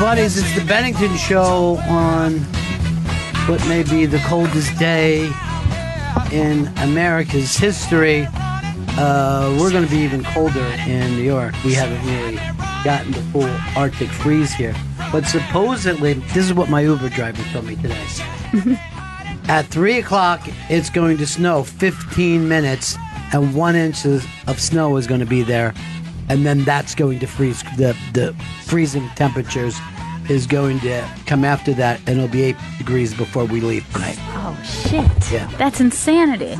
buddies, it's the Bennington Show on what may be the coldest day in America's history. We're going to be even colder in New York. We haven't really gotten the full Arctic freeze here. But supposedly, this is what my Uber driver told me today. At 3 o'clock, it's going to snow 15 minutes, and 1 inch of snow is going to be there. And then that's going to freeze. The freezing temperatures is going to come after that, and it'll be 8 degrees before we leave tonight. Oh, shit. Yeah. That's insanity.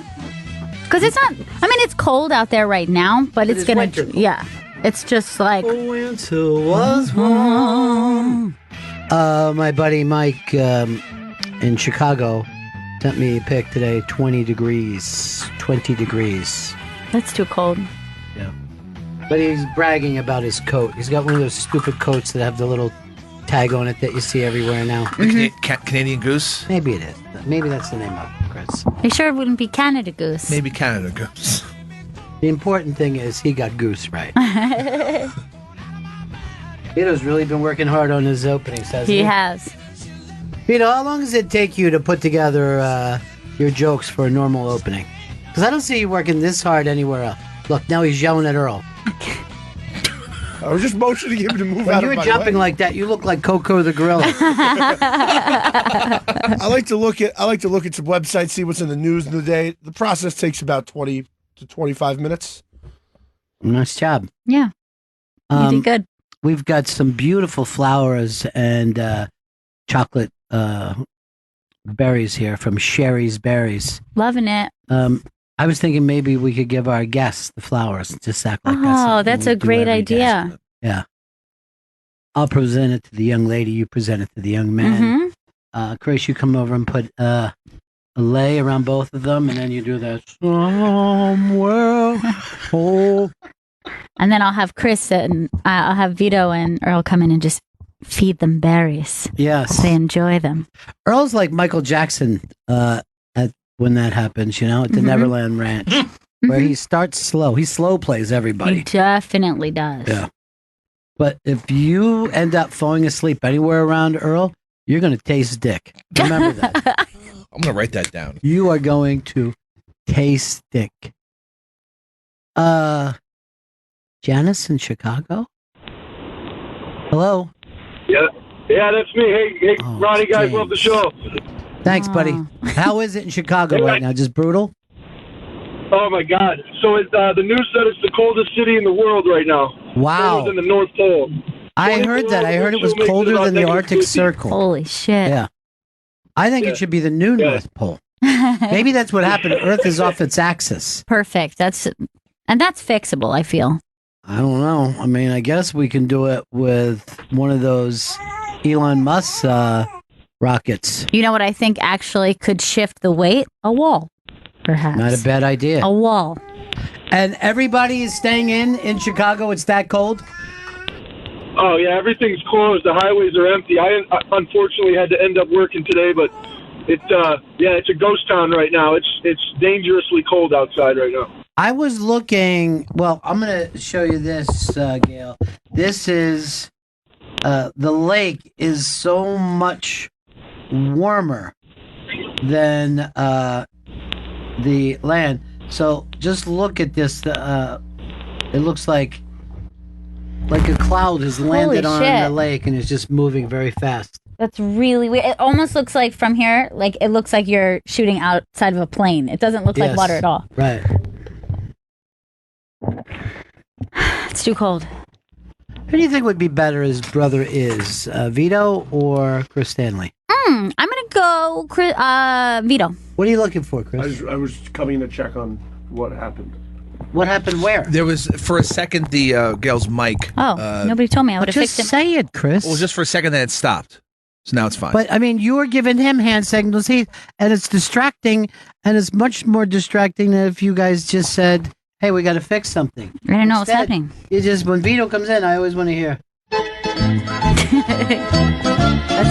Because it's not, I mean, it's cold out there right now, but it's going to, yeah. It's just like... The winter was warm. My buddy Mike in Chicago sent me a pic today, 20 degrees. 20 degrees. That's too cold. Yeah. But he's bragging about his coat. He's got one of those stupid coats that have the little tag on it that you see everywhere now. Canadian Goose? Maybe it is. Maybe that's the name of it, Chris. Are you sure it wouldn't be Canada Goose? Maybe Canada Goose. The important thing is he got Goose right. Vito's really been working hard on his openings, hasn't he? He has. Vito, how long does it take you to put together your jokes for a normal opening? Because I don't see you working this hard anywhere else. Look, now he's yelling at Earl. I was just motioning him to move out of my way. When you were jumping like that, you look like Coco the gorilla. I like to look at some websites, see what's in the news in the day. The process takes about 20 to 25 minutes. Nice job. Yeah. You did good. We've got some beautiful flowers and chocolate berries here from Sherry's Berries. Loving it. I was thinking maybe we could give our guests the flowers. Just act like Oh, that's a great idea. Yeah. I'll present it to the young lady. You present it to the young man. Chris, you come over and put a lei around both of them, and then you do that somewhere. And then I'll have Chris and I'll have Vito and Earl come in and just feed them berries. Yes. They enjoy them. Earl's like Michael Jackson when that happens, at the Neverland Ranch, where he starts slow. He slow plays everybody. He definitely does. Yeah. But if you end up falling asleep anywhere around Earl, you're going to taste dick. Remember that. I'm going to write that down. You are going to taste dick. Janice in Chicago? Hello? Yeah, that's me. Hey, Ronnie, guys, James. love the show. Thanks, buddy. How is it in Chicago right now? Just brutal? Oh, my God. So the news said it's the coldest city in the world right now. Wow. Colder than the North Pole. I heard that. I heard it was colder than the Arctic Circle. Holy shit. Yeah. I think it should be the new North Pole. Maybe that's what happened. Earth is off its axis. Perfect. That's fixable, I feel. I don't know. I mean, I guess we can do it with one of those Elon Musk rockets. You know what I think actually could shift the weight? A wall, perhaps. Not a bad idea. A wall. And everybody is staying in Chicago. It's that cold? Oh, yeah, everything's closed. The highways are empty. I unfortunately had to end up working today, but it's a ghost town right now. It's dangerously cold outside right now. I was looking. Well, I'm going to show you this, Gail. This is the lake is so much warmer than the land. So just look at this. It looks like a cloud has landed on the lake and is just moving very fast. That's really weird. It almost looks like from here, like it looks like you're shooting outside of a plane. It doesn't look like water at all. Right. It's too cold. Who do you think would be better as brother is, Vito or Chris Stanley? I'm gonna go Vito. What are you looking for, Chris? I was coming to check on what happened. What happened where? There was, for a second, the Gail's mic. Nobody told me. I would have fixed it. Just say it, Chris. Well, just for a second, then it stopped. So now it's fine. But, I mean, you were giving him hand signals, and it's distracting, and it's much more distracting than if you guys just said, hey, we got to fix something. I don't know what's happening. You just, when Vito comes in, I always want to hear. That's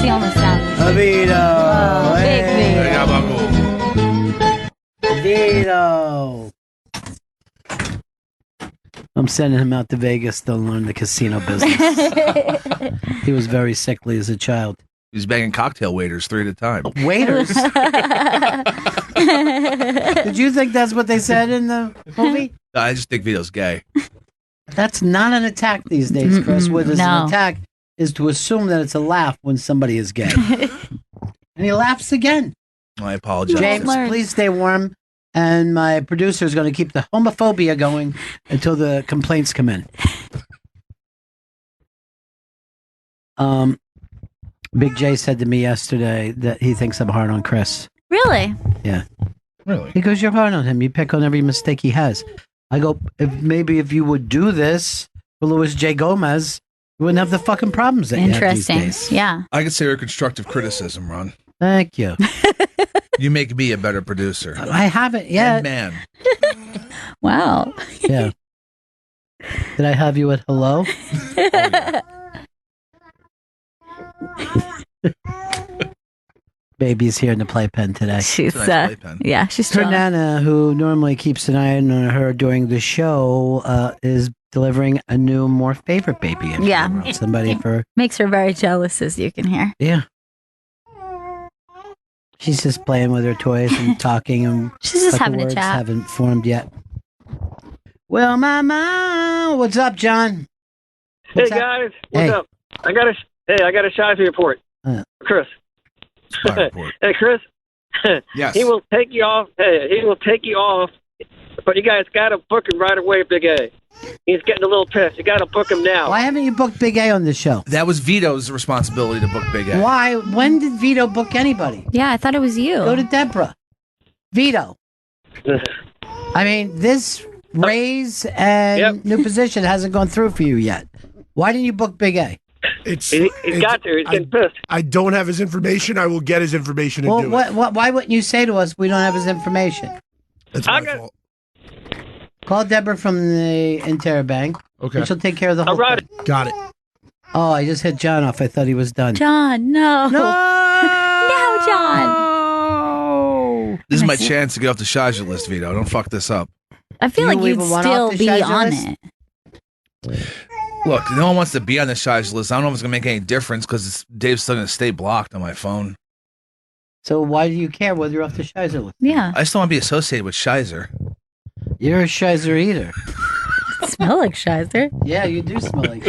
the only sound. Vito. Oh, big Vito. Vito. I'm sending him out to Vegas to learn the casino business. He was very sickly as a child. He was banging cocktail waiters 3 at a time. Waiters? Did you think that's what they said in the movie? I just think Vito's gay. That's not an attack these days, Chris. What is an attack is to assume that it's a laugh when somebody is gay. And he laughs again. I apologize. James, please stay warm. And my producer is going to keep the homophobia going until the complaints come in. Big J said to me yesterday that he thinks I'm hard on Chris. Really? Yeah. Really? He goes, you're hard on him. You pick on every mistake he has. I go, if you would do this for Luis J. Gomez, you wouldn't have the fucking problems that you have these days. Yeah. I consider constructive criticism, Ron. Thank you. You make me a better producer. I haven't yet. And man. Wow. Yeah. Did I have you at hello? Baby's here in the playpen today. She's nice playpen. Yeah, she's strong. Her Nana, who normally keeps an eye on her during the show, is delivering a new, more favorite baby. Yeah. Somebody for makes her very jealous, as you can hear. Yeah. She's just playing with her toys and talking, and she's just having the words a chat. Haven't formed yet. Well, Mama, what's up, John? Hey guys, what's up? I got a Shizy report, Chris. Report. Hey Chris. Yes. He will take you off. Hey, he will take you off. But you guys got to book him right away, Big A. He's getting a little pissed. You got to book him now. Why haven't you booked Big A on this show? That was Vito's responsibility to book Big A. Why? When did Vito book anybody? Yeah, I thought it was you. Go to Deborah. Vito. I mean, this raise and new position hasn't gone through for you yet. Why didn't you book Big A? He's got to. He's getting pissed. I don't have his information. I will get his information and do it. Why wouldn't you say to us, we don't have his information? That's my fault. Call Deborah from the Interbank. Okay. And she'll take care of the whole thing. Got it. Oh, I just hit John off. I thought he was done. John, no. No, John. This is my chance to get off the Shaja list, Vito. Don't fuck this up. I feel like you'd still be on list? it. Look, no one wants to be on the Shaja list. I don't know if it's going to make any difference because Dave's still going to stay blocked on my phone. So why do you care whether you're off the Shizer list? Yeah. I just don't want to be associated with Shizer. You're a Shizer eater. Smell like Shizer. Yeah, you do smell like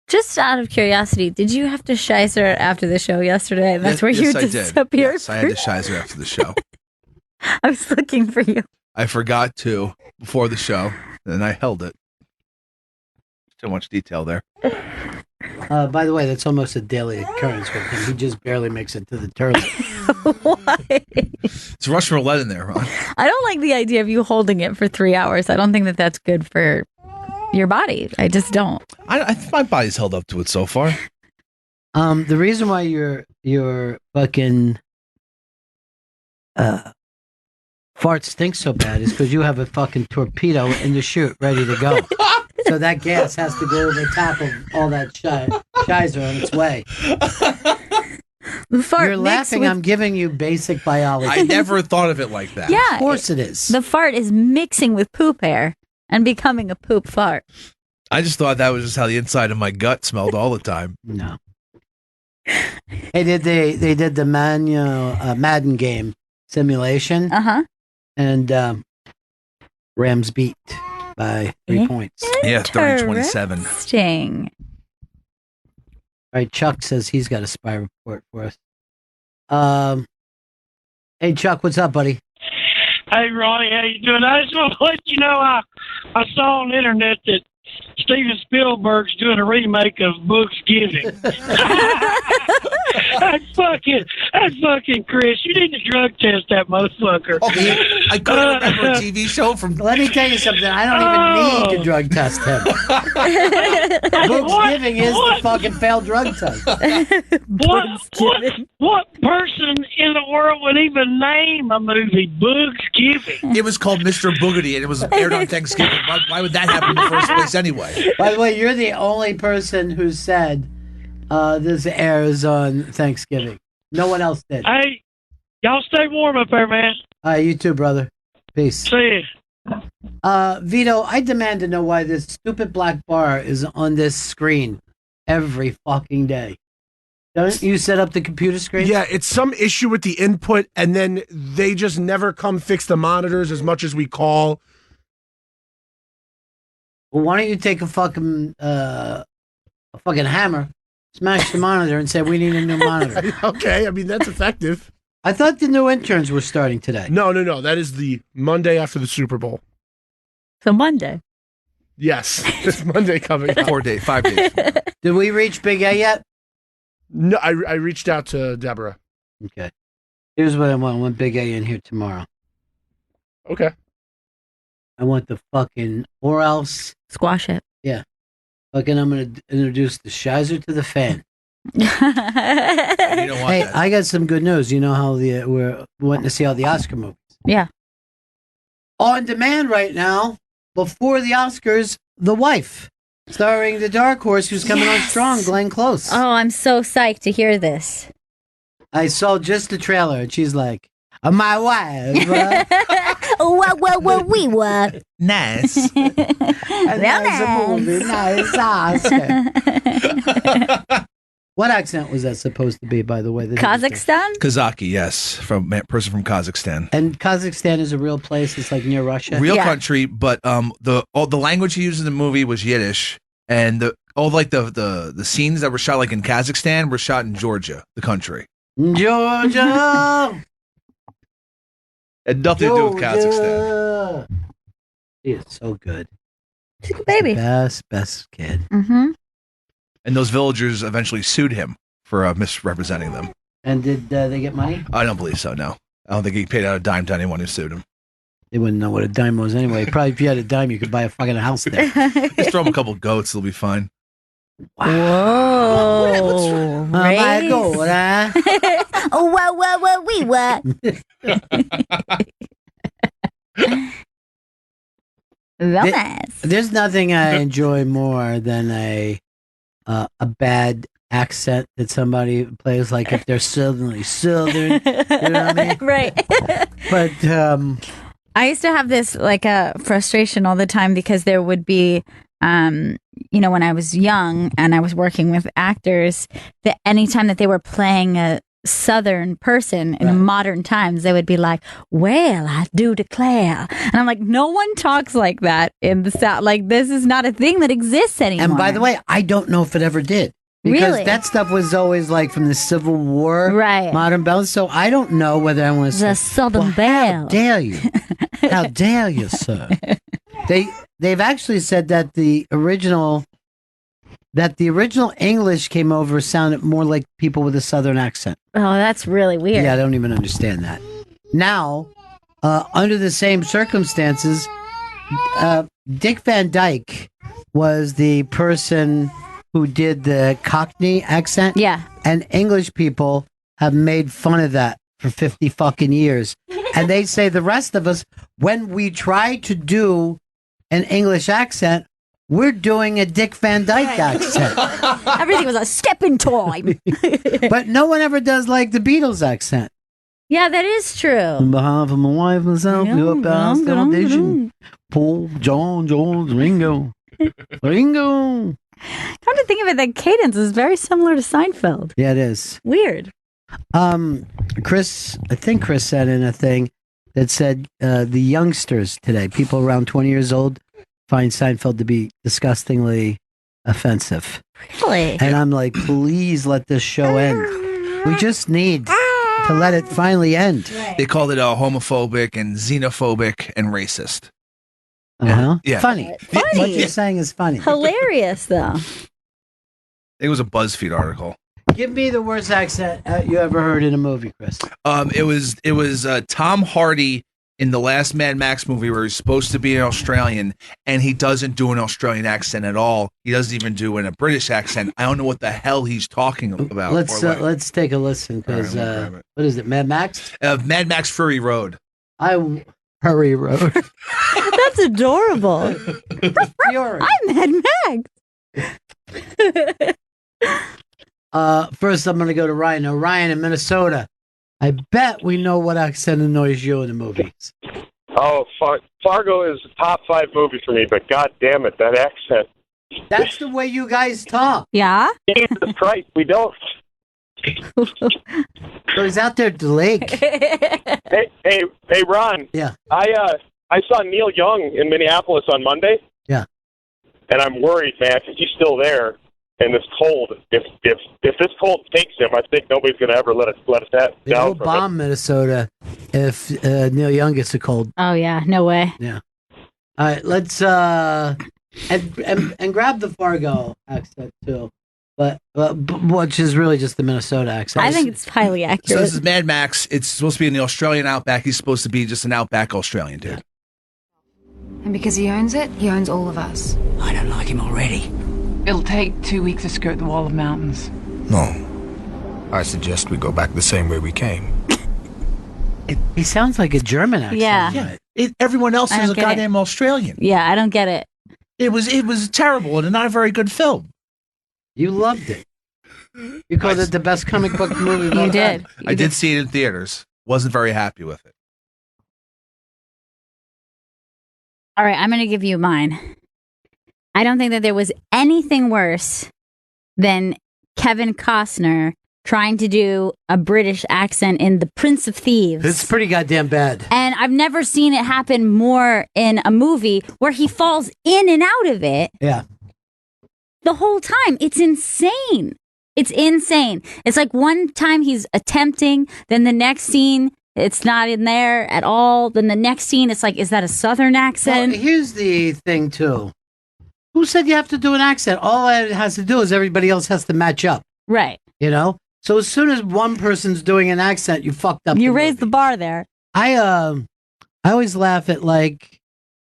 Just out of curiosity, did you have to Shizer after the show yesterday? That's where you I did. disappeared. Yes, I had to Shizer after the show. I was looking for you. I forgot to before the show, and I held it. Too much detail there. By the way, that's almost a daily occurrence with him. He just barely makes it to the toilet. Why? It's Russian roulette in there, Ron. I don't like the idea of you holding it for 3 hours. I don't think that that's good for your body. I just don't. I think my body's held up to it so far. The reason why your fucking fart stinks so bad is because you have a fucking torpedo in the chute ready to go. So that gas has to go over the top of all that shizer on its way. The fart You're laughing. with... I'm giving you basic biology. I never thought of it like that. Yeah. Of course it is. The fart is mixing with poop air and becoming a poop fart. I just thought that was just how the inside of my gut smelled all the time. No. Hey, they did the Madden game simulation. Uh-huh. And Rams beat by 3 points. Yeah, 30-27. Interesting. All right, Chuck says he's got a spy report for us. Hey, Chuck, what's up, buddy? Hey, Ronnie, how you doing? I just want to let you know I saw on the internet that Steven Spielberg's doing a remake of Books Giving. That's fucking Chris. You need to drug test that motherfucker. Okay, I couldn't remember a TV show from... Let me tell you something. I don't even need to drug test him. Books Giving is the fucking failed drug test. What person in the world would even name a movie Books Giving? It was called Mr. Boogity, and it was aired on Thanksgiving. Why would that happen in the first place anyway? By the way, you're the only person who said this airs on Thanksgiving. No one else did. Hey, y'all stay warm up there, man. You too, brother. Peace. See ya. Vito, I demand to know why this stupid black bar is on this screen every fucking day. Don't you set up the computer screen? Yeah, it's some issue with the input, and then they just never come fix the monitors as much as we call. Well, why don't you take a fucking hammer, smash the monitor, and say we need a new monitor? Okay, I mean that's effective. I thought the new interns were starting today. No. That is the Monday after the Super Bowl. So Monday. Yes, it's Monday coming up. 5 days. Did we reach Big A yet? No, I reached out to Deborah. Okay. Here's what I want. I want Big A in here tomorrow. Okay. I want the fucking, or else. Squash it. Yeah. Fucking, I'm going to introduce the Shizer to the fan. You don't want Hey, that. I got some good news. You know how we're wanting to see all the Oscar movies. Yeah. On demand right now, before the Oscars, The Wife. Starring the dark horse who's coming on strong, Glenn Close. Oh, I'm so psyched to hear this. I saw just the trailer, and she's like, my wife. We were. Nice. And there's a movie. Nice Oscar. What accent was that supposed to be, by the way? Kazakhstan? Kazaki, yes, person from Kazakhstan. And Kazakhstan is a real place. It's like near Russia. Real country, but the language he used in the movie was Yiddish, and the scenes that were shot like in Kazakhstan were shot in Georgia, the country. Georgia. Had nothing to do with Kazakhstan. Georgia. He is so good. She's a baby. Best kid. Mm-hmm. And those villagers eventually sued him for misrepresenting them. And did they get money? I don't believe so, no. I don't think he paid out a dime to anyone who sued him. They wouldn't know what a dime was anyway. Probably if you had a dime, you could buy a fucking house there. Just throw him a couple goats, they'll be fine. Whoa. My God, huh? Oh, we were. Romance. There's nothing I enjoy more than a bad accent that somebody plays, like if they're suddenly southern. You know what I mean? Right. But I used to have this like a frustration all the time because there would be, when I was young and I was working with actors, that anytime that they were playing a Southern person in modern times, they would be like, well, I do declare. And I'm like, no one talks like that in the South. Like, this is not a thing that exists anymore. And by the way, I don't know if it ever did. Because Really? that stuff was always like from the Civil War, Right. modern bells. So I don't know whether I want to say, The Southern How Belle. dare you? How dare you, sir? They've actually said that the original English came over sounded more like people with a Southern accent. Oh, that's really weird. Yeah, I don't even understand that. Now, under the same circumstances, Dick Van Dyke was the person who did the Cockney accent. Yeah. And English people have made fun of that for 50 fucking years. And they say the rest of us, when we try to do an English accent, we're doing a Dick Van Dyke accent. Everything was a stepping time. But no one ever does like the Beatles accent. Yeah, that is true. On behalf of my wife and myself, your past foundation, Paul, John, George, Ringo. Ringo. Come to think of it, that cadence is very similar to Seinfeld. Yeah, it is. Weird. Chris said in a thing that said the youngsters today, people around 20 years old, find Seinfeld to be disgustingly offensive. Really? And I'm like, please let this show end. We just need to let it finally end. They called it homophobic and xenophobic and racist. Uh-huh. Yeah. Funny. What you're saying is funny. Hilarious, though. It was a BuzzFeed article. Give me the worst accent you ever heard in a movie, Chris. It was Tom Hardy in the last Mad Max movie where he's supposed to be an Australian and he doesn't do an Australian accent at all. He doesn't even do a British accent. I don't know what the hell he's talking about. Let's take a listen because what is it? Mad Max? Mad Max Fury Road. Hurry Road. That's adorable. I'm Mad Max. First, I'm going to go to Ryan. Now, Ryan in Minnesota. I bet we know what accent annoys you in the movies. Oh, Fargo is a top 5 movie for me, but god damn it, that accent. That's the way you guys talk. Yeah? Jesus Christ, we don't. So he's out there at the lake. Hey, Ron. Yeah. I saw Neil Young in Minneapolis on Monday. Yeah. And I'm worried, man, because he's still there. And this cold, if this cold takes him, I think nobody's going to ever let us They down will from bomb Minnesota if Neil Young gets a cold. Oh, yeah. No way. Yeah. All right, let's and grab the Fargo accent too, but which is really just the Minnesota accent. I think it's highly So accurate. this is Mad Max. It's supposed to be in the Australian outback. He's supposed to be just an outback Australian dude. And because he owns it, he owns all of us. I don't like him already. It'll take 2 weeks to skirt the wall of mountains. No. I suggest we go back the same way we came. He sounds like a German accent. Yeah. Everyone else I is don't a get it. goddamn Australian. Yeah, I don't get it. It was terrible and not a very good film. You loved it. You called it the best comic book movie of all You time. did. I did see it in theaters. Wasn't very happy with it. All right, I'm going to give you mine. I don't think that there was anything worse than Kevin Costner trying to do a British accent in The Prince of Thieves. It's pretty goddamn bad. And I've never seen it happen more in a movie where he falls in and out of it Yeah. the whole time. It's insane. It's insane. It's like one time he's attempting, then the next scene, it's not in there at all. Then the next scene, it's like, is that a Southern accent? Well, here's the thing, too. Who said you have to do an accent? All it has to do is everybody else has to match up. Right. You know? So as soon as one person's doing an accent, you fucked up. You raised the bar there. I always laugh at, like,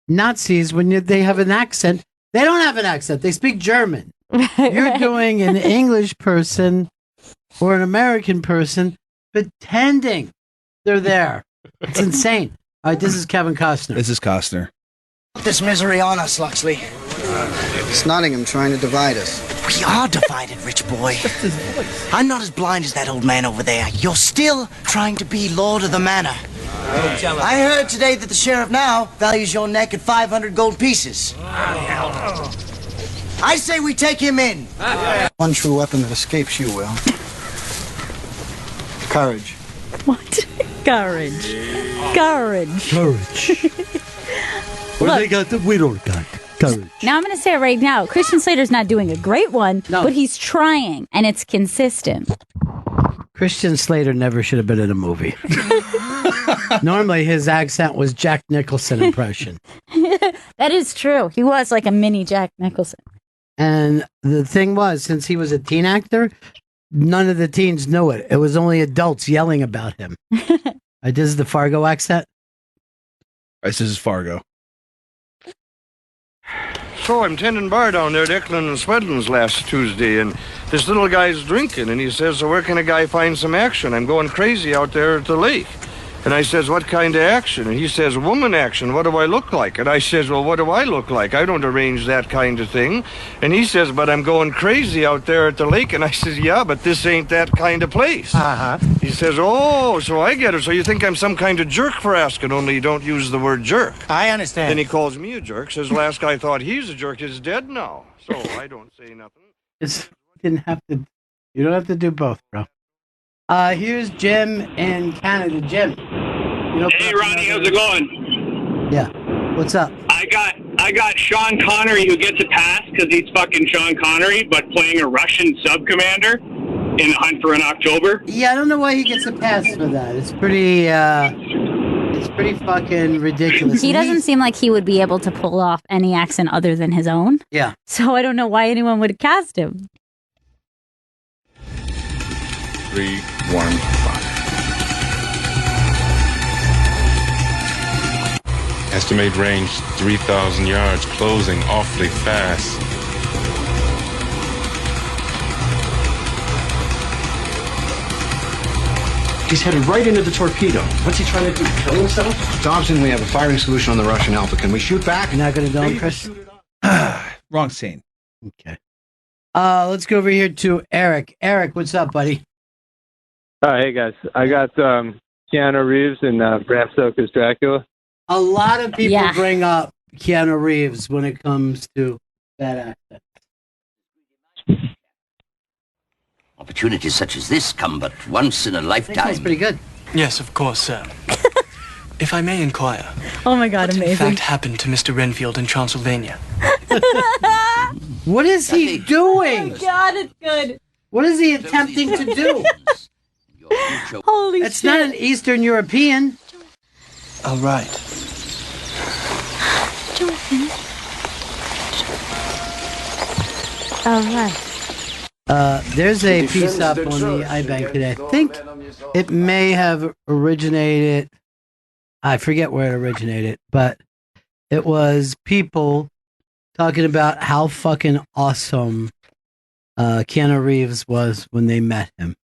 Nazis when they have an accent. They don't have an accent. They speak German. You're doing an English person or an American person pretending they're there. It's insane. All right, this is Kevin Costner. This is Costner. Put this misery on us, Luxley. It's Nottingham trying to divide us. We are divided, rich boy. I'm not as blind as that old man over there. You're still trying to be Lord of the Manor. I heard today that the sheriff now values your neck at 500 gold pieces. I say we take him in. One true weapon that escapes you, Will. Courage. What? Courage. Courage. Courage. What they got that we don't got? Courage. Now I'm going to say it right now. Christian Slater's not doing a great one, but he's trying, and it's consistent. Christian Slater never should have been in a movie. Normally, his accent was Jack Nicholson impression. That is true. He was like a mini Jack Nicholson. And the thing was, since he was a teen actor, none of the teens knew it. It was only adults yelling about him. This is the Fargo accent. This is Fargo. So I'm tending bar down there at Eklund and Swedlin's last Tuesday, and this little guy's drinking, and he says, so where can a guy find some action? I'm going crazy out there at the lake. And I says, what kind of action? And he says, woman action. What do I look like? And I says, well, what do I look like? I don't arrange that kind of thing. And he says, but I'm going crazy out there at the lake. And I says, yeah, but this ain't that kind of place. Uh-huh. He says, oh, so I get it. So you think I'm some kind of jerk for asking, only you don't use the word jerk. I understand. Then he calls me a jerk, says last guy thought he's a jerk is dead now. So I don't say nothing. You don't have to do both, bro. Here's Jim in Canada. Jim. Hey, Ronnie, how's it going? Yeah. What's up? I got Sean Connery who gets a pass because he's fucking Sean Connery, but playing a Russian sub-commander in The Hunt for an October. Yeah, I don't know why he gets a pass for that. It's pretty fucking ridiculous. He doesn't seem like he would be able to pull off any accent other than his own. Yeah. So I don't know why anyone would cast him. 3, 1, 5. Estimate range 3,000 yards, closing awfully fast. He's headed right into the torpedo. What's he trying to do? Kill himself? Dobson, we have a firing solution on the Russian Alpha. Can we shoot back? You're not going to do it, Chris? Wrong scene. Okay. Let's go over here to Eric. Eric, what's up, buddy? Hey guys, I got Keanu Reeves and Bram Stoker's Dracula. A lot of people bring up Keanu Reeves when it comes to that accent. Opportunities such as this come but once in a lifetime. That's pretty good. Yes, of course, sir. If I may inquire, Oh my God, what in amazing. fact happened to Mr. Renfield in Transylvania? What is he doing? Oh God, it's good. What is he attempting to do? Holy It's shit. not an Eastern European. All right. All right. There's a piece up on the iBank today. I think it may have originated. I forget where it originated, but it was people talking about how fucking awesome Keanu Reeves was when they met him.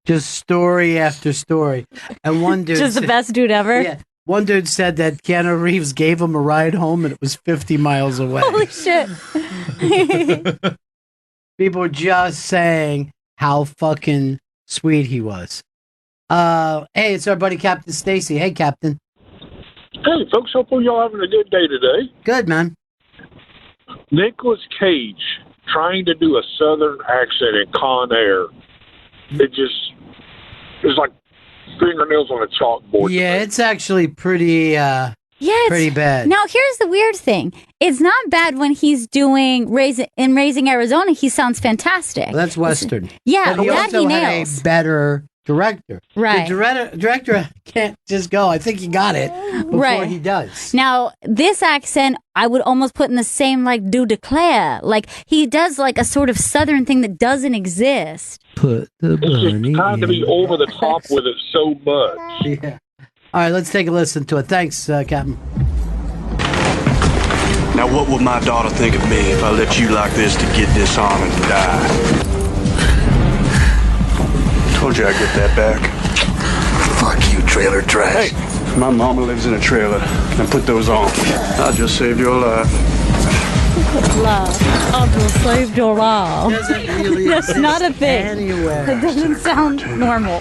Just story after story. And one dude Just the said- best dude ever. Yeah. One dude said that Keanu Reeves gave him a ride home and it was 50 miles away. Holy shit. People were just saying how fucking sweet he was. Hey, it's our buddy Captain Stacy. Hey, Captain. Hey, folks, hope y'all having a good day today. Good, man. Nicolas Cage trying to do a Southern accent in Con Air. It's like fingernails on a chalkboard. Yeah, it's actually pretty, pretty bad. Now, here's the weird thing. It's not bad when he's doing Raising Arizona. He sounds fantastic. Well, that's Western. Yeah, but he that also he had nails. a better director. Right. The director can't just go, I think he got it, before Right. he does. Now, this accent, I would almost put in the same, like, do declare. Like, he does, like, a sort of Southern thing that doesn't exist. Put the bunny Trying to be over the top with it so much. Yeah. All right, let's take a listen to it. Thanks, Captain. Now, what would my daughter think of me if I left you like this to get dishonored and die? Told you I'd get that back. Fuck you, trailer trash. Hey, my mama lives in a trailer. Now put those on. I just saved your life. Love. I just saved your life. Really That's not a thing. anywhere. It doesn't sound normal.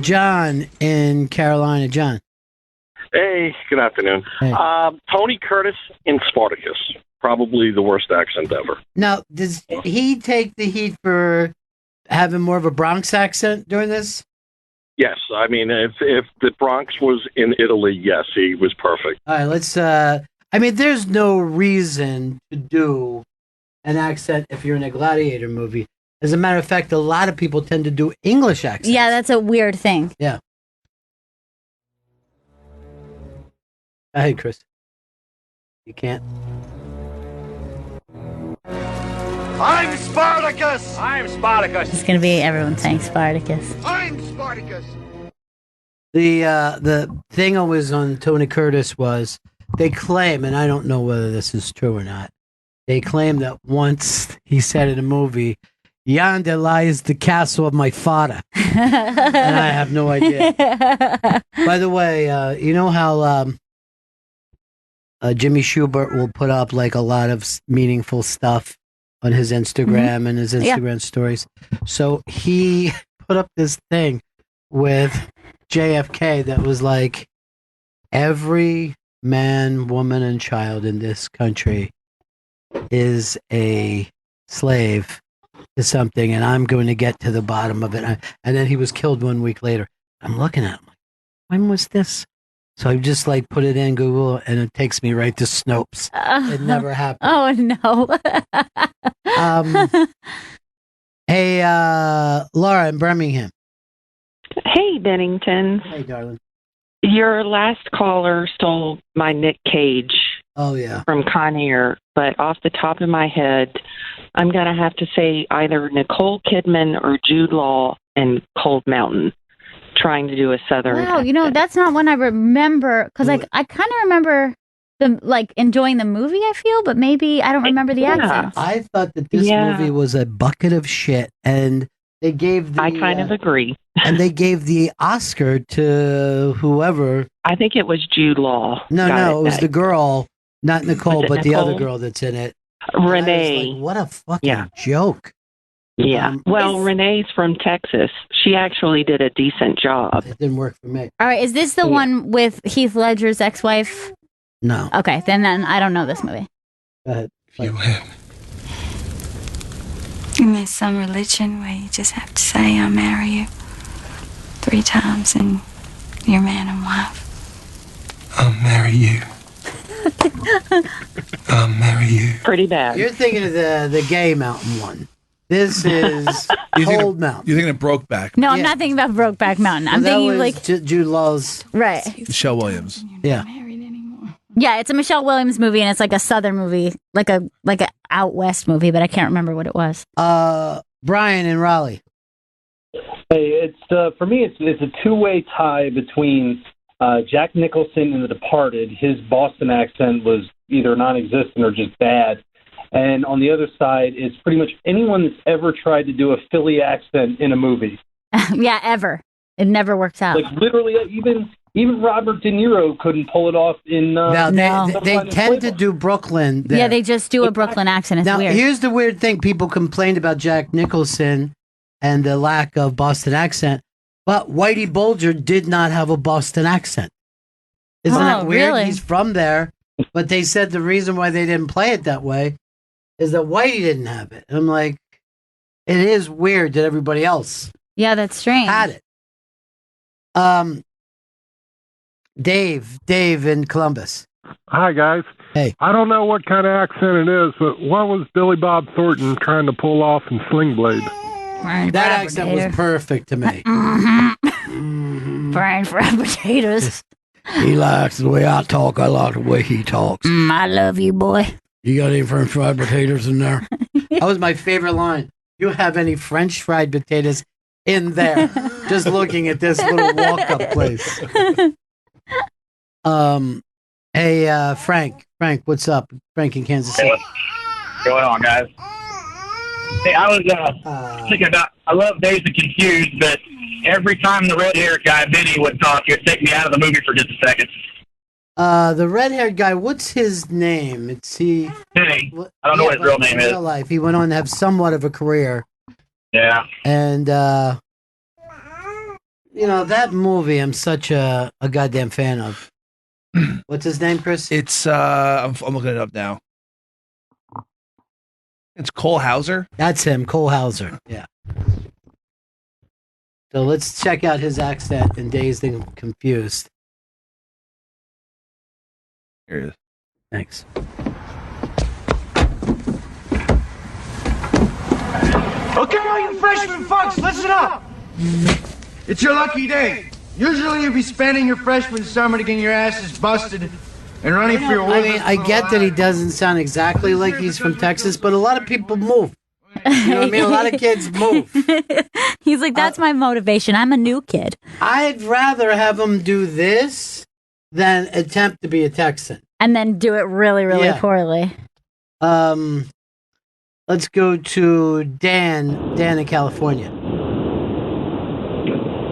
John in Carolina. John. Hey, good afternoon. Hey. Tony Curtis in Spartacus. Probably the worst accent ever. Now, does he take the heat for having more of a Bronx accent during this? Yes, I mean, if the Bronx was in Italy, yes, he was perfect. All right, let's. I mean, there's no reason to do an accent if you're in a Gladiator movie. As a matter of fact, a lot of people tend to do English accents. Yeah, that's a weird thing. Yeah. Hey, Chris. You can't. I'm Spartacus! I'm Spartacus! It's going to be everyone saying Spartacus. I'm Spartacus! The thing always on Tony Curtis was they claim, and I don't know whether this is true or not, they claim that once he said in a movie, "Yonder lies the castle of my father." And I have no idea. By the way, you know how Jimmy Schubert will put up like a lot of meaningful stuff on his Instagram and his Instagram stories. So he put up this thing with JFK that was like, every man, woman, and child in this country is a slave to something, and I'm going to get to the bottom of it. And then he was killed 1 week later. I'm looking at him like, when was this? So I just like put it in Google, and it takes me right to Snopes. It never happened. Oh, no. Hey, Laura in Birmingham. Hey, Bennington. Hey, darling. Your last caller stole my Nick Cage. Oh, yeah. From Con Air, but off the top of my head, I'm going to have to say either Nicole Kidman or Jude Law in Cold Mountain, trying to do a Southern. Wow, you know, that's not one I remember, because I kind of remember enjoying the movie, I feel, but maybe I don't remember the accents. I thought that this movie was a bucket of shit, and they gave the... I kind of agree. And they gave the Oscar to whoever. I think it was Jude Law. No, it was the girl, not Nicole, but the other Nicole? girl that's in it. Renee. Like, what a fucking joke. Yeah. Renee's from Texas. She actually did a decent job. It didn't work for me. All right, is this the one with Heath Ledger's ex-wife? No. Okay, then I don't know this movie. Go ahead. You have. You mean some religion where you just have to say, I'll marry you 3 times and you're man and wife? I'll marry you. I'll marry you. Pretty bad. You're thinking of the Gay Mountain one. This is Cold Mountain. You're thinking of Brokeback. No, I'm not thinking about Brokeback Mountain. I'm That thinking was like Jude Law's. right. Michelle Williams. Yeah. Yeah, it's a Michelle Williams movie, and it's like a Southern movie, like a out west movie, but I can't remember what it was. Brian in Raleigh. Hey, it's for me. It's a two-way tie between Jack Nicholson in The Departed. His Boston accent was either non-existent or just bad. And on the other side is pretty much anyone that's ever tried to do a Philly accent in a movie. Yeah, ever. It never works out. Like literally, even Robert De Niro couldn't pull it off in. They tend to do Brooklyn. There. Yeah, they just do a Brooklyn accent. It's now, weird. here's the weird thing: people complained about Jack Nicholson and the lack of Boston accent, but Whitey Bulger did not have a Boston accent. Isn't that weird? Really? He's from there, but they said the reason why they didn't play it that way is that Whitey didn't have it. And I'm like, it is weird that everybody else Yeah, that's strange. had it. Dave in Columbus. Hi, guys. Hey. I don't know what kind of accent it is, but what was Billy Bob Thornton trying to pull off in Sling Blade? That accent was perfect to me. Frying fried potatoes. He likes the way I talk. I like the way he talks. I love you, boy. You got any French fried potatoes in there? That was my favorite line. You have any French fried potatoes in there? Just looking at this little walk-up place. Hey, Frank, what's up? Frank in Kansas City. What's going on, guys? Hey, I was thinking about, I love Dazed and Confused, but every time the red-haired guy, Benny, would talk, it would take me out of the movie for just a second. The red-haired guy, what's his name? Benny. I don't know what his real name in is. real life, he went on to have somewhat of a career. Yeah. And, that movie I'm such a goddamn fan of. What's his name, Chris? It's, I'm looking it up now. It's Cole Hauser. That's him, Cole Hauser. Yeah. So let's check out his accent in Dazed and Confused. Here it is. Thanks. Okay, all you freshman fucks, listen up! It's your lucky day. Usually you'll be spending your freshman summer to get your asses busted and running for your I mean, I get that he doesn't sound exactly like he's from Texas, but a lot of people move. You know what I mean? A lot of kids move. He's like, that's my motivation. I'm a new kid. I'd rather have him do this than attempt to be a Texan. And then do it really, really poorly. Let's go to Dan in California.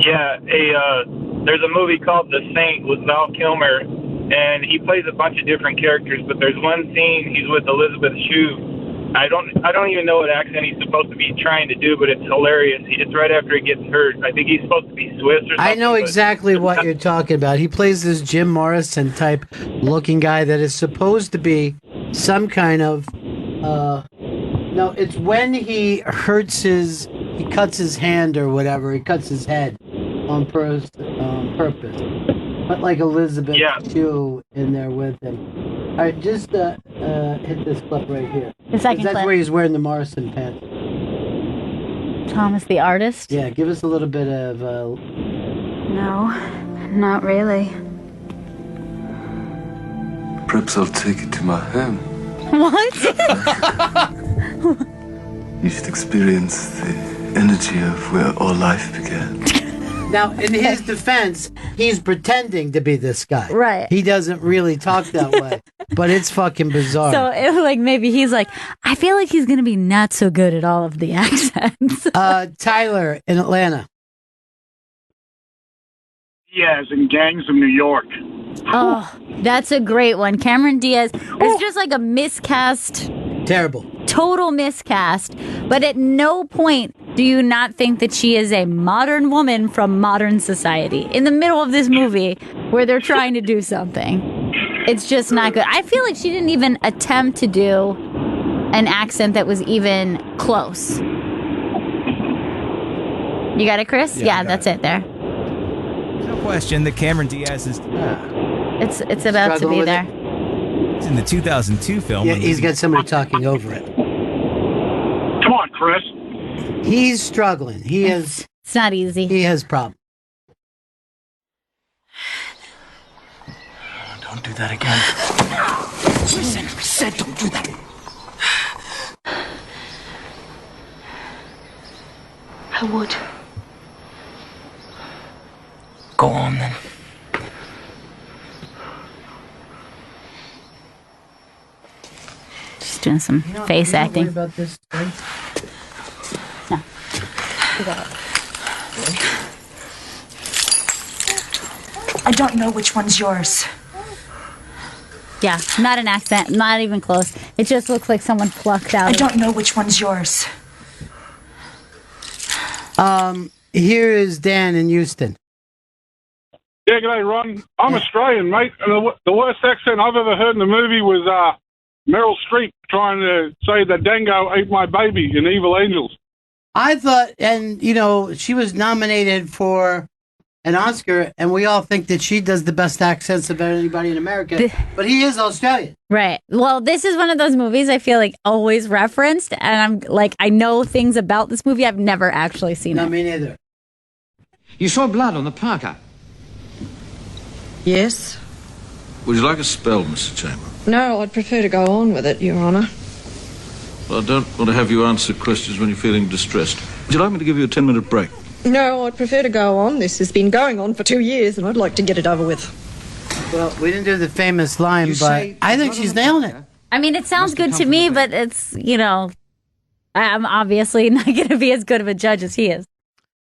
Yeah, there's a movie called The Saint with Val Kilmer, and he plays a bunch of different characters, but there's one scene he's with Elizabeth Shue. I don't even know what accent he's supposed to be trying to do, but it's hilarious. It's right after he gets hurt. I think he's supposed to be Swiss or something. I know exactly what you're talking about. He plays this Jim Morrison type looking guy that is supposed to be some kind of no, it's when he cuts his hand or whatever, he cuts his head on purpose. But like Elizabeth Shue in there with him. All right, just hit this clip right here. The second that's clip. where he's wearing the Morrison pants. Thomas the artist? Yeah, give us a little bit of... No, not really. Perhaps I'll take you to my home. What? You should experience the energy of where all life began. Now, in his defense, he's pretending to be this guy. Right. He doesn't really talk that way, but it's fucking bizarre. So, maybe he's like, I feel like he's going to be not so good at all of the accents. Tyler in Atlanta. Yes, in Gangs of New York. Oh, that's a great one. Cameron Diaz. It's just like a miscast Terrible. Total miscast. But at no point do you not think that she is a modern woman from modern society in the middle of this movie where they're trying to do something. It's just not good. I feel like she didn't even attempt to do an accent that was even close. You got it, Chris? Yeah, that's it there. No question that Cameron Diaz is... It's about to be there. It's in the 2002 film. Yeah, he's got somebody talking over it. Come on, Chris. He's struggling. It's not easy. He has problems. Don't do that again. Listen, I said don't do that. I would. Go on, then. Just doing some face acting. About this, right? No. I don't know which one's yours. Yeah, not an accent, not even close. It just looks like someone plucked out. I don't know which one's yours. Here is Dan in Houston. Yeah, g'day, Ron. I'm Australian, mate, and the worst accent I've ever heard in the movie was Meryl Streep trying to say the dango ate my baby in Evil Angels. I thought, and she was nominated for an Oscar, and we all think that she does the best accents of anybody in America, but he is Australian. Right. Well, this is one of those movies I feel like always referenced, and I'm like, I know things about this movie. I've never actually seen it. No, me neither. You saw blood on the parka? Yes. Would you like a spell, Mr. Chamberlain? No, I'd prefer to go on with it, Your Honour. Well, I don't want to have you answer questions when you're feeling distressed. Would you like me to give you a 10-minute break? No, I'd prefer to go on. This has been going on for 2 years, and I'd like to get it over with. Well, we didn't do the famous line, but I think she's nailing it. I mean, it sounds good to me, but it's, I'm obviously not going to be as good of a judge as he is.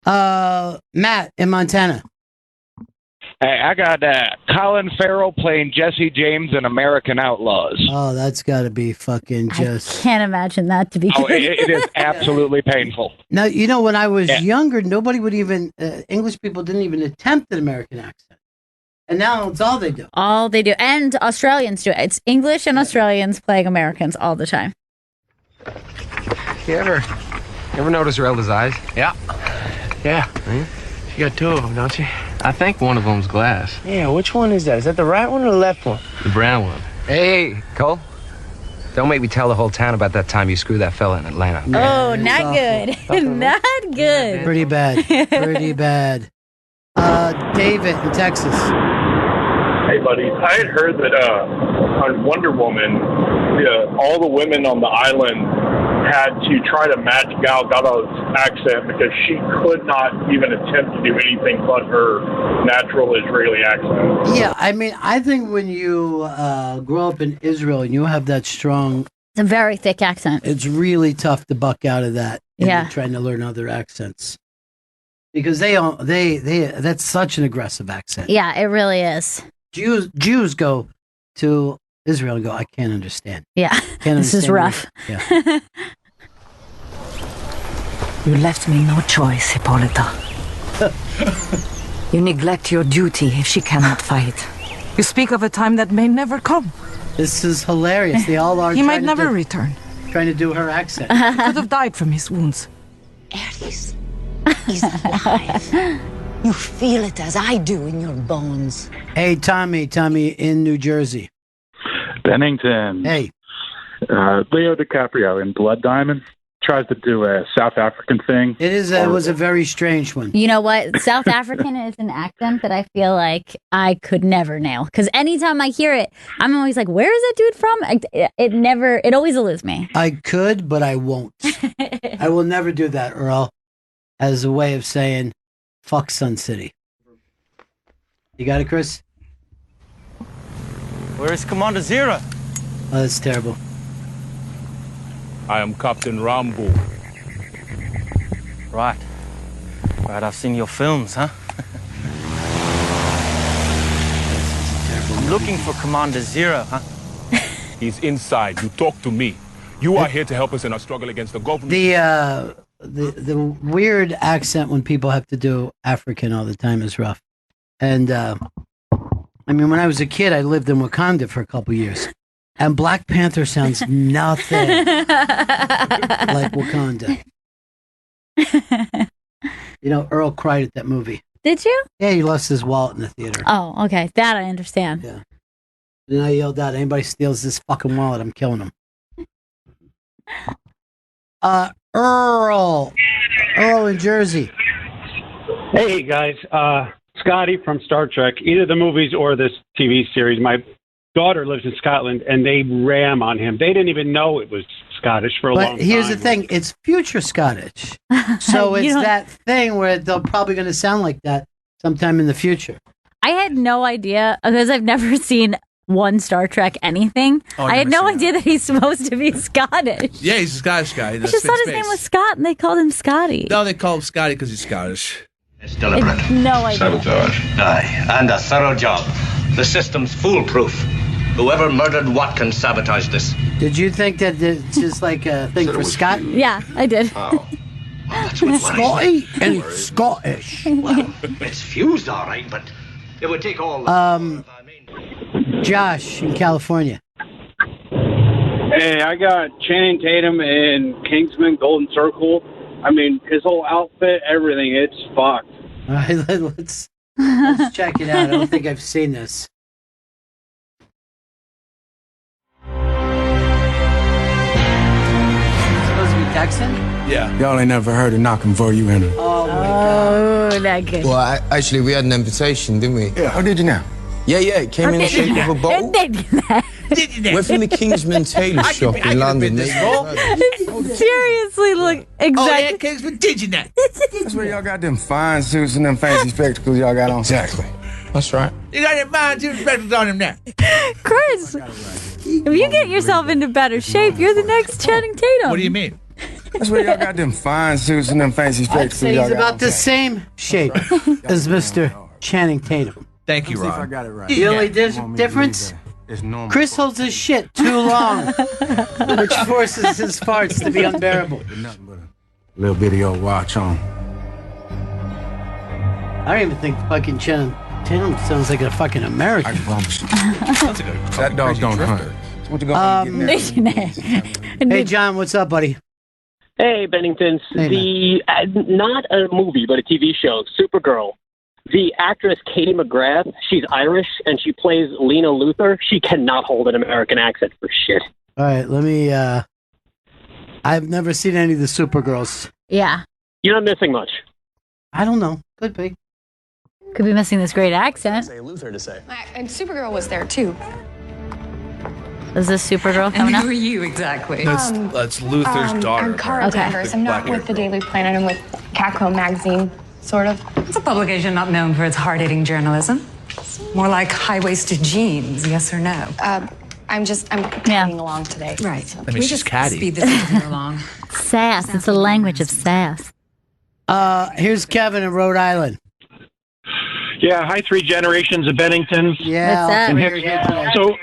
Matt in Montana. Hey, I got Colin Farrell playing Jesse James in American Outlaws. Oh, that's got to be fucking just... I can't imagine that to be good. It is absolutely painful. Now, when I was younger, nobody would even... English people didn't even attempt an American accent. And now it's all they do. All they do. And Australians do it. It's English and Australians playing Americans all the time. You ever notice your eldest eyes? Yeah. Yeah. You got two of them, don't you? I think one of them's glass. Yeah, which one is that? Is that the right one or the left one? The brown one. Hey, Cole. Don't make me tell the whole town about that time you screwed that fella in Atlanta. Oh, not good. Not good. Pretty bad. Pretty bad. David in Texas. Hey, buddy. I had heard that on Wonder Woman, all the women on the island had to try to match Gal Gadot's accent because she could not even attempt to do anything but her natural Israeli accent. Yeah, I mean, I think when you grow up in Israel and you have that strong... It's a very thick accent. It's really tough to buck out of that. Yeah. Trying to learn other accents. Because that's such an aggressive accent. Yeah, it really is. Jews go to Israel and go, I can't understand. Yeah, this is rough. Yeah. You left me no choice, Hippolyta. You neglect your duty if she cannot fight. You speak of a time that may never come. This is hilarious. They all are. He might never return. Trying to do her accent. He could have died from his wounds. Aries is alive. You feel it as I do in your bones. Hey, Tommy in New Jersey. Bennington. Hey. Leo DiCaprio in Blood Diamond tries to do a South African thing. It was a very strange one. You know what? South African is an accent that I feel like I could never nail. Because anytime I hear it, I'm always like, where is that dude from? It always eludes me. I could, but I won't. I will never do that, Earl, as a way of saying, fuck Sun City. You got it, Chris? Where's Commander Zira? Oh, that's terrible. I am Captain Rambo. Right, I've seen your films, huh? I'm looking for Commander Zira, huh? He's inside. You talk to me. You are here to help us in our struggle against the government. The weird accent when people have to do African all the time is rough. And I mean, when I was a kid, I lived in Wakanda for a couple years, and Black Panther sounds nothing like Wakanda. You know, Earl cried at that movie. Did you? Yeah, he lost his wallet in the theater. Oh, okay. That I understand. Yeah. And I yelled out, anybody steals this fucking wallet, I'm killing him. Earl in Jersey. Hey guys, Scotty from Star Trek, either the movies or this TV series. My daughter lives in Scotland and they ram on him. They didn't even know it was Scottish for a long time. But here's the thing, it's future Scottish. So it's that thing where they're probably going to sound like that sometime in the future. I had no idea because I've never seen one Star Trek anything. I had no idea that he's supposed to be Scottish. Yeah, he's a Scottish guy. I just thought his name was Scott and they called him Scotty. No, they call him Scotty because he's Scottish. It's deliberate. No idea. Sabotage. Aye, and a thorough job. The system's foolproof. Whoever murdered Watkins sabotaged this. Did you think that it's just like a thing for Scott? Yeah, I did. Oh. Well, that's what Scotty and it's Scottish. Well, it's fused all right, but it would take all... Josh in California. Hey, I got Channing Tatum in Kingsman Golden Circle. I mean, his whole outfit, everything, it's fucked. All right, let's check it out. I don't think I've seen this. Supposed to be Texan? Yeah. Y'all ain't never heard of knocking before you enter. Oh, my God. Oh, that good. Well, actually, we had an invitation, didn't we? Yeah, how did you now? Yeah, it came in the shape of a bottle. We're from the Kingsman Tailor shop in London. Seriously, look exactly. Oh, yeah, Kingsman, did you not? That's where y'all got them fine suits and them fancy spectacles y'all got on. Exactly. That's right. You got your mind too spectacles on him now. Chris, if you get yourself into better shape, you're the next Channing Tatum. What do you mean? That's where y'all got them fine suits and them fancy I'd spectacles say y'all he's got about on. the same shape as Mr. Channing Tatum. Thank you, See if I Ron. got it right. The only difference, It's normal. Chris holds his shit too long, which forces his farts to be unbearable. Nothing but a little bitty old watch on. I don't even think fucking Channing Tatum sounds like a fucking American. I promise you. Sounds like a That dog don't hunt. What you gonna Hey, John, what's up, buddy? Hey, Bennington. Not a movie, but a TV show, Supergirl. The actress Katie McGrath, she's Irish, and she plays Lena Luthor. She cannot hold an American accent for shit. All right, let me, I've never seen any of the Supergirls. Yeah. You're not missing much. I don't know. Could be. Could be missing this great accent. Luther to say. And Supergirl was there too. Is this Supergirl coming up? Who are you exactly? That's Luther's daughter. I'm Cara Danvers. I'm not with the Daily Planet. I'm with Catco magazine, sort of. It's a publication not known for its hard-hitting journalism. It's more like high-waisted jeans, yes or no? I'm tagging along today. Right. So. I mean, she's catty. Speed this thing along. Sass. It's the language of sass. Here's Kevin in Rhode Island. Yeah, hi, three generations of Benningtons. Yeah. So,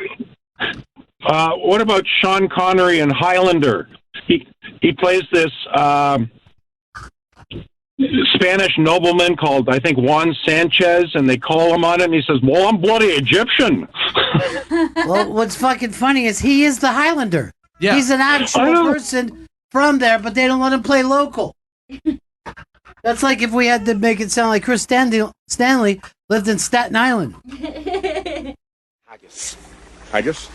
what about Sean Connery in Highlander? He plays this Spanish nobleman called, I think, Juan Sanchez, and they call him on it, and he says, well, I'm bloody Egyptian. Well, what's fucking funny is he is the Highlander. Yeah. He's an actual person from there, but they don't let him play local. That's like if we had to make it sound like Chris Stanley lived in Staten Island. Haggis. Haggis?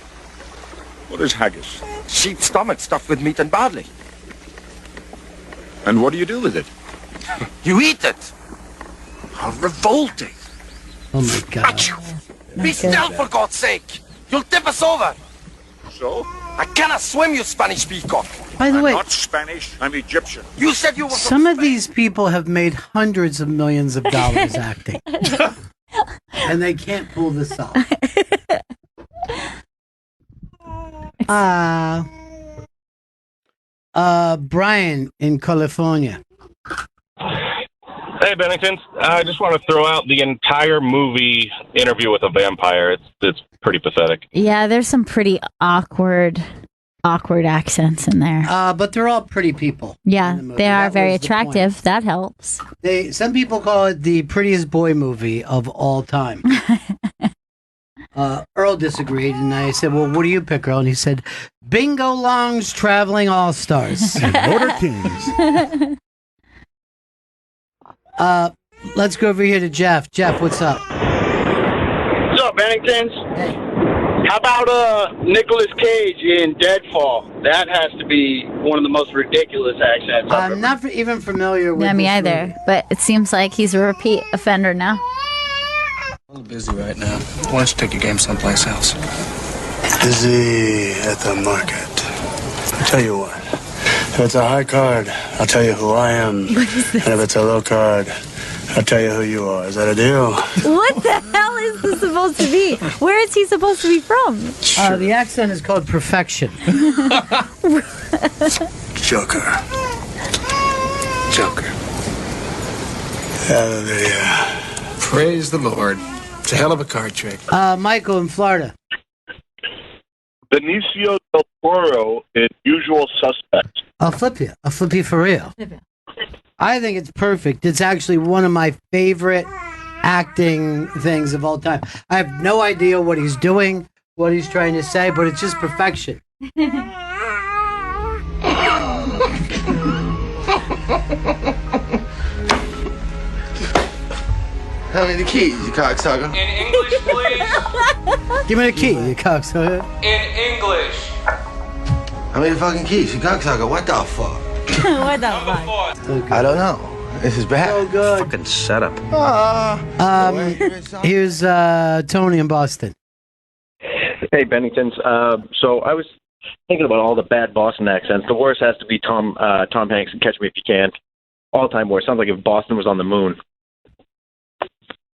What is haggis? Sheep's stomach stuffed with meat and barley. And what do you do with it? You eat it. How revolting. Oh my God. Be still, for God's sake. You'll tip us over. So? I cannot swim, you Spanish peacock. By the way, I'm not Spanish, I'm Egyptian. You said you were some of these people have made hundreds of millions of dollars acting. And they can't pull this off. Brian in California. Hey, Bennington. I just want to throw out the entire movie Interview with a Vampire. It's pretty pathetic. Yeah, there's some pretty awkward awkward accents in there. But they're all pretty people. Yeah, they are That very was the attractive. That helps. Some people call it the prettiest boy movie of all time. Earl disagreed, and I said, "Well, what do you pick, Earl?" And he said, "Bingo Long's Traveling All Stars." Motor Kings. Let's go over here to Jeff. Jeff, what's up? What's up, Benningtons? Hey. How about Nicolas Cage in Deadfall? That has to be one of the most ridiculous accents. I'm not even familiar with. Yeah, me this either. movie. But it seems like he's a repeat offender now. A little busy right now. Why don't you take your game someplace else? Busy at the market. I'll tell you what. If it's a high card, I'll tell you who I am. And if it's a low card, I'll tell you who you are. Is that a deal? What the hell is this supposed to be? Where is he supposed to be from? The accent is called perfection. Joker. Joker. Hallelujah. Praise the Lord. It's a hell of a card trick. Michael in Florida. Benicio del Toro in Usual Suspects. I'll flip you for real. I think it's perfect. It's actually one of my favorite acting things of all time. I have no idea what he's doing, what he's trying to say, but it's just perfection. Hand me the keys, you cocksucker. In English, please. Give me the key, you cocksucker. In English. Hand me the fucking keys, you cocksucker. What the fuck? What the fuck? I don't know. This is bad. So good. Fucking setup. Here's Tony in Boston. Hey, Benningtons. So I was thinking about all the bad Boston accents. The worst has to be Tom Hanks in Catch Me If You Can. All-time worst. Sounds like if Boston was on the moon.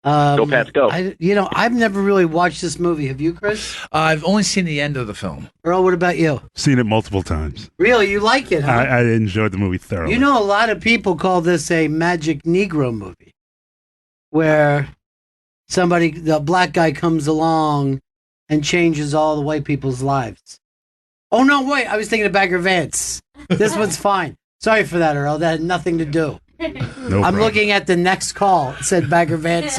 Go, Pats, go. I've never really watched this movie. Have you, Chris? I've only seen the end of the film. Earl, what about you? Seen it multiple times. Really? You like it, huh? I enjoyed the movie thoroughly. You know, a lot of people call this a magic Negro movie, where the black guy comes along and changes all the white people's lives. Oh, no, wait. I was thinking of Bagger Vance. This one's fine. Sorry for that, Earl. That had nothing to do. I'm looking at the next call. It said Bagger Vance.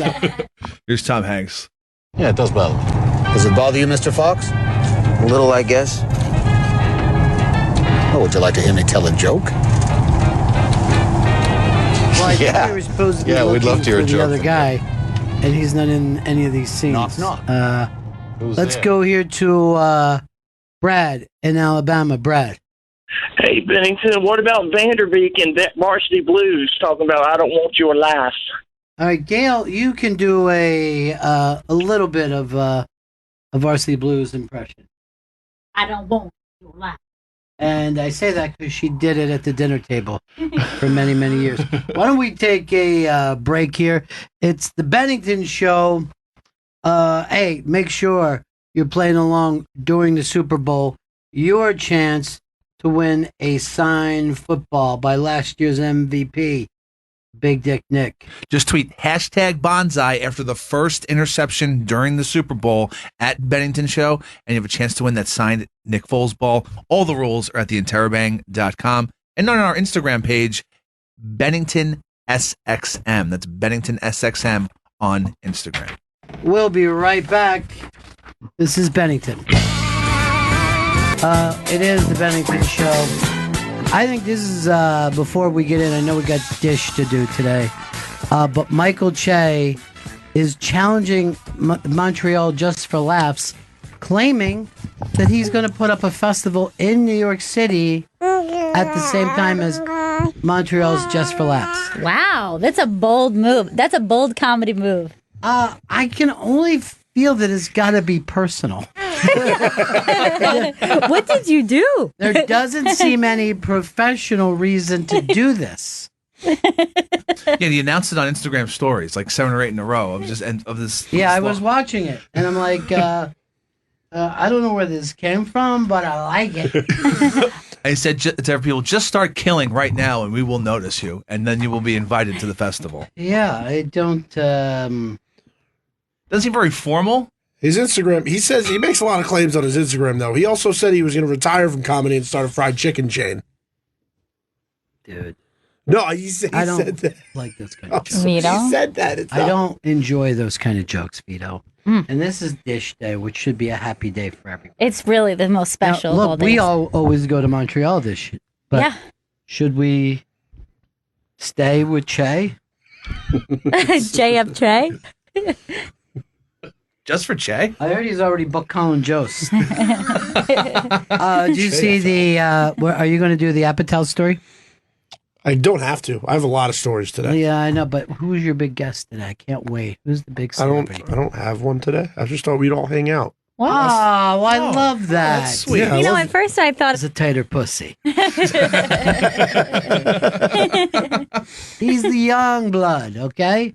Here's Tom Hanks. Yeah, it does bother me. Does it bother you, Mr. Fox? A little, I guess. Oh, would you like to hear me tell a joke? Well, I think we were supposed to be we'd love to hear a the joke other from guy, and he's not in any of these scenes. Knock. Let's go here to Brad in Alabama. Brad. Hey, Bennington, what about Vanderbeek and Varsity Blues talking about I Don't Want Your Life? All right, Gail, you can do a little bit of a Varsity Blues impression. I don't want your life. And I say that because she did it at the dinner table for many, many years. Why don't we take a break here? It's the Bennington Show. Hey, make sure you're playing along during the Super Bowl. Your chance to win a signed football by last year's MVP, Big Dick Nick. Just tweet #Bonsai after the first interception during the Super Bowl at Bennington Show, and you have a chance to win that signed Nick Foles ball. All the rules are at theinterrobang.com and on our Instagram page, Bennington SXM. That's Bennington SXM on Instagram. We'll be right back. This is Bennington. It is the Bennington Show. I think this is, before we get in, I know we got Dish to do today, but Michael Che is challenging Montreal Just for Laughs, claiming that he's going to put up a festival in New York City at the same time as Montreal's Just for Laughs. Wow, that's a bold move. That's a bold comedy move. I can only feel that it's got to be personal. What did you do? There doesn't seem any professional reason to do this. Yeah, he announced it on Instagram stories like 7 or 8 in a row of this. Yeah, I was watching it, and I'm like, I don't know where this came from, but I like it. I said to every people, just start killing right now, and we will notice you, and then you will be invited to the festival. Yeah, I don't. Doesn't seem very formal. His Instagram, he says he makes a lot of claims on his Instagram, though. He also said he was going to retire from comedy and start a fried chicken chain. Dude. No, he said that. Like those kind of jokes. Vito? He said that. I don't enjoy those kind of jokes, Vito. And this is Dish Day, which should be a happy day for everyone. It's really the most special Now, of all look, days. we all always go to Montreal this year. But Yeah. should we stay with Che? JFJ? Just for Che? I heard he's already booked Colin Jost. Do you see the, are you going to do the Apatow story? I don't have to. I have a lot of stories today. Yeah, I know, but who's your big guest today? I can't wait. Who's the big celebrity? I don't have one today. I just thought we'd all hang out. Oh, I love that. That's sweet. Yeah, You know, at first I thought it's a tighter pussy. He's the young blood, okay?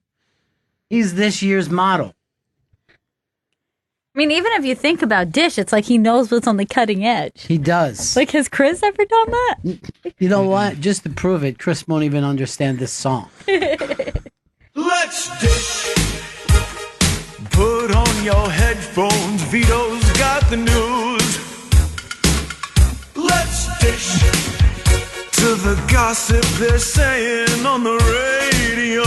He's this year's model. I mean, even if you think about Dish, it's like he knows what's on the cutting edge. He does. Like, has Chris ever done that? You know what? Just to prove it, Chris won't even understand this song. Let's dish. Put on your headphones. Vito's got the news. Let's dish to the gossip they're saying on the radio.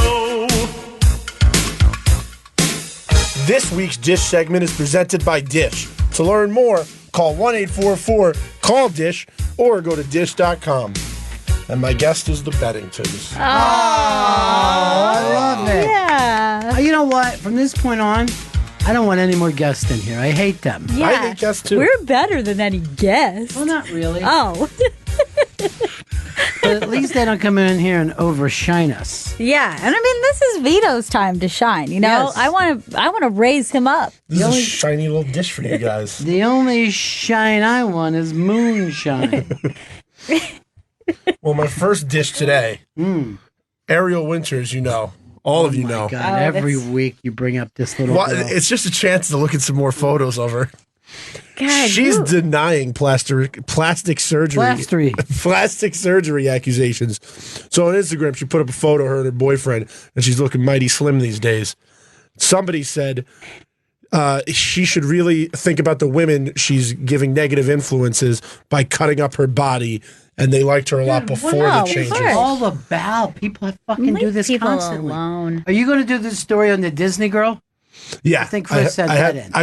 This week's Dish segment is presented by Dish. To learn more, call 1-844-CALL-DISH or go to dish.com. And my guest is the Benningtons. Oh, I love it. Yeah. You know what? From this point on, I don't want any more guests in here. I hate them. Yeah. I hate guests too. We're better than any guest. Well, not really. Oh. But at least they don't come in here and overshine us. Yeah. And I mean, this is Vito's time to shine, you know? Yes. I want to raise him up. This is a shiny little dish for you guys. The only shine I want is moonshine. Well, my first dish today, Ariel Winters, you know. All of you know. God, every week you bring up this little girl. It's just a chance to look at some more photos of her. God, She's denying plastic surgery. Plastic surgery accusations. So on Instagram, she put up a photo of her and her boyfriend, and she's looking mighty slim these days. Somebody said she should really think about the women she's giving negative influences by cutting up her body, and they liked her a lot before the changes. It's all about people that fucking do this people constantly. alone. Are you going to do this story on the Disney girl? Yeah, I think Chris sent that in.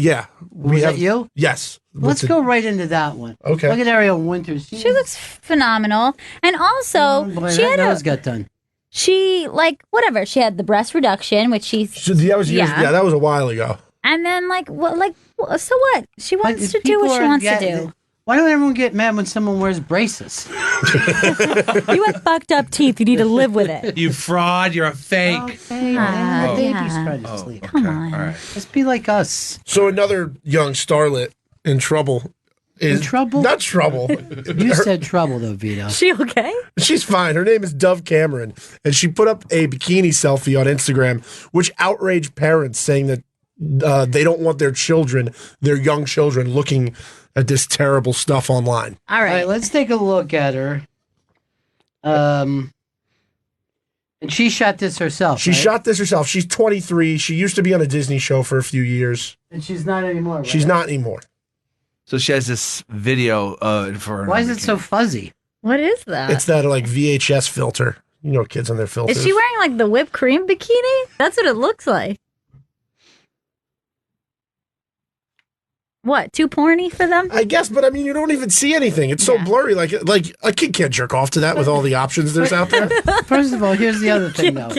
Yeah. Was that you? Yes. Let's go right into that one. Okay. Look at Ariel Winters. She looks phenomenal. And also, Boy, she had nose got done. she, like, whatever. She had the breast reduction, which she's... That was that was a while ago. And then, so what? She wants to do what she wants to do. Why don't everyone get mad when someone wears braces? You have fucked up teeth. You need to live with it. You fraud. You're a fake. Baby's trying to sleep. Come on. All right. Let's be like us. So another young starlet in trouble. In trouble? Not trouble. You said trouble, though, Vito. She okay? She's fine. Her name is Dove Cameron, and she put up a bikini selfie on Instagram, which outraged parents, saying that they don't want their young children, looking at this terrible stuff online. All right. Let's take a look at her. And she shot this herself. She shot this herself. She's 23. She used to be on a Disney show for a few years. And she's not anymore, right? She's not anymore. So she has this video for her. Why is it so fuzzy? What is that? It's that like VHS filter. You know, kids on their filters. Is she wearing like the whipped cream bikini? That's what it looks like. What, too porny for them? I guess, but I mean, you don't even see anything. It's so blurry. Like a kid can't jerk off to that with all the options there's out there. First of all, here's the other thing, though.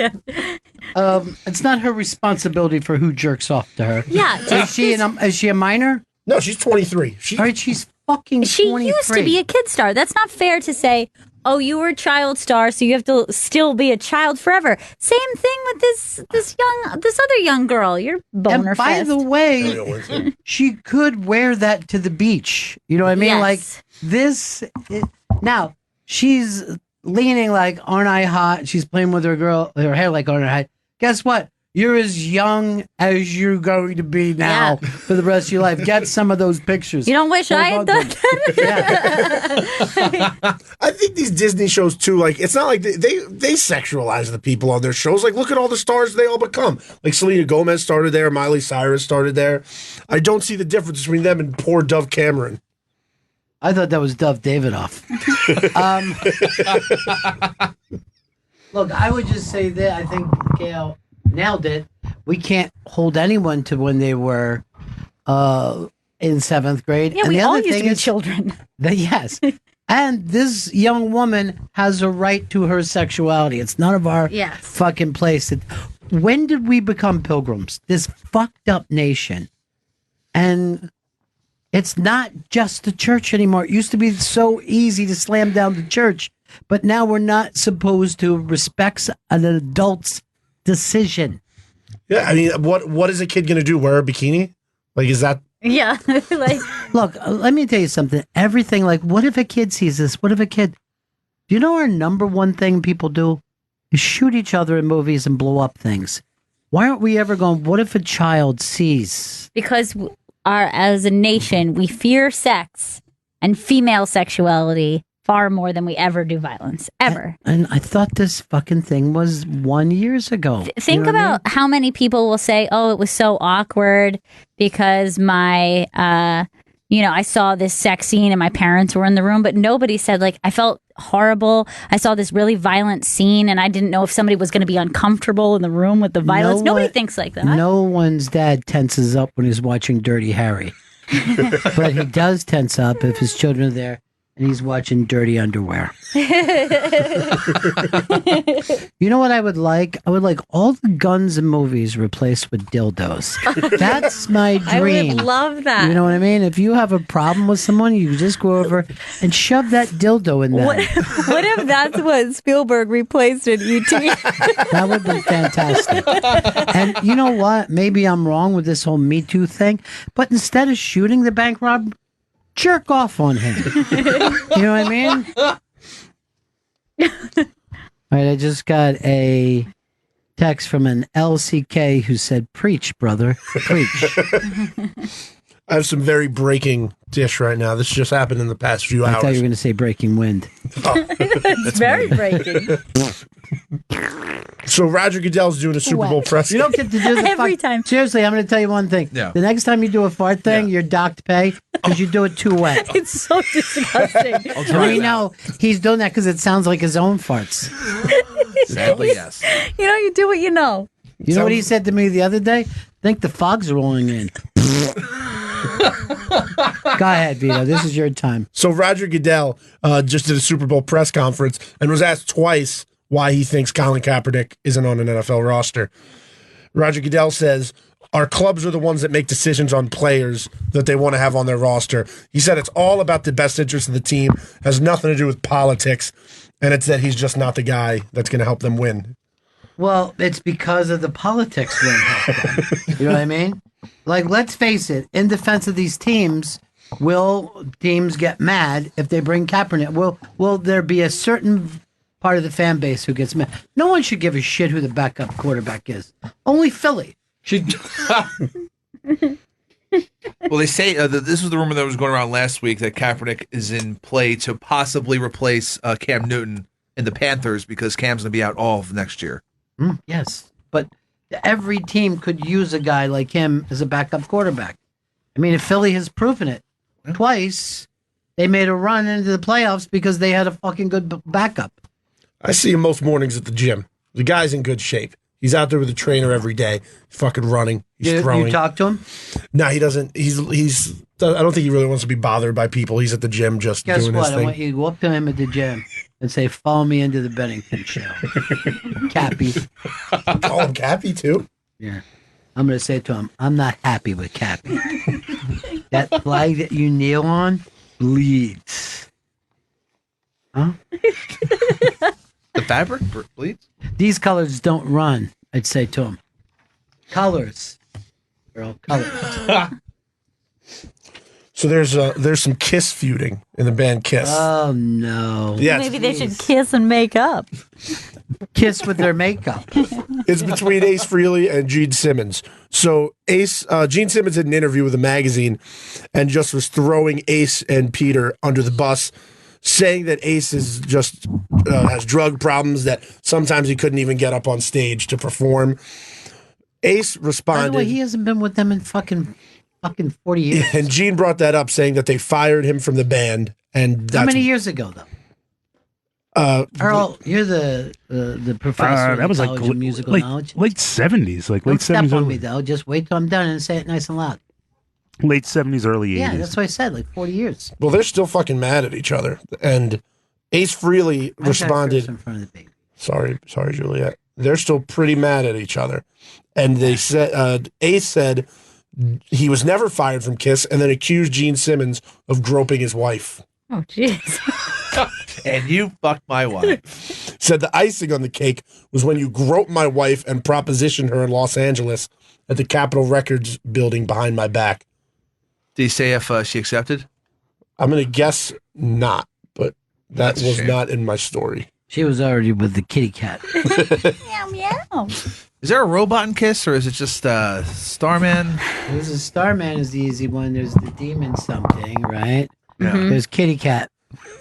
It's not her responsibility for who jerks off to her. Yeah. Is she a minor? No, she's 23. All right, she's fucking 23. She used to be a kid star. That's not fair to say, oh, you were a child star, so you have to still be a child forever. Same thing with this other young girl. You're boner And by fest. the way, she could wear that to the beach. You know what I mean? Yes. Like this. Now she's leaning like, aren't I hot? She's playing with her hair like, aren't I hot? Guess what? You're as young as you're going to be now for the rest of your life. Get some of those pictures. You don't wish I had done that? I think these Disney shows too, like it's not like they sexualize the people on their shows. Like look at all the stars they all become. Like Selena Gomez started there, Miley Cyrus started there. I don't see the difference between them and poor Dove Cameron. I thought that was Dove Davidoff. Look, I would just say that I think Gail nailed it. We can't hold anyone to when they were in 7th grade. Yeah, and we the all other used thing to be is children. Yes. And this young woman has a right to her sexuality. It's none of our fucking place. When did we become pilgrims? This fucked up nation. And it's not just the church anymore. It used to be so easy to slam down the church. But now we're not supposed to respect an adult's decision. Yeah, I mean, what is a kid going to do? Wear a bikini? Like, is that... Yeah. Like, look, let me tell you something. Everything, like, what if a kid sees this? What if a kid... Do you know our number one thing people do? Is shoot each other in movies and blow up things. Why aren't we ever going, what if a child sees... Because as a nation, we fear sex and female sexuality far more than we ever do violence, ever. And I thought this fucking thing was 1 year ago. Think about how many people will say, oh, it was so awkward because my, I saw this sex scene and my parents were in the room, but nobody said, like, I felt horrible. I saw this really violent scene and I didn't know if somebody was going to be uncomfortable in the room with the violence. Nobody thinks like that. No one's dad tenses up when he's watching Dirty Harry. But he does tense up if his children are there. And he's watching Dirty Underwear. You know what I would like? I would like all the guns in movies replaced with dildos. That's my dream. I would love that. You know what I mean? If you have a problem with someone, you just go over and shove that dildo in them. What if that's what Spielberg replaced in E.T.? That would be fantastic. And you know what? Maybe I'm wrong with this whole Me Too thing, but instead of shooting the bank robber, jerk off on him. You know what I mean? All right, I just got a text from an LCK who said, preach, brother, preach. I have some very breaking dish right now. This just happened in the past few hours. I thought you were going to say breaking wind. It's very breaking. So Roger Goodell's doing a Super Bowl press. You don't get to do the every time. Seriously, I'm going to tell you one thing. Yeah. The next time you do a fart thing, you're docked pay because you do it too wet. It's so disgusting. And we know he's doing that because it sounds like his own farts. Sadly, yes. You do what you know. You know what he said to me the other day? I think the fog's rolling in. Go ahead, Vito. This is your time. So Roger Goodell just did a Super Bowl press conference and was asked twice why he thinks Colin Kaepernick isn't on an NFL roster. Roger Goodell says, our clubs are the ones that make decisions on players that they want to have on their roster. He said it's all about the best interest of the team, has nothing to do with politics, and it's that he's just not the guy that's going to help them win. Well, it's because of the politics won't help them. You know what I mean? Like, let's face it, in defense of these teams, will teams get mad if they bring Kaepernick? Will there be a certain part of the fan base who gets mad? No one should give a shit who the backup quarterback is. Only Philly should. Well, they say this was the rumor that was going around last week that Kaepernick is in play to possibly replace Cam Newton in the Panthers because Cam's going to be out all of next year. Yes, but every team could use a guy like him as a backup quarterback. I mean, if Philly has proven it twice, they made a run into the playoffs because they had a fucking good backup. I see him most mornings at the gym. The guy's in good shape. He's out there with a trainer every day, fucking running. He's throwing. You talk to him? No, he doesn't. He's. I don't think he really wants to be bothered by people. He's at the gym just doing his thing. Guess what? I want you to go up to him at the gym and say, "Follow me into the Bennington show." Cappy. Call him Cappy too? Yeah. I'm going to say to him, I'm not happy with Cappy. That flag that you kneel on bleeds. Huh? The fabric bleeds? These colors don't run, I'd say to him. Colors. Girl, colors. So there's some Kiss feuding in the band Kiss. Oh no! Yes. Maybe they should kiss and make up. Kiss with their makeup. It's between Ace Frehley and Gene Simmons. So Gene Simmons had an interview with a magazine and just was throwing Ace and Peter under the bus, saying that Ace is just has drug problems, that sometimes he couldn't even get up on stage to perform. Ace responded. By the way, he hasn't been with them in fucking 40 years. And Gene brought that up, saying that they fired him from the band. And how many years ago, though? Earl, you're the professor that was of like College of musical knowledge. late 70s, like Don't late step 70s. on me, though. Just wait till I'm done and say it nice and loud. Late 70s, early 80s. Yeah, that's what I said, like 40 years. Well, they're still fucking mad at each other. And Ace Frehley responded. In front of the baby. Sorry, Juliet. They're still pretty mad at each other. And they said, Ace said he was never fired from Kiss, and then accused Gene Simmons of groping his wife. Oh, jeez. And you fucked my wife. Said the icing on the cake was when you groped my wife and propositioned her in Los Angeles at the Capitol Records building behind my back. Did he say if she accepted? I'm going to guess not, but that That's a was shame. not in my story. She was already with the kitty cat. Meow, meow. Is there a robot in Kiss, or is it just Starman? There's a Starman is the easy one. There's the demon something, right? Yeah. There's kitty cat.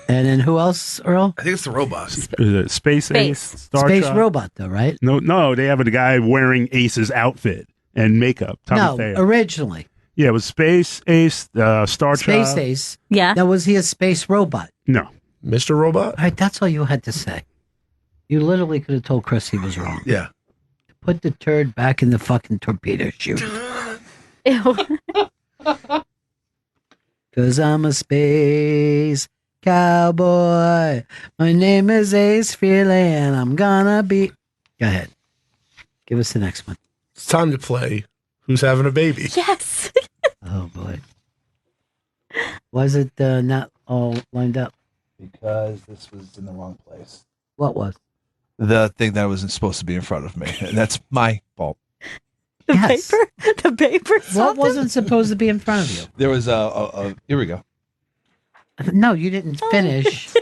And then who else, Earl? I think it's the robots. Is it Space Ace? Star Space Trek? Robot, though, right? No, they have a guy wearing Ace's outfit and makeup. No, originally. Yeah, it was Space Ace, Star Space Trek. Ace. Yeah. Now, was he a space robot? No. Mr. Robot? All right, that's all you had to say. You literally could have told Chris he was wrong. Yeah. Put the turd back in the fucking torpedo chute. Ew. Cause I'm a space cowboy. My name is Ace Frehley, and I'm gonna be. Go ahead. Give us the next one. It's time to play Who's Having a Baby? Yes. Oh boy. Why is it not all lined up? Because this was in the wrong place. What was? The thing that wasn't supposed to be in front of me. And that's my fault. The paper? The paper? What wasn't supposed to be in front of you? There was here we go. No, you didn't finish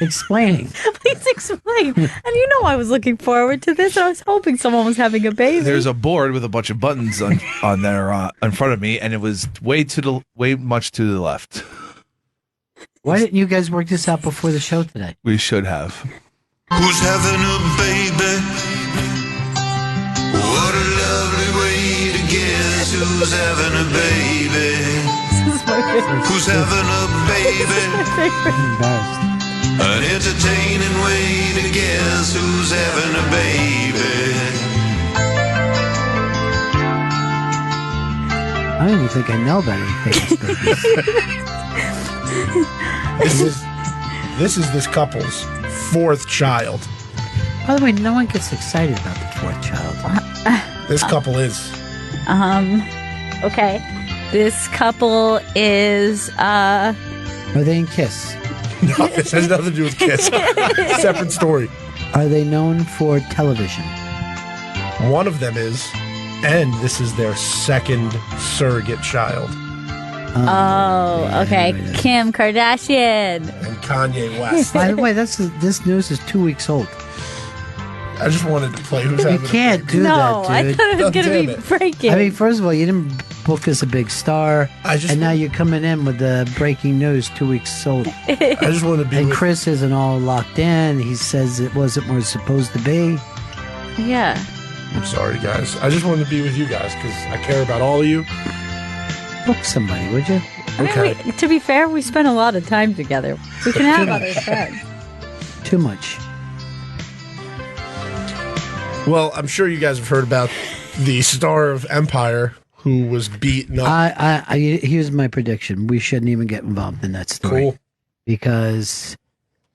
explaining. Please explain. And you know I was looking forward to this. I was hoping someone was having a baby. There's a board with a bunch of buttons on there in front of me, and it was way much to the left. Why didn't you guys work this out before the show today? We should have. Who's having a baby? What a lovely way to guess who's having a baby. Who's having a baby? I'm embarrassed. An entertaining way to guess who's having a baby. I don't even think I know about any famous babies. This is this couple's fourth child. By the way, no one gets excited about the fourth child. This couple is. Okay. This couple is Are they in Kiss? No, this has nothing to do with Kiss. Separate story. Are they known for television? One of them is, and this is their second surrogate child. okay. Kim Kardashian and Kanye West. By the way, this news is 2 weeks old. I just wanted to play Who's You Having a can't Baby. do No, that, I dude. thought it was going to damn be it. breaking. I mean, first of all, you didn't book as a big star, and now you're coming in with the breaking news 2 weeks old. I just want to be And with Chris isn't all locked in. He says it wasn't where it's supposed to be. Yeah. I'm sorry, guys. I just wanted to be with you guys because I care about all of you. Book somebody, would you? Okay. To be fair, we spent a lot of time together. We can have other friends. Too much. Well, I'm sure you guys have heard about the star of Empire who was beaten up. Here's my prediction. We shouldn't even get involved in that story. Cool. Because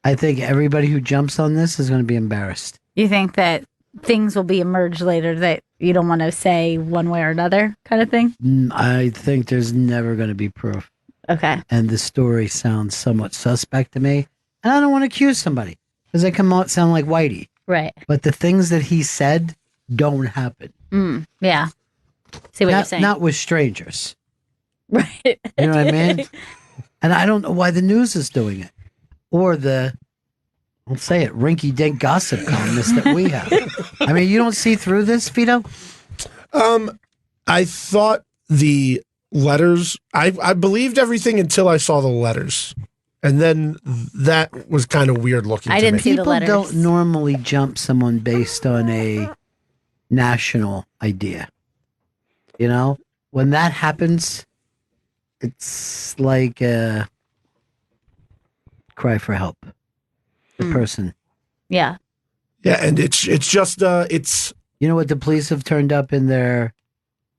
I think everybody who jumps on this is going to be embarrassed. You think that things will be emerged later that you don't want to say one way or another kind of thing? I think there's never going to be proof. Okay. And the story sounds somewhat suspect to me. And I don't want to accuse somebody because they come out sound like Whitey. Right. But the things that he said don't happen. Yeah. See what you're saying. Not with strangers. Right. You know what I mean? And I don't know why the news is doing it. Or I'll say it, rinky-dink gossip columnists that we have. I mean, you don't see through this, Vito? I thought the letters, I believed everything until I saw the letters. And then that was kind of weird looking I to didn't me. see the letters. People don't normally jump someone based on a national idea. You know? When that happens, it's like a cry for help. The person. Yeah. Yeah, and it's just it's. You know what the police have turned up in their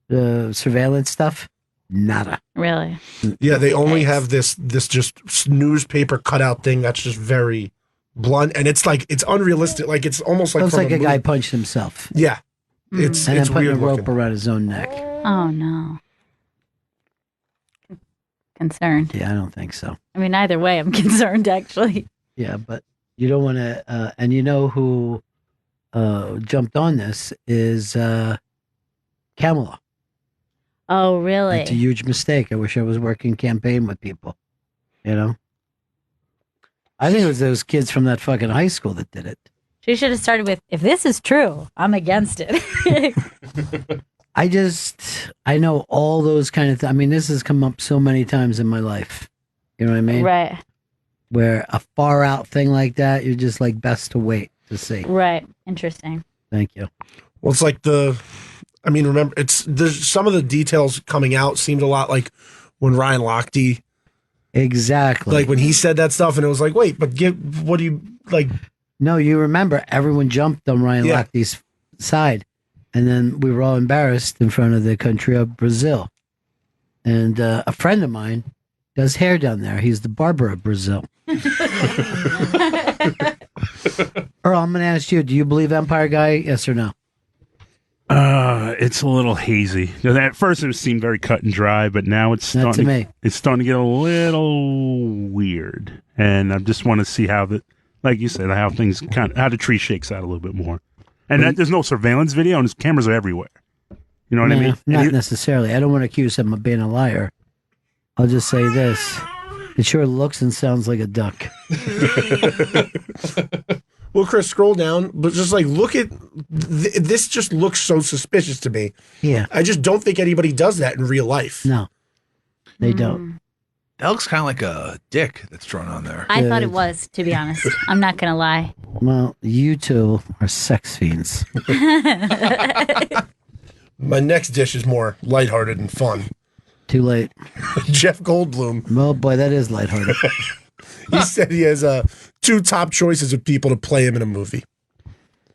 surveillance stuff? Nada. Really? Yeah, they only have this just newspaper cutout thing that's just very blunt, and it's like it's unrealistic. Like it's almost like Looks from like a guy punched himself. Yeah, it's and it's then putting weird a rope looking. around his own neck. Oh, no. Concerned. Yeah, I don't think so. I mean, either way, I'm concerned, actually. Yeah, but you don't want to. And you know who jumped on this is Kamala. Oh, really? It's a huge mistake. I wish I was working campaign with people. You know? I think it was those kids from that fucking high school that did it. She should have started with, if this is true, I'm against it. I know all those kind of things. I mean, this has come up so many times in my life. You know what I mean? Right. Where a far out thing like that, you're just like, best to wait to see. Right. Interesting. Thank you. Well, it's like remember, there's some of the details coming out seemed a lot like when Ryan Lochte. Exactly. Like when he said that stuff, and it was like, wait, but what do you like? No, you remember everyone jumped on Ryan Lochte's side, and then we were all embarrassed in front of the country of Brazil. And a friend of mine does hair down there. He's the barber of Brazil. Earl, I'm going to ask you, do you believe Empire Guy? Yes or no? It's a little hazy. At first, it seemed very cut and dry, but now it's Not starting to me. It's starting to get a little weird, and I just want to see how like you said, how things how the tree shakes out a little bit more. And there's no surveillance video, and his cameras are everywhere. You know what I mean? Not necessarily. I don't want to accuse him of being a liar. I'll just say this. It sure looks and sounds like a duck. Well, Chris, scroll down, but just like look at this. Just looks so suspicious to me. Yeah, I just don't think anybody does that in real life. No, they don't. That looks kind of like a dick that's drawn on there. I thought it was, to be honest. I'm not going to lie. Well, you two are sex fiends. My next dish is more lighthearted and fun. Too late. Jeff Goldblum. Oh boy, that is lighthearted. He said he has two top choices of people to play him in a movie.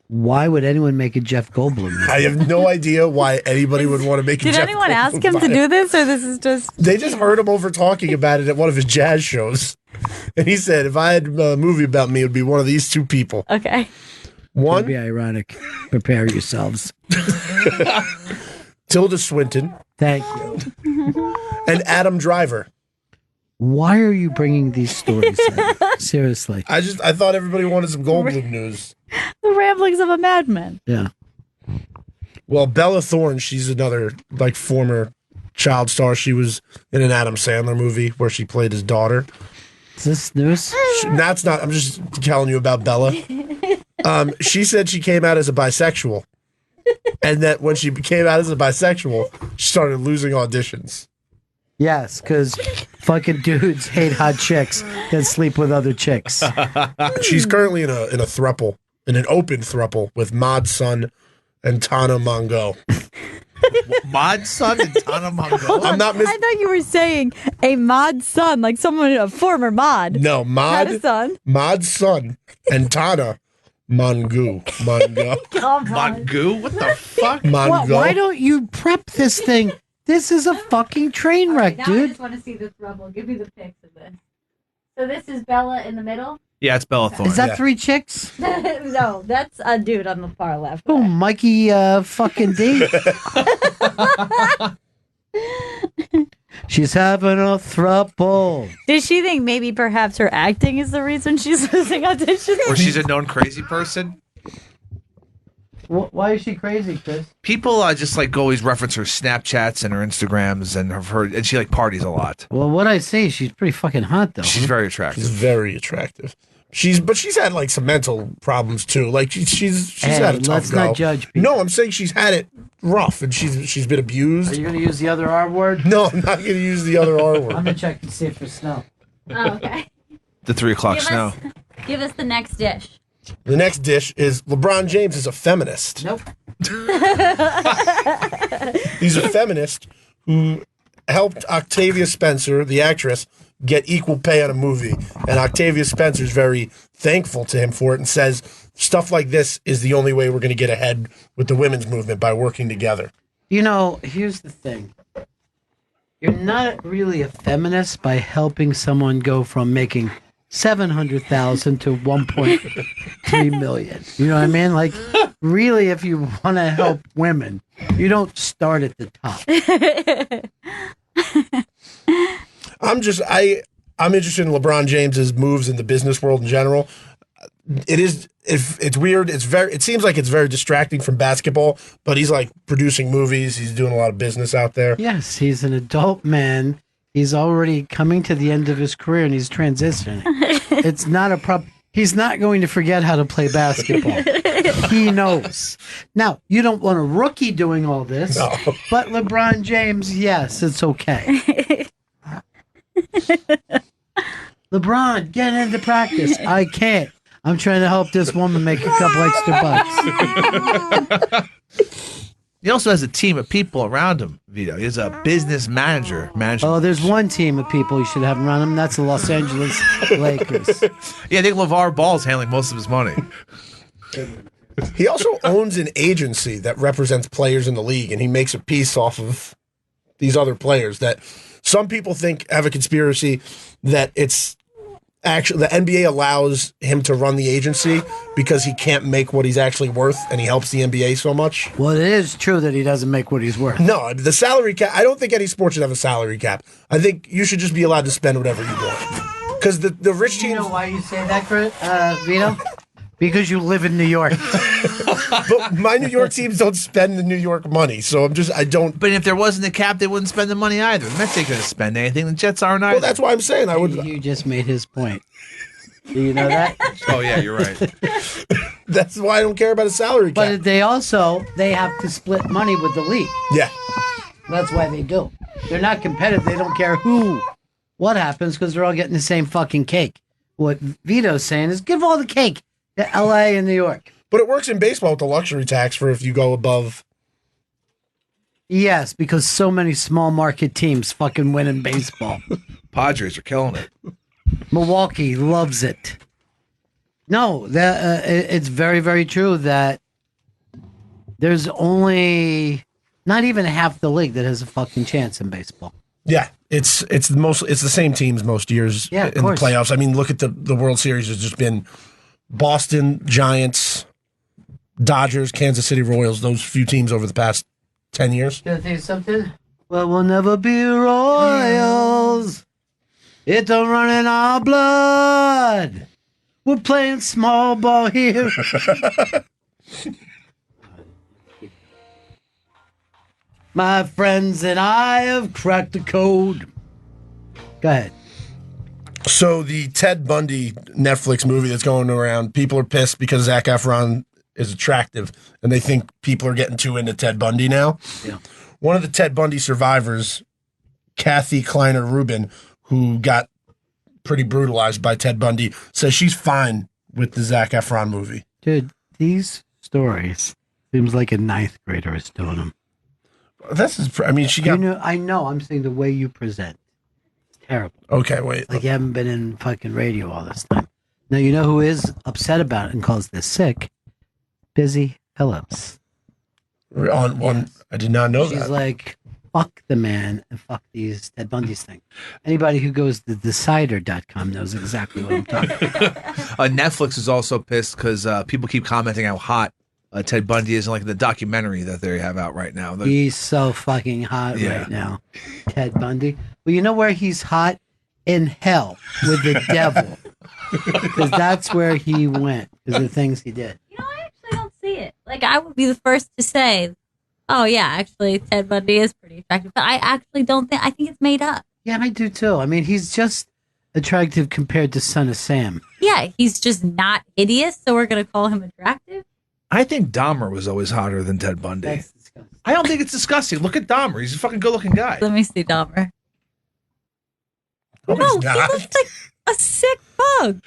Why would anyone make a Jeff Goldblum movie? I have no idea why anybody would want to make a Did Jeff anyone Goldblum ask him to do this, or this is just... They just heard him over talking about it at one of his jazz shows. And he said, if I had a movie about me, it would be one of these two people. Okay. One... Could be ironic. Prepare yourselves. Tilda Swinton. Thank you. And Adam Driver. Why are you bringing these stories in? Seriously. I thought everybody wanted some Goldblum news. The ramblings of a madman. Yeah. Well, Bella Thorne, she's another like former child star. She was in an Adam Sandler movie where she played his daughter. Is this news? That's not. I'm just telling you about Bella. She said she came out as a bisexual, and that when she came out as a bisexual, she started losing auditions. Yes, because fucking dudes hate hot chicks that sleep with other chicks. She's currently in a throuple, in an open throuple with Mod Sun and Tana Mongo. Mod Sun and Tana Mongo? I'm not I thought you were saying a mod son, like someone, a former mod. No, Had a son. Mod Sun and Tana Mongo. Come on. Mongo? What the fuck? Mongo. Why don't you prep this thing? This is a fucking train wreck, Now I dude. just want to see this rubble. Give me the pics of this. So this is Bella in the middle? Yeah, it's Bella Thorne. Is that three chicks? No, that's a dude on the far left. Oh, Mikey fucking D. She's having a throuple. Did she think maybe perhaps her acting is the reason she's losing auditions? Or she's a known crazy person? Why is she crazy, Chris? People just like always reference her Snapchats and her Instagrams and she like parties a lot. Well, what I say, she's pretty fucking hot, though. She's very attractive. She's very attractive. She's had like some mental problems too. Like she's had a tough let's go. not judge people. No, I'm saying she's had it rough and she's been abused. Are you going to use the other R word? No, I'm not going to use the other R word. I'm going to check to see if there's snow. Oh, okay. The 3 o'clock Give snow. Give us the next dish. The next dish is LeBron James is a feminist. Nope. He's a feminist who helped Octavia Spencer, the actress, get equal pay on a movie. And Octavia Spencer's very thankful to him for it and says stuff like this is the only way we're going to get ahead with the women's movement, by working together. You know, here's the thing. You're not really a feminist by helping someone go from making $700,000 to $1.3 million. You know what I mean? Like, really, if you want to help women, you don't start at the top. I'm interested in LeBron James's moves in the business world in general. It's weird. It seems like it's very distracting from basketball, but he's like producing movies. He's doing a lot of business out there. Yes, he's an adult man. He's already coming to the end of his career and he's transitioning. It's not a problem. He's not going to forget how to play basketball. He knows. Now, you don't want a rookie doing all this, No. but LeBron James, yes, it's okay. LeBron, get into practice. I can't. I'm trying to help this woman make a couple extra bucks. He also has a team of people around him, Vito. He's a business manager. Oh, there's one team of people you should have around him. That's the Los Angeles Lakers. Yeah, I think LeVar Ball's handling most of his money. He also owns an agency that represents players in the league, and he makes a piece off of these other players that some people think have a conspiracy that it's actually the NBA allows him to run the agency because he can't make what he's actually worth, and he helps the NBA so much. Well, it is true that he doesn't make what he's worth. No, the salary cap. I don't think any sport should have a salary cap. I think you should just be allowed to spend whatever you want. Because the rich teams. You know why you say that, Vito? Because you live in New York. But my New York teams don't spend the New York money, so I don't. But if there wasn't a cap, they wouldn't spend the money either. The Mets ain't going to spend anything. The Jets aren't either. Well, that's why I'm saying I would. You just made his point. Do you know that? Oh, yeah, you're right. That's why I don't care about a salary cap. But they have to split money with the league. Yeah. That's why they do. They're not competitive. They don't care what happens because they're all getting the same fucking cake. What Vito's saying is give all the cake to LA and New York. But it works in baseball with the luxury tax for if you go above. Yes, because so many small market teams fucking win in baseball. Padres are killing it. Milwaukee loves it. No, it's very, very true that there's only not even half the league that has a fucking chance in baseball. Yeah, it's the same teams most years in the playoffs. I mean, look at the World Series has just been Boston, Giants, Dodgers, Kansas City Royals, those few teams over the past 10 years. Can I tell you something? Well, we'll never be Royals. It don't run in our blood. We're playing small ball here. My friends and I have cracked the code. Go ahead. So the Ted Bundy Netflix movie that's going around, people are pissed because Zac Efron is attractive, and they think people are getting too into Ted Bundy now. Yeah. One of the Ted Bundy survivors, Kathy Kleiner Rubin, who got pretty brutalized by Ted Bundy, says she's fine with the Zac Efron movie. Dude, these stories seems like a ninth grader is doing them. She got. I know. I'm saying the way you present. It's terrible. Okay, wait. Like you haven't been in fucking radio all this time. Now, you know who is upset about it and calls this sick? Busy Phillips. I did not know that. She's like, fuck the man and fuck these Ted Bundy's thing. Anybody who goes to decider.com knows exactly what I'm talking about. Netflix is also pissed because people keep commenting how hot Ted Bundy is in like the documentary that they have out right now. He's so fucking hot right now. Ted Bundy. Well, you know where he's hot? In hell with the devil. Because that's where he went, because the things he did. You know, I actually don't see it. Like, like, I would be the first to say, oh, yeah, actually, Ted Bundy is pretty attractive. But I actually I think it's made up. Yeah, I do too. I mean, he's just attractive compared to Son of Sam. Yeah, he's just not hideous, so we're going to call him attractive? I think Dahmer was always hotter than Ted Bundy. I don't think it's disgusting. Look at Dahmer. He's a fucking good-looking guy. Let me see Dahmer. No, he looks like a sick bug.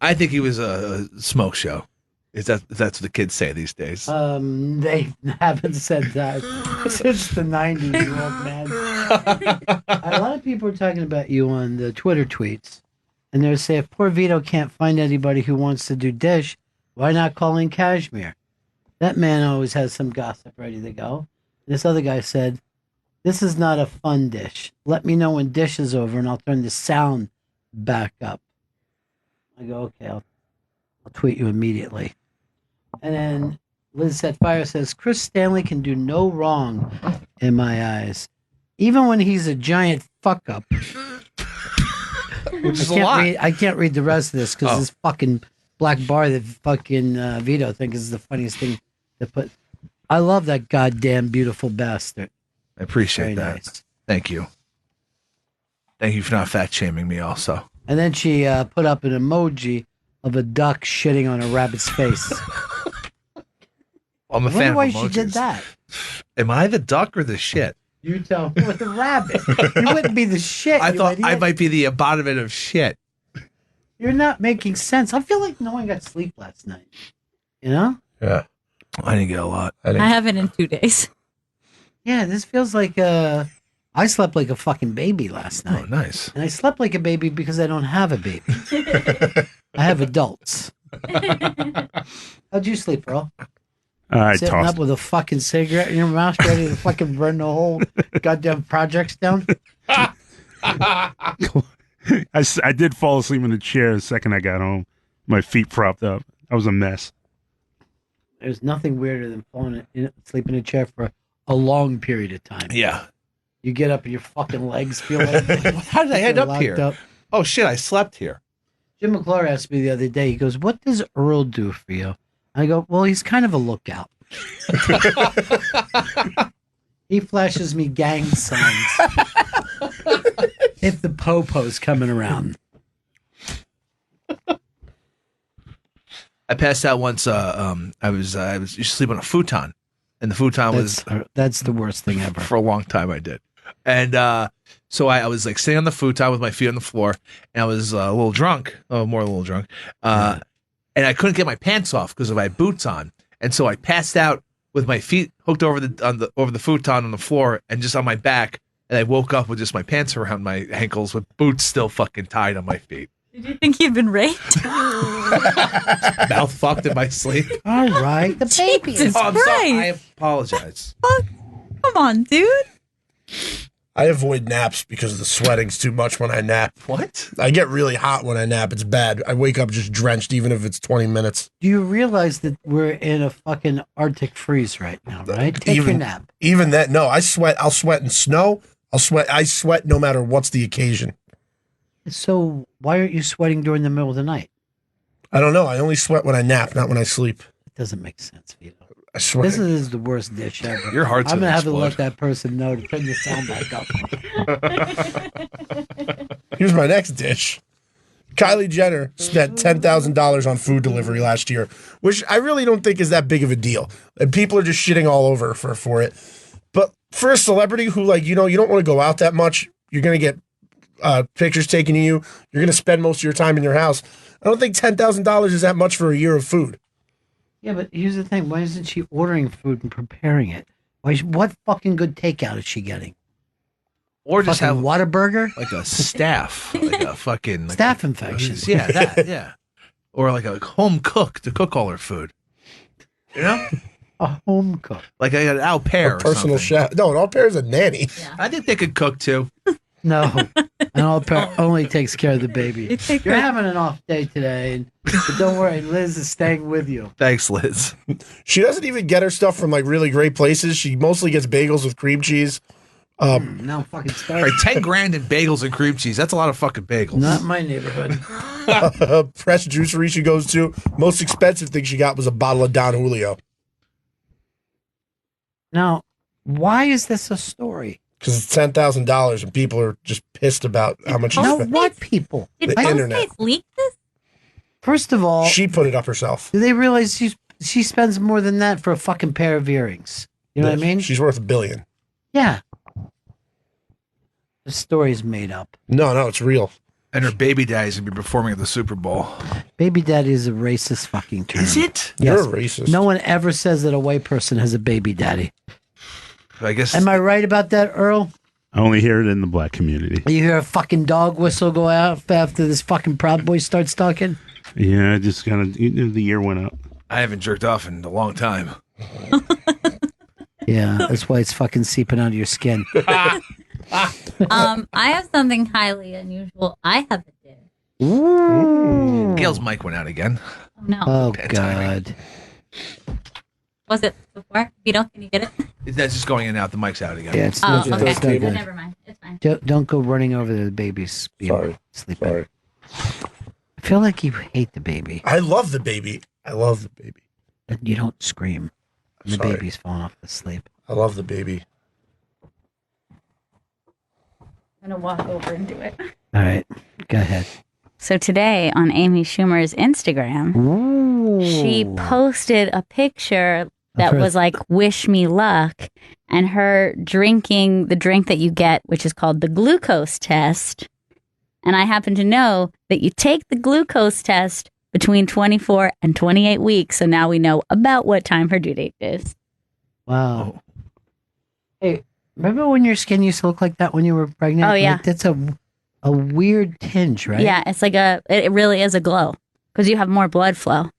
I think he was a smoke show. That's what the kids say these days. They haven't said that since the 90s, you old man. A lot of people are talking about you on the Twitter tweets, and they're saying, if poor Vito can't find anybody who wants to do dish, why not call in Kashmir? That man always has some gossip ready to go. This other guy said, this is not a fun dish. Let me know when dish is over, and I'll turn the sound back up. I go, okay, I'll tweet you immediately. And then Liz Set Fire says, Chris Stanley can do no wrong in my eyes. Even when he's a giant fuck up. Which is a lot. I can't read the rest of this because this fucking black bar that fucking Vito thinks is the funniest thing to put. I love that goddamn beautiful bastard. I appreciate Very that. nice. Thank you. Thank you for not fat shaming me also. And then she put up an emoji of a duck shitting on a rabbit's face. I'm a I fan wonder of why she did that. Am I the duck or the shit? You tell me with the rabbit. You wouldn't be the shit. I you thought idiot. I might be the embodiment of shit. You're not making sense. I feel like no one got sleep last night. You know? Yeah. I didn't get a lot. I haven't in 2 days. Yeah, this feels like I slept like a fucking baby last night. Oh, nice. And I slept like a baby because I don't have a baby. I have adults. How'd you sleep, bro? I Sitting tossed. up with a fucking cigarette in your mouth, ready to fucking burn the whole goddamn projects down? I did fall asleep in the chair the second I got home. My feet propped up. I was a mess. There's nothing weirder than sleep in a chair for a long period of time. Yeah. You get up and your fucking legs feel like... How did I end up locked here? up. Oh, shit, I slept here. Jim McClure asked me the other day, he goes, what does Earl do for you? I go, well, he's kind of a lookout. He flashes me gang signs if the popo's coming around. I passed out once. I was used to sleep on a futon, and the futon that's the worst thing ever. For a long time, I did, and so I was like sitting on the futon with my feet on the floor, and I was a little drunk, a little drunk, and I couldn't get my pants off because I had boots on, and so I passed out with my feet hooked over the futon on the floor and just on my back, and I woke up with just my pants around my ankles with boots still fucking tied on my feet. Did you think you'd been raped? Mouth fucked in my sleep. All right, the baby. Jesus I'm sorry. Christ. I apologize. Come on, dude. I avoid naps because the sweating's too much when I nap. What? I get really hot when I nap. It's bad. I wake up just drenched, even if it's 20 minutes. Do you realize that we're in a fucking Arctic freeze right now, right? Take your nap. Even that, no. I sweat. I'll sweat in snow. I sweat no matter what's the occasion. So why aren't you sweating during the middle of the night? I don't know. I only sweat when I nap, not when I sleep. It doesn't make sense, Vito. I swear. This is the worst dish ever. Your heart's I'm gonna have explode. to let that person know to turn the sound back up. Here's my next dish. Kylie Jenner spent $10,000 on food delivery last year, which I really don't think is that big of a deal. And people are just shitting all over for it. But for a celebrity who, like, you don't want to go out that much, you're going to get pictures taken of you, you're going to spend most of your time in your house. I don't think $10,000 is that much for a year of food. Yeah, but here's the thing. Why isn't she ordering food and preparing it? What fucking good takeout is she getting? Or just fucking have Whataburger? like a staph, like a fucking Staph infection. Yeah, that, yeah. Or like a home cook to cook all her food. You know? A home cook. Like an au pair A personal or something. chef. No, an au pair is a nanny. I think they could cook too. No, an au pair only takes care of the baby. take You're care- having an off day today, but don't worry, Liz is staying with you. Thanks, Liz. She doesn't even get her stuff from like really great places. She mostly gets bagels with cream cheese. Now I'm fucking All starving. right, 10 grand in bagels and cream cheese. That's a lot of fucking bagels. Not my neighborhood. Fresh juicery she goes to. Most expensive thing she got was a bottle of Don Julio. Now, why is this a story? Because it's $10,000 and people are just pissed about how much she spent. What people? The internet. Leak this? First of all, She put it up herself. do they realize she spends more than that for a fucking pair of earrings? You know what I mean? She's worth $1 billion. Yeah. The story's made up. No, it's real. And her baby daddy's going to be performing at the Super Bowl. Baby daddy is a racist fucking term. Is it? Yes. You're a racist. No one ever says that a white person has a baby daddy. I guess. Am I right about that, Earl? I only hear it in the black community. You hear a fucking dog whistle go out after this fucking Proud Boy starts talking? Yeah, just kind of the year went up. I haven't jerked off in a long time. Yeah, that's why it's fucking seeping out of your skin. I have something highly unusual. I have a dish. Ooh. Gail's mic went out again. Oh, no. Oh, Bad timing. God. Was it before? Can you get it? That's just going in and out. The mic's out again. Yeah, it's Oh, not okay. it's not good. Never mind. It's fine. Don't go running over the baby's sleeping. Sorry. I feel like you hate the baby. I love the baby. And you don't scream. The Sorry. baby's falling off to sleep. I love the baby. I'm going to walk over and do it. All right, go ahead. So today on Amy Schumer's Instagram, she posted a picture that was like, wish me luck, and her drinking the drink that you get, which is called the glucose test. And I happen to know that you take the glucose test between 24 and 28 weeks. So now we know about what time her due date is. Wow. Hey, remember when your skin used to look like that when you were pregnant? Oh, yeah. Like, that's a weird tinge, right? Yeah, it's like it really is a glow because you have more blood flow.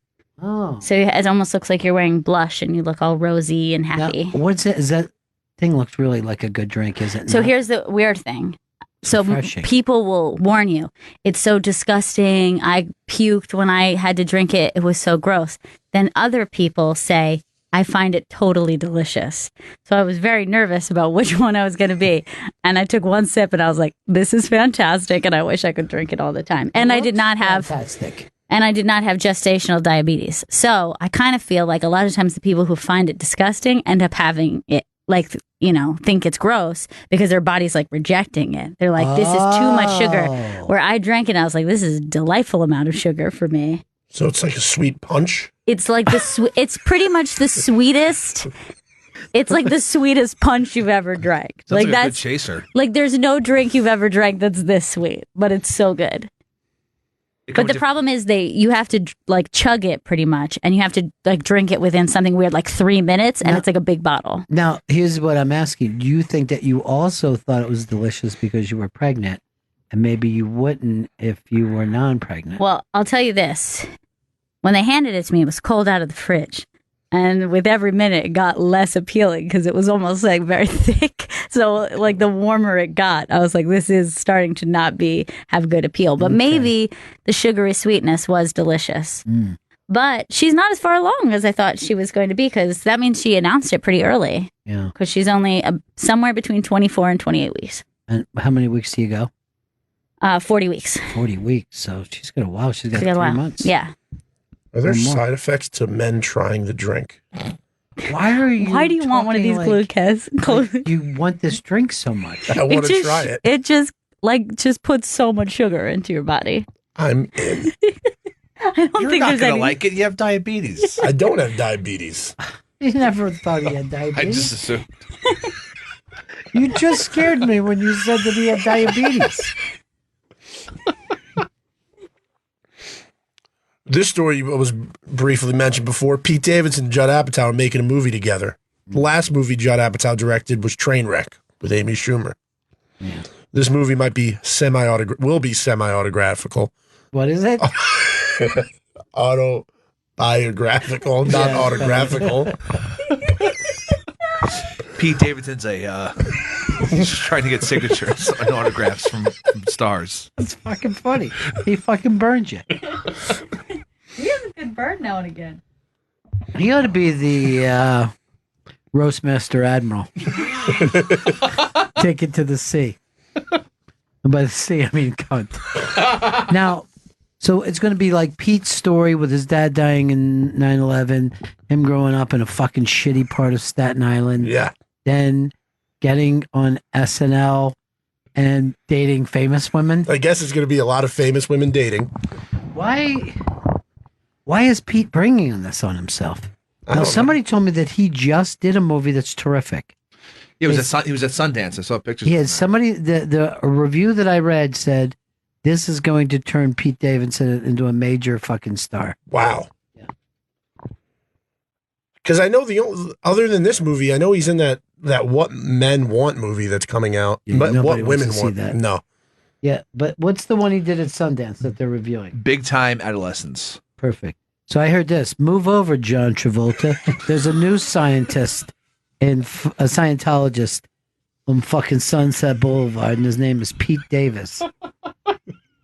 Oh. So it almost looks like you're wearing blush and you look all rosy and happy. Now, what's it? Is that thing looks really like a good drink, is it? So not? here's the weird thing. So Refreshing. people will warn you. It's so disgusting. I puked when I had to drink it. It was so gross. Then other people say, I find it totally delicious. So I was very nervous about which one I was going to be. And I took one sip and I was like, this is fantastic. And I wish I could drink it all the time. And I did not have fantastic. And I did not have gestational diabetes. So I kind of feel like a lot of times the people who find it disgusting end up having it, like, think it's gross because their body's like rejecting it. They're like, this is too much sugar. Where I drank it, I was like, this is a delightful amount of sugar for me. So it's like a sweet punch? It's like it's pretty much the sweetest. It's like the sweetest punch you've ever drank. Sounds like that's a good chaser. Like there's no drink you've ever drank that's this sweet, but it's so good. But the problem is you have to like chug it pretty much, and you have to like drink it within something weird like 3 minutes, and it's like a big bottle. Now, here's what I'm asking. Do you think that you also thought it was delicious because you were pregnant, and maybe you wouldn't if you were non-pregnant? Well, I'll tell you this. When they handed it to me, it was cold out of the fridge. And with every minute, it got less appealing because it was almost like very thick. So like the warmer it got, I was like, this is starting to not have good appeal. But maybe the sugary sweetness was delicious. Mm. But she's not as far along as I thought she was going to be because that means she announced it pretty early. Yeah. Because she's only somewhere between 24 and 28 weeks. And how many weeks do you go? 40 weeks. 40 weeks. So she's got a while. She's got She's got 3 a while. months. Yeah. Are there Or more. side effects to men trying the drink? Why are you? Why do you want one of these glucose? Like you want this drink so much? I want to try it. It just puts so much sugar into your body. I'm in. I don't You're think not there's going to any. like it. You have diabetes. I don't have diabetes. You never thought he had I diabetes. just assumed. You just scared me when you said that he had diabetes. This story was briefly mentioned before. Pete Davidson and Judd Apatow are making a movie together. The last movie Judd Apatow directed was Trainwreck with Amy Schumer. Yeah. This movie will be semi-autographical. What is it? Autobiographical, not autographical. Pete Davidson's he's just trying to get signatures and autographs from stars. That's fucking funny. He fucking burned you. He has a good burn now and again. He ought to be the Roastmaster Admiral. Take it to the sea. And by the sea, I mean cunt. Now, So it's going to be like Pete's story with his dad dying in 9/11, him growing up in a fucking shitty part of Staten Island. Yeah. Then getting on SNL and dating famous women. I guess it's going to be a lot of famous women dating. Why is Pete bringing this on himself? Now, somebody told me that he just did a movie that's terrific. He was at Sundance. I saw pictures. Yeah, somebody, the review that I read said, this is going to turn Pete Davidson into a major fucking star. Wow. Because I know other than this movie, I know he's in that What Men Want movie that's coming out. Yeah, but nobody What wants Women to see Want, that. no. Yeah, but what's the one he did at Sundance that they're reviewing? Big Time Adolescence. Perfect. So I heard this. Move over, John Travolta. There's a new scientist and a Scientologist on fucking Sunset Boulevard, and his name is Pete Davis.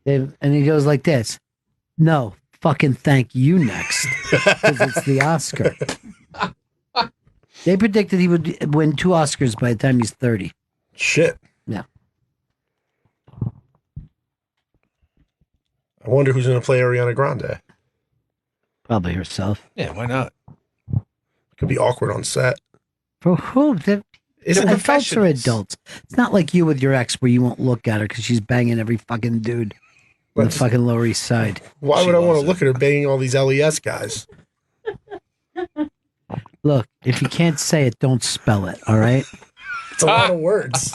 And he goes like this. No, fucking thank you next. Because it's the Oscar. They predicted he would win 2 Oscars by the time he's 30. Shit. Yeah. I wonder who's going to play Ariana Grande. Probably herself. Yeah, why not? Could be awkward on set. For who? Adults are adults. It's not like you with your ex where you won't look at her because she's banging every fucking dude on the fucking Lower East Side. Why would I want to look at her banging all these LES guys? Look, if you can't say it, don't spell it, all right? It's a lot of words.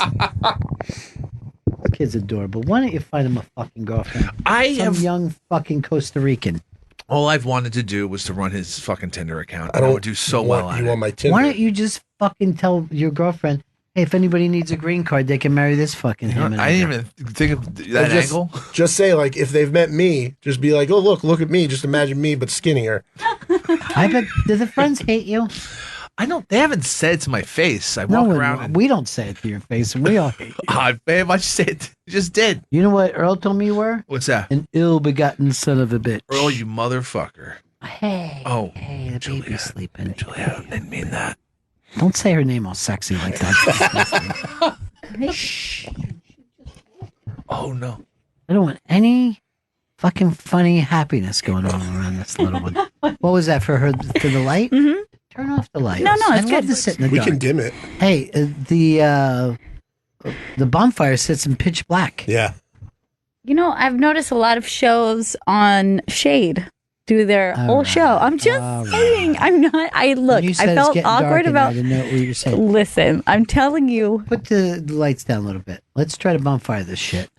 This kid's adorable. Why don't you find him a fucking girlfriend? Some young fucking Costa Rican. All I've wanted to do was to run his fucking Tinder account. I would do so well on it. My Tinder. Why don't you just fucking tell your girlfriend, hey, if anybody needs a green card, they can marry this fucking him. I didn't even think of that angle. Just say, like, if they've met me, just be like, oh, look at me. Just imagine me, but skinnier. I bet, do the friends hate you? I don't, they haven't said it to my face. I walk around and... We don't say it to your face, and we all hate you. Babe, I just said, you just did. You know what Earl told me you were? What's that? An ill-begotten son of a bitch. Earl, you motherfucker. Hey. Oh. Hey, the baby's sleeping. Julia, I didn't mean that. Don't say her name all sexy like that. Shh. Oh, no. I don't want any fucking funny happiness going on around this little one. What was that for her? For the light? Mm-hmm. Turn off the light. No, I it's love good. to sit in the We dark. can dim it. Hey, the bonfire sits in pitch black. Yeah. You know, I've noticed a lot of shows on Shade do their whole show. I'm just saying. I'm not. I felt awkward about. I didn't know what you were saying. Listen, I'm telling you. Put the lights down a little bit. Let's try to bonfire this shit.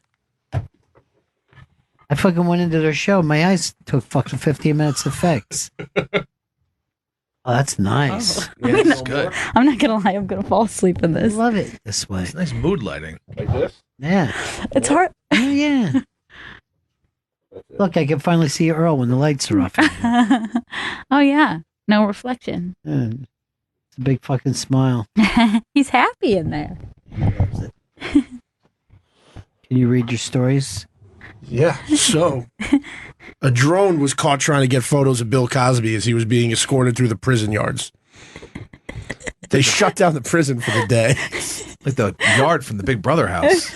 I fucking went into their show. My eyes took fucking 15 minutes of fix. Oh, that's nice. Yeah, that's good. I'm not gonna lie. I'm gonna fall asleep in I this. love it this way. It's nice mood lighting. Like this? Yeah. It's hard. Oh, yeah. Look, I can finally see Earl when the lights are off. Oh yeah, no reflection. Yeah, it's a big fucking smile. He's happy in there. He loves it. Can you read your stories? Yeah. So, a drone was caught trying to get photos of Bill Cosby as he was being escorted through the prison yards. They shut down the prison for the day. Like the yard from the Big Brother house.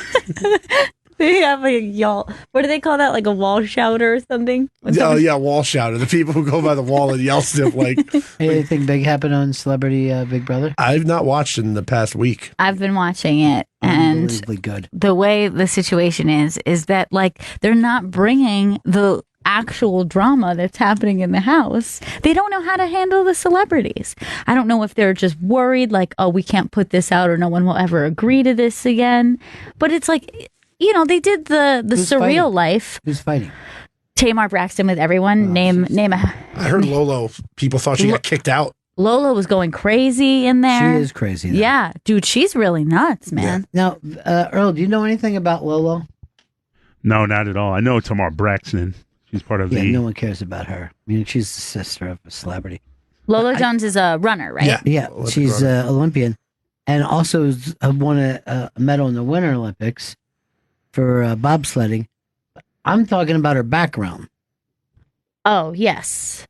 They have like y'all. What do they call that? Like a wall shouter or something? Oh yeah, wall shouter. The people who go by the wall and yell stuff like. Hey, anything big happen on Celebrity Big Brother? I've not watched it in the past week. I've been watching it, and Unbelievably good. the way the situation is that like they're not bringing the actual drama that's happening in the house. They don't know how to handle the celebrities. I don't know if they're just worried, like, oh, we can't put this out, or no one will ever agree to this again. But it's like, you know, they did the Who's surreal fighting? life. Who's fighting? Tamar Braxton with everyone. Name a. I heard Lolo. People thought she got kicked out. Lola was going crazy in there. She is crazy. Though. Yeah, dude, she's really nuts, man. Now, Earl, do you know anything about Lolo? No, not at all. I know Tamar Braxton. She's part of Yeah, the. no one cares about her. I mean, she's the sister of a celebrity. Lola Jones is a runner, right? Yeah, she's Olympian, and also won a medal in the Winter Olympics for bobsledding. I'm talking about her background. Oh yes.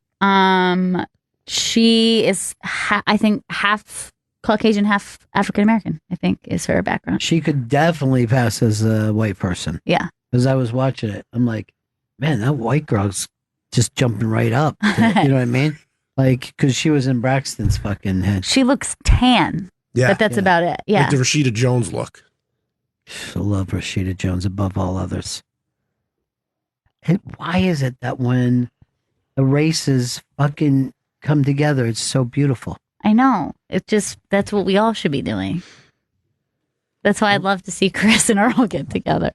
She is, I think, half Caucasian, half African American. I think is her background. She could definitely pass as a white person. Yeah. Because I was watching it, I'm like, Man, that white girl's just jumping right up. You know what I mean? Like, because she was in Braxton's fucking head. She looks tan. Yeah. But that's about it. Yeah. Like the Rashida Jones look. I love Rashida Jones above all others. And why is it that when the races fucking come together, it's so beautiful? I know. It's just, that's what we all should be doing. That's why I'd love to see Chris and Earl get together.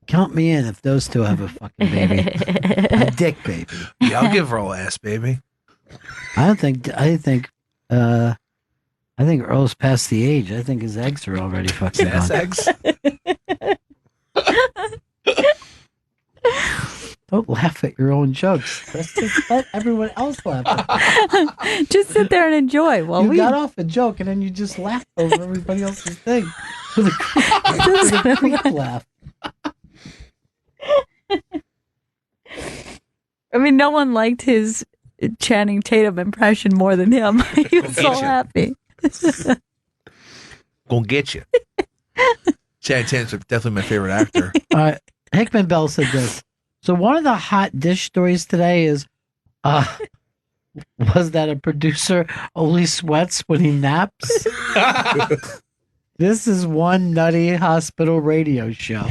Count me in if those two have a fucking baby. A dick baby. Yeah, I'll give Earl ass, baby. I think Earl's past the age. I think his eggs are already fucking Ass gone. eggs. Don't laugh at your own jokes. Just let everyone else laugh. Just sit there and enjoy. While You got off a joke and then you just laughed over everybody else's thing. With a creep laugh. I mean, no one liked his Channing Tatum impression more than him. He was so happy. Gonna get you. Channing Tatum's definitely my favorite actor. Hickman Bell said this. So one of the hot dish stories today is, was that a producer only sweats when he naps? This is one nutty hospital radio show.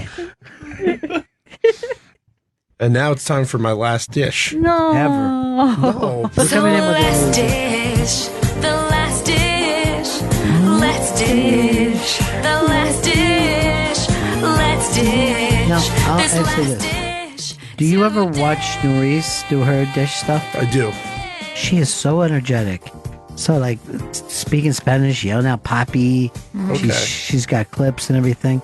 And now it's time for my last dish. No. No. We're coming in with last dish, the last dish, let's dish, the last dish, let's dish. Now, I'll answer this. Do you ever watch Norris do her dish stuff? I do. She is so energetic. So, like, speaking Spanish, yelling out Papi. Okay. She's got clips and everything.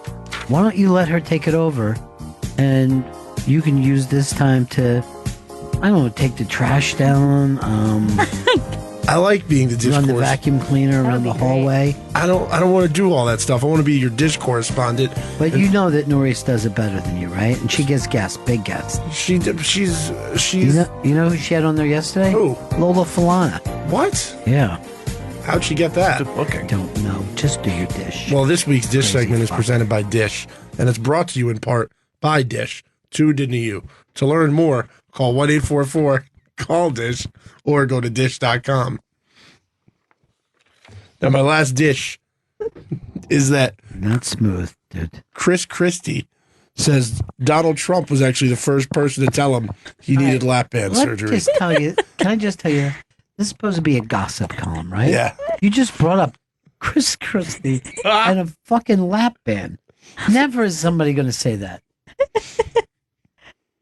Why don't you let her take it over? And you can use this time to, I don't know, take the trash down. I like being the dish run the correspondent. vacuum cleaner around the hallway. I don't want to do all that stuff. I want to be your dish correspondent. But you know that Norris does it better than you, right? And she gets guests, big guests. She's. You know who she had on there yesterday? Who? Lola Falana. What? Yeah. How'd she get that? Don't know. Just do your dish. Well, this week's dish segment is presented by Dish, and it's brought to you in part by Dish. Tuned into you. To learn more, call 1-844-CALL-DISH or go to dish.com. Now, my last dish is that not smooth, dude. Chris Christie says Donald Trump was actually the first person to tell him he needed lap band surgery. Can I just tell you, this is supposed to be a gossip column, right? Yeah. You just brought up Chris Christie and a fucking lap band. Never is somebody going to say that.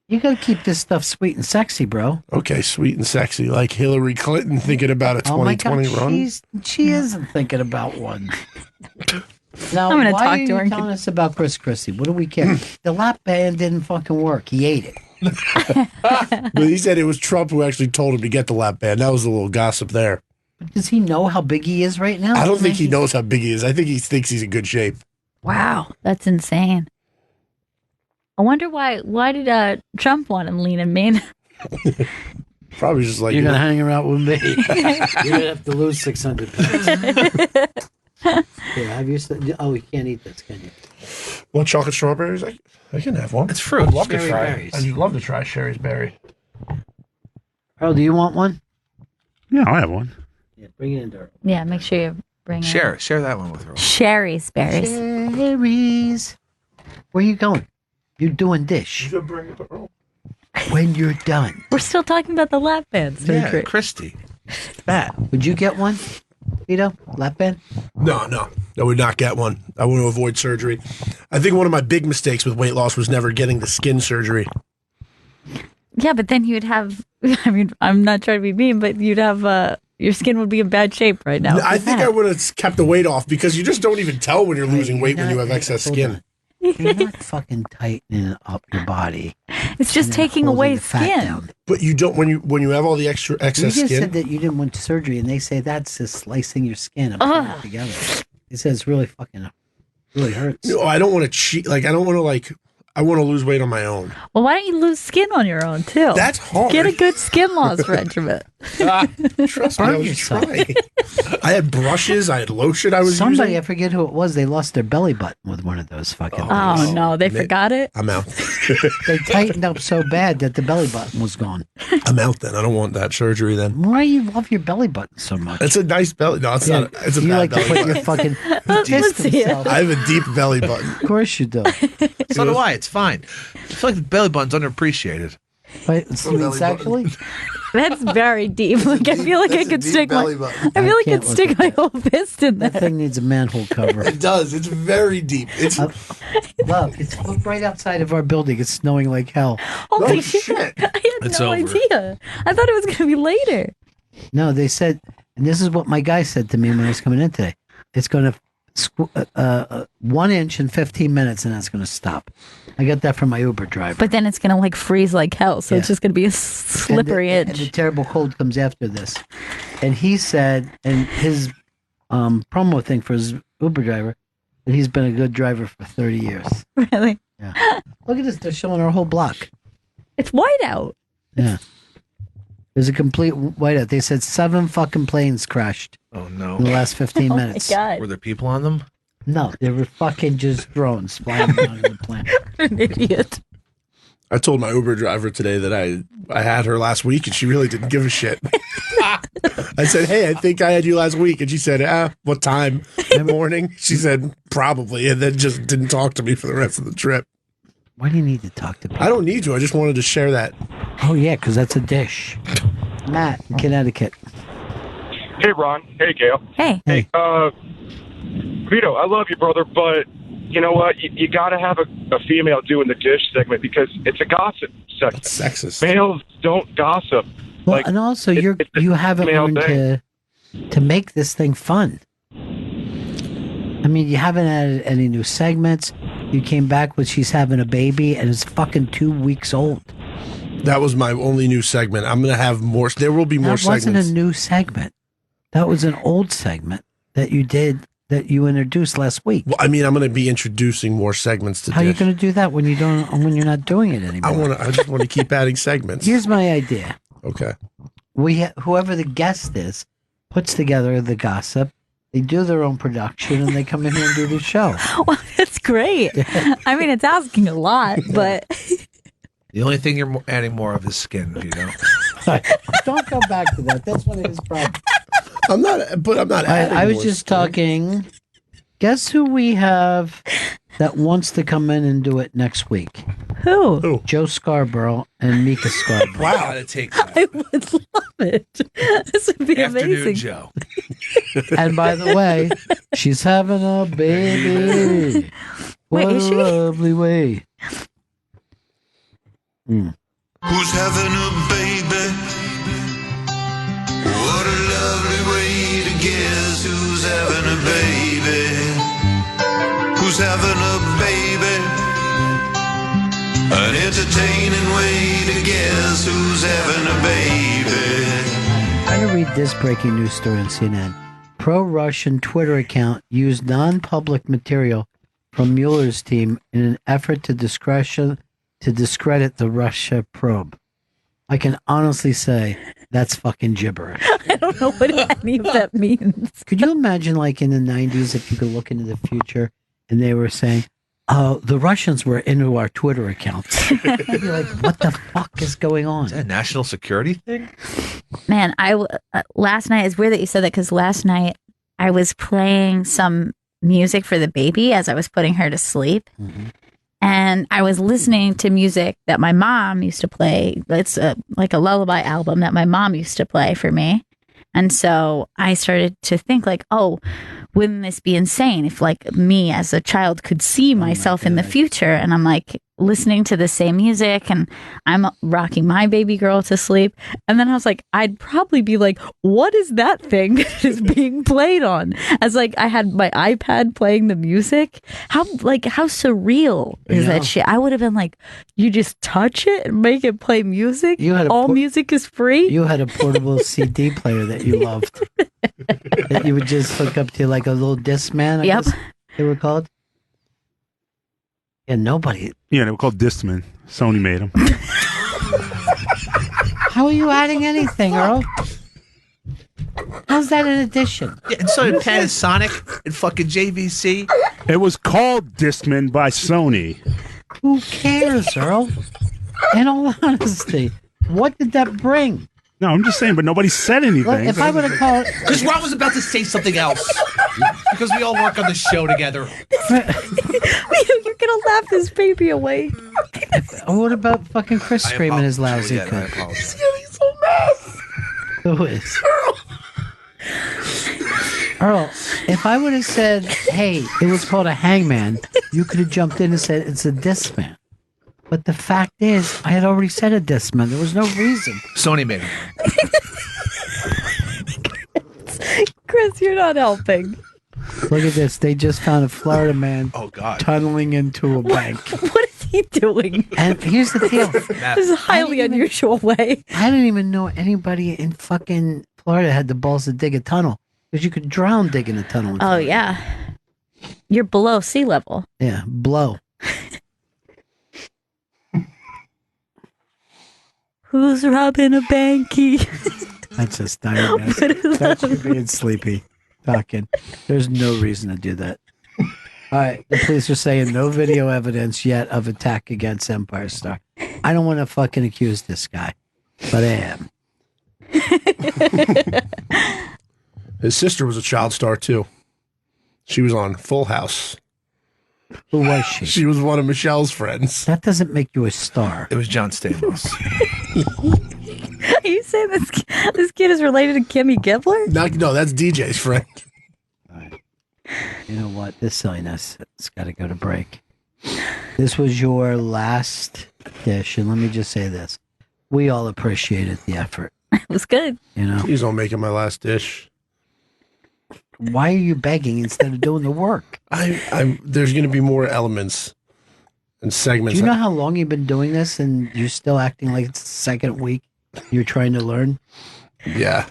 You got to keep this stuff sweet and sexy, bro. Okay, sweet and sexy, like Hillary Clinton thinking about a 2020 run. She isn't thinking about one. Now, I'm gonna why talk are to you her and telling us about Chris Christie? What do we care? The lap band didn't fucking work. He ate it. But he said it was Trump who actually told him to get the lap band. That was a little gossip there. But does he know how big he is right now? I don't think he knows how big he is. I think he thinks he's in good shape. Wow, that's insane. I wonder why did Trump want to lean and mean? Probably just like you're gonna hang around with me. You're gonna have to lose 600 pounds. Yeah, have you? Oh, you can't eat this, can you? Want chocolate strawberries? I can have one. It's fruit. I'd love to Sherry try. berries. I'd love to try Sherry's berry. Oh, do you want one? Yeah, I'll have one. Yeah, bring it in, Darryl. Yeah, make sure you bring Share that one with her. Sherry's berries. Sherry's. Where you going? You're doing dish. You bring it to Earl. When you're done. We're still talking about the lap band surgery. Yeah, Christy. Would you get one, Vito? Lap band? No, I would not get one. I want to avoid surgery. I think one of my big mistakes with weight loss was never getting the skin surgery. Yeah, but then you'd have, I mean, I'm not trying to be mean, but you'd have, your skin would be in bad shape right now. I think I would have kept the weight off because you just don't even tell when you're losing weight when you have excess skin. You're not fucking tightening up your body. It's just taking away skin. But you don't when you have all the excess You just skin. said that you didn't want surgery, and they say that's just slicing your skin and putting it together. It says really fucking really hurts. No, I don't want to cheat. Like I don't want to like. I want to lose weight on my own. Well, why don't you lose skin on your own too? That's hard. Get a good skin loss regimen. Trust me, I was trying. I had brushes. I had lotion. I was Somebody, using. I forget who it was. They lost their belly button with one of those fucking. Oh no, they forgot it. I'm out. They tightened up so bad that the belly button was gone. I'm out then. I don't want that surgery then. Why do you love your belly button so much? It's a nice belly. No, it's not. It's a you bad like belly to put button. your fucking. Let's see it. I have a deep belly button. Of course you do. So do I. It's fine. I feel like the belly button's underappreciated. Wait, you mean sexually? That's very deep. Like I feel like I could stick my. I feel like I could stick my whole fist in there. That thing needs a manhole cover. It does. It's very deep. It's Look, it's right outside of our building. It's snowing like hell. Holy shit! I had It's no over. idea. I thought it was going to be later. No, they said, and this is what my guy said to me when I was coming in today. It's going to 1 inch in 15 minutes, and that's going to stop. I got that from my Uber driver. But then it's going to like freeze like hell. So it's just going to be a slippery and inch. And the terrible cold comes after this. And he said, and his promo thing for his Uber driver, that he's been a good driver for 30 years. Really? Yeah. Look at this. They're showing our whole block. It's white out. Yeah. There's a complete whiteout. They said 7 fucking planes crashed. Oh, no. In the last 15 Oh, my minutes. God. Were there people on them? No, they were fucking just drones flying around the plane. An idiot. I told my Uber driver today that I had her last week, and she really didn't give a shit. I said, "Hey, I think I had you last week," and she said, "What time? In the morning?" She said, "Probably," and then just didn't talk to me for the rest of the trip. Why do you need to talk to people? I don't need to. I just wanted to share that. Oh yeah, because that's a dish. Matt, in Connecticut. Hey, Ron. Hey, Gail. Hey. Hey. Vito, I love you, brother, but you know what? You got to have a female doing the dish segment because it's a gossip segment. It's sexist. Males don't gossip. Well, and also you haven't male learned to make this thing fun. I mean, you haven't added any new segments. You came back with she's having a baby and it's fucking 2 weeks old. That was my only new segment. I'm going to have more. There will be more That wasn't segments. a new segment. That was an old segment that you did, that you introduced last week. Well, I mean, I'm going to be introducing more segments to How are you dish. going to do that when you're not doing it anymore? I just want to keep adding segments. Here's my idea. Okay. Whoever the guest is puts together the gossip. They do their own production and they come in here and do the show. Well, that's great. I mean, it's asking a lot, but The only thing you're adding more of is skin, Vito. Don't go back to that. That's one of his problems. I'm not adding I was more just skin. talking. Guess who we have that wants to come in and do it next week? Who? Joe Scarborough and Mika Scarborough. Wow. Gotta take that. I would love it. This would be Afternoon amazing. Joe. And by the way, she's having a baby. What Wait, is a she? lovely way. Who's having a baby? What a lovely way to guess who's having a baby. Who's having a baby? An entertaining way to guess who's having a baby. I'm going to read this breaking news story on CNN. Pro-Russian Twitter account used non-public material from Mueller's team in an effort to discredit the Russia probe. I can honestly say that's fucking gibberish. I don't know what any of that means. Could you imagine, like in the 90s, if you could look into the future and they were saying, "Oh, the Russians were into our Twitter accounts." You'd be like, what the fuck is going on? Is that a national security thing? Man, last night, it's weird that you said that because last night I was playing some music for the baby as I was putting her to sleep. Mm-hmm. And I was listening to music that my mom used to play. It's like a lullaby album that my mom used to play for me. And so I started to think like, oh, wouldn't this be insane if like me as a child could see myself in the future? And I'm like listening to the same music and I'm rocking my baby girl to sleep. And then I was like, I'd probably be like, what is that thing that is being played on? As like I had my iPad playing the music. How surreal is that shit? I would have been like, you just touch it and make it play music? All music is free? You had a portable CD player that you loved. That you would just hook up to like a little Discman, I guess they were called. And nobody. Yeah, they were called Discman. Sony made them. How are you adding anything, Earl? How's that an addition? Yeah, and so did Panasonic and fucking JVC. It was called Discman by Sony. Who cares, Earl? In all honesty, what did that bring? No, I'm just saying, but nobody said anything. Look, if I would have called... Because Ron was about to say something else. Because we all work on the show together. You're gonna laugh this baby away. What about fucking Chris screaming as loud as he could? He's getting so mad. Who is? Earl, if I would have said, hey, it was called a hangman, you could have jumped in and said it's a Discman. But the fact is, I had already said a Discman. There was no reason. Sony made it. Chris, you're not helping. Look at this. They just found a Florida man tunneling into a bank. What is he doing? And here's the deal. This is a highly unusual way. I didn't even know anybody in fucking Florida had the balls to dig a tunnel. Because you could drown digging a tunnel. Oh, yeah. You're below sea level. Yeah, blow. Who's robbing a banky? That's just tiredness. That's you being sleepy. Talking. There's no reason to do that. All right. The police are saying no video evidence yet of attack against Empire Star. I don't want to fucking accuse this guy, but I am. His sister was a child star, too. She was on Full House. Who was she? She was one of Michelle's friends. That doesn't make you a star. It was John Stamos. Are you saying this kid is related to Kimmy Gibbler? No, that's DJ's friend. All right. You know what? This silliness, it's got to go to break. This was your last dish, and let me just say this. We all appreciated the effort. It was good. You know? Please don't make it my last dish. Why are you begging instead of doing the work? There's going to be more elements and segments. Do you know how long you've been doing this and you're still acting like it's the second week you're trying to learn? Yeah.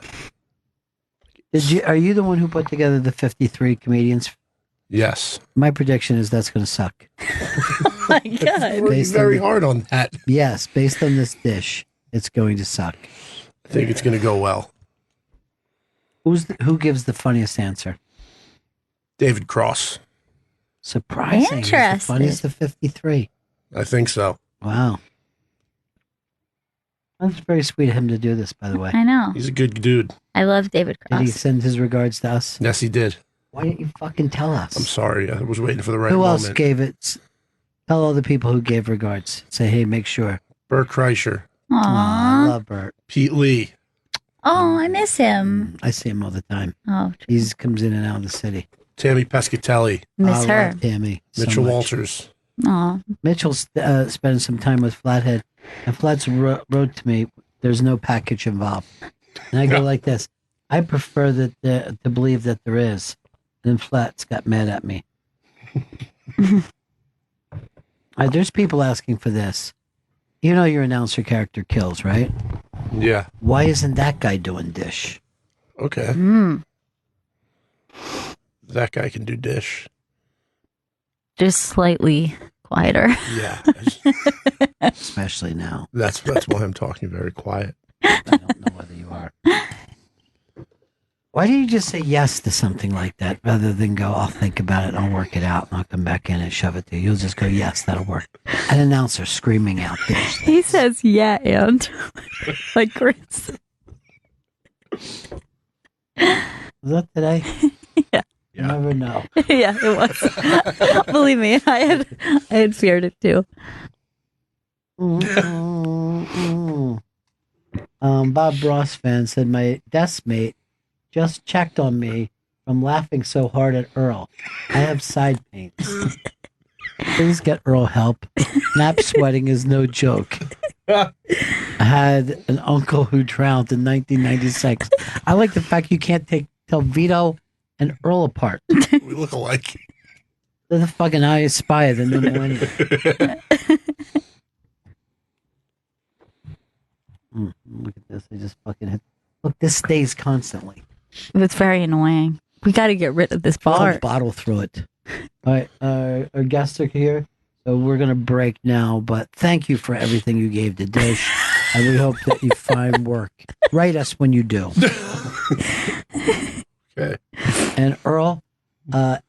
Are you the one who put together the 53 comedians? Yes. My prediction is that's going to suck. Oh my God. We're very hard on that. Yes, based on this dish, it's going to suck. I think it's going to go well. Who gives the funniest answer? David Cross. Surprising. He's the funniest of 53. I think so. Wow. That's very sweet of him to do this, by the way. I know. He's a good dude. I love David Cross. Did he send his regards to us? Yes, he did. Why didn't you fucking tell us? I'm sorry. I was waiting for the right Who moment. else gave it? Tell all the people who gave regards. Say, hey, make sure. Bert Kreischer. I love Bert. Pete Lee. Oh, I miss him. I see him all the time. Oh, he comes in and out of the city. Tammy Pescatelli. Miss her. Love Tammy. so Mitchell much. Walters. Aw. Mitchell's spending some time with Flathead, and Flat's wrote to me, there's no package involved. And I go like this, I prefer that to believe that there is. And then Flat's got mad at me. There's people asking for this. You know your announcer character kills, right? Yeah. Why isn't that guy doing dish? Okay. That guy can do dish. Just slightly quieter. Yeah. Especially now. That's why I'm talking very quiet. I don't know whether you are. Why do you just say yes to something like that rather than go, I'll think about it and I'll work it out and I'll come back in and shove it to you? You'll just go, yes, that'll work. An announcer screaming out dish. He says, yeah, and like Chris. Was that today? Yeah. You never know. Yeah, it was. Believe me, I had feared it too. Bob Ross fan said my desk mate just checked on me from laughing so hard at Earl. I have side pains. Please get Earl help. Nap sweating is no joke. I had an uncle who drowned in 1996. I like the fact you can't tell Vito and Earl apart. We look alike. They're the fucking I Spy of the new millennium. Look at this. They just fucking hit. Look, this stays constantly. It's very annoying. We got to get rid of this I'll bar. bottle through it. All right. Our guests are here. So we're going to break now, but thank you for everything you gave to Dish, and we hope that you find work. Write us when you do. Okay. And Earl,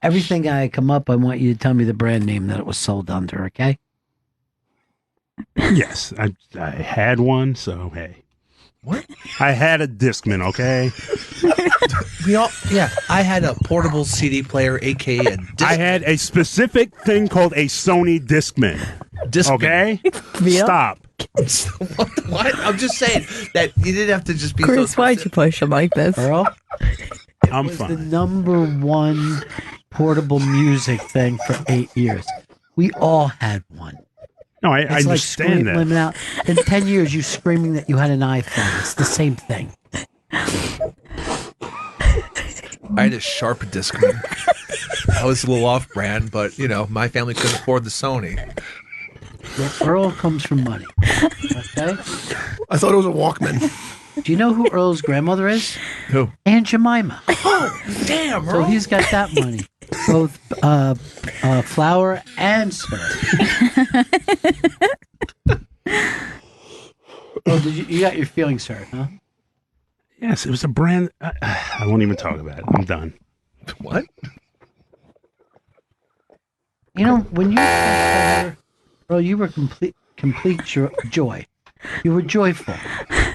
everything I come up, I want you to tell me the brand name that it was sold under, okay? Yes, I had one, so hey. What? I had a Discman, okay? I had a portable CD player, aka a Discman. I had a specific thing called a Sony Discman. Okay? Stop. What? I'm just saying that you didn't have to just be Chris, why'd you push him like this? Earl? I'm was fine. the number one portable music thing for 8 years. We all had one. No, I It's understand like living out. In 10 years, you screaming that you had an iPhone. It's the same thing. I had a Sharp Discman. I was a little off-brand, but my family couldn't afford the Sony. Well, Earl comes from money. Okay. I thought it was a Walkman. Do you know who Earl's grandmother is? Who? Aunt Jemima. Oh, damn, So Earl. he's got that money. Both flour and syrup. Oh, you got your feelings hurt, huh? Yes, it was a brand. I won't even talk about it. I'm done. What? When you first Earl, you were complete joy. You were joyful.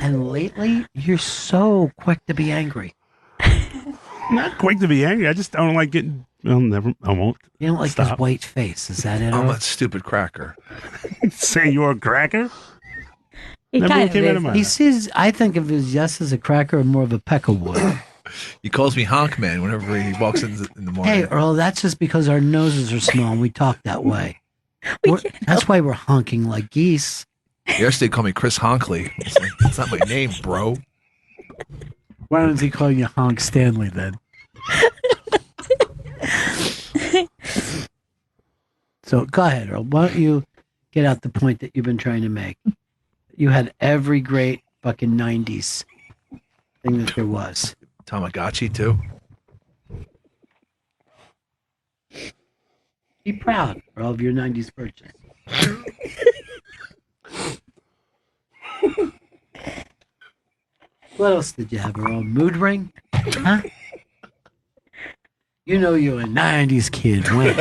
And lately, you're so quick to be angry. Not quick to be angry. I just don't like getting. I won't. You don't like Stop. his white face. Is that it? I'm Earl? a stupid cracker. Say you're a cracker? He Never kind came of out is. of my He mouth. sees. I think of his yes as a cracker and more of a peckerwood. He calls me Honk Man whenever he walks in the morning. Hey, Earl, that's just because our noses are small and we talk that way. That's why we're honking like geese. Yesterday they called me Chris Honkley. It's like, that's not my name, bro. Why don't he call you Honk Stanley then? So go ahead, Earl. Why don't you get out the point that you've been trying to make? You had every great fucking 90s thing that there was. Tamagotchi, too. Be proud, Earl, of your 90s purchase. What else did you have, Earl? Mood ring? Huh? You know you're a 90s kid, when?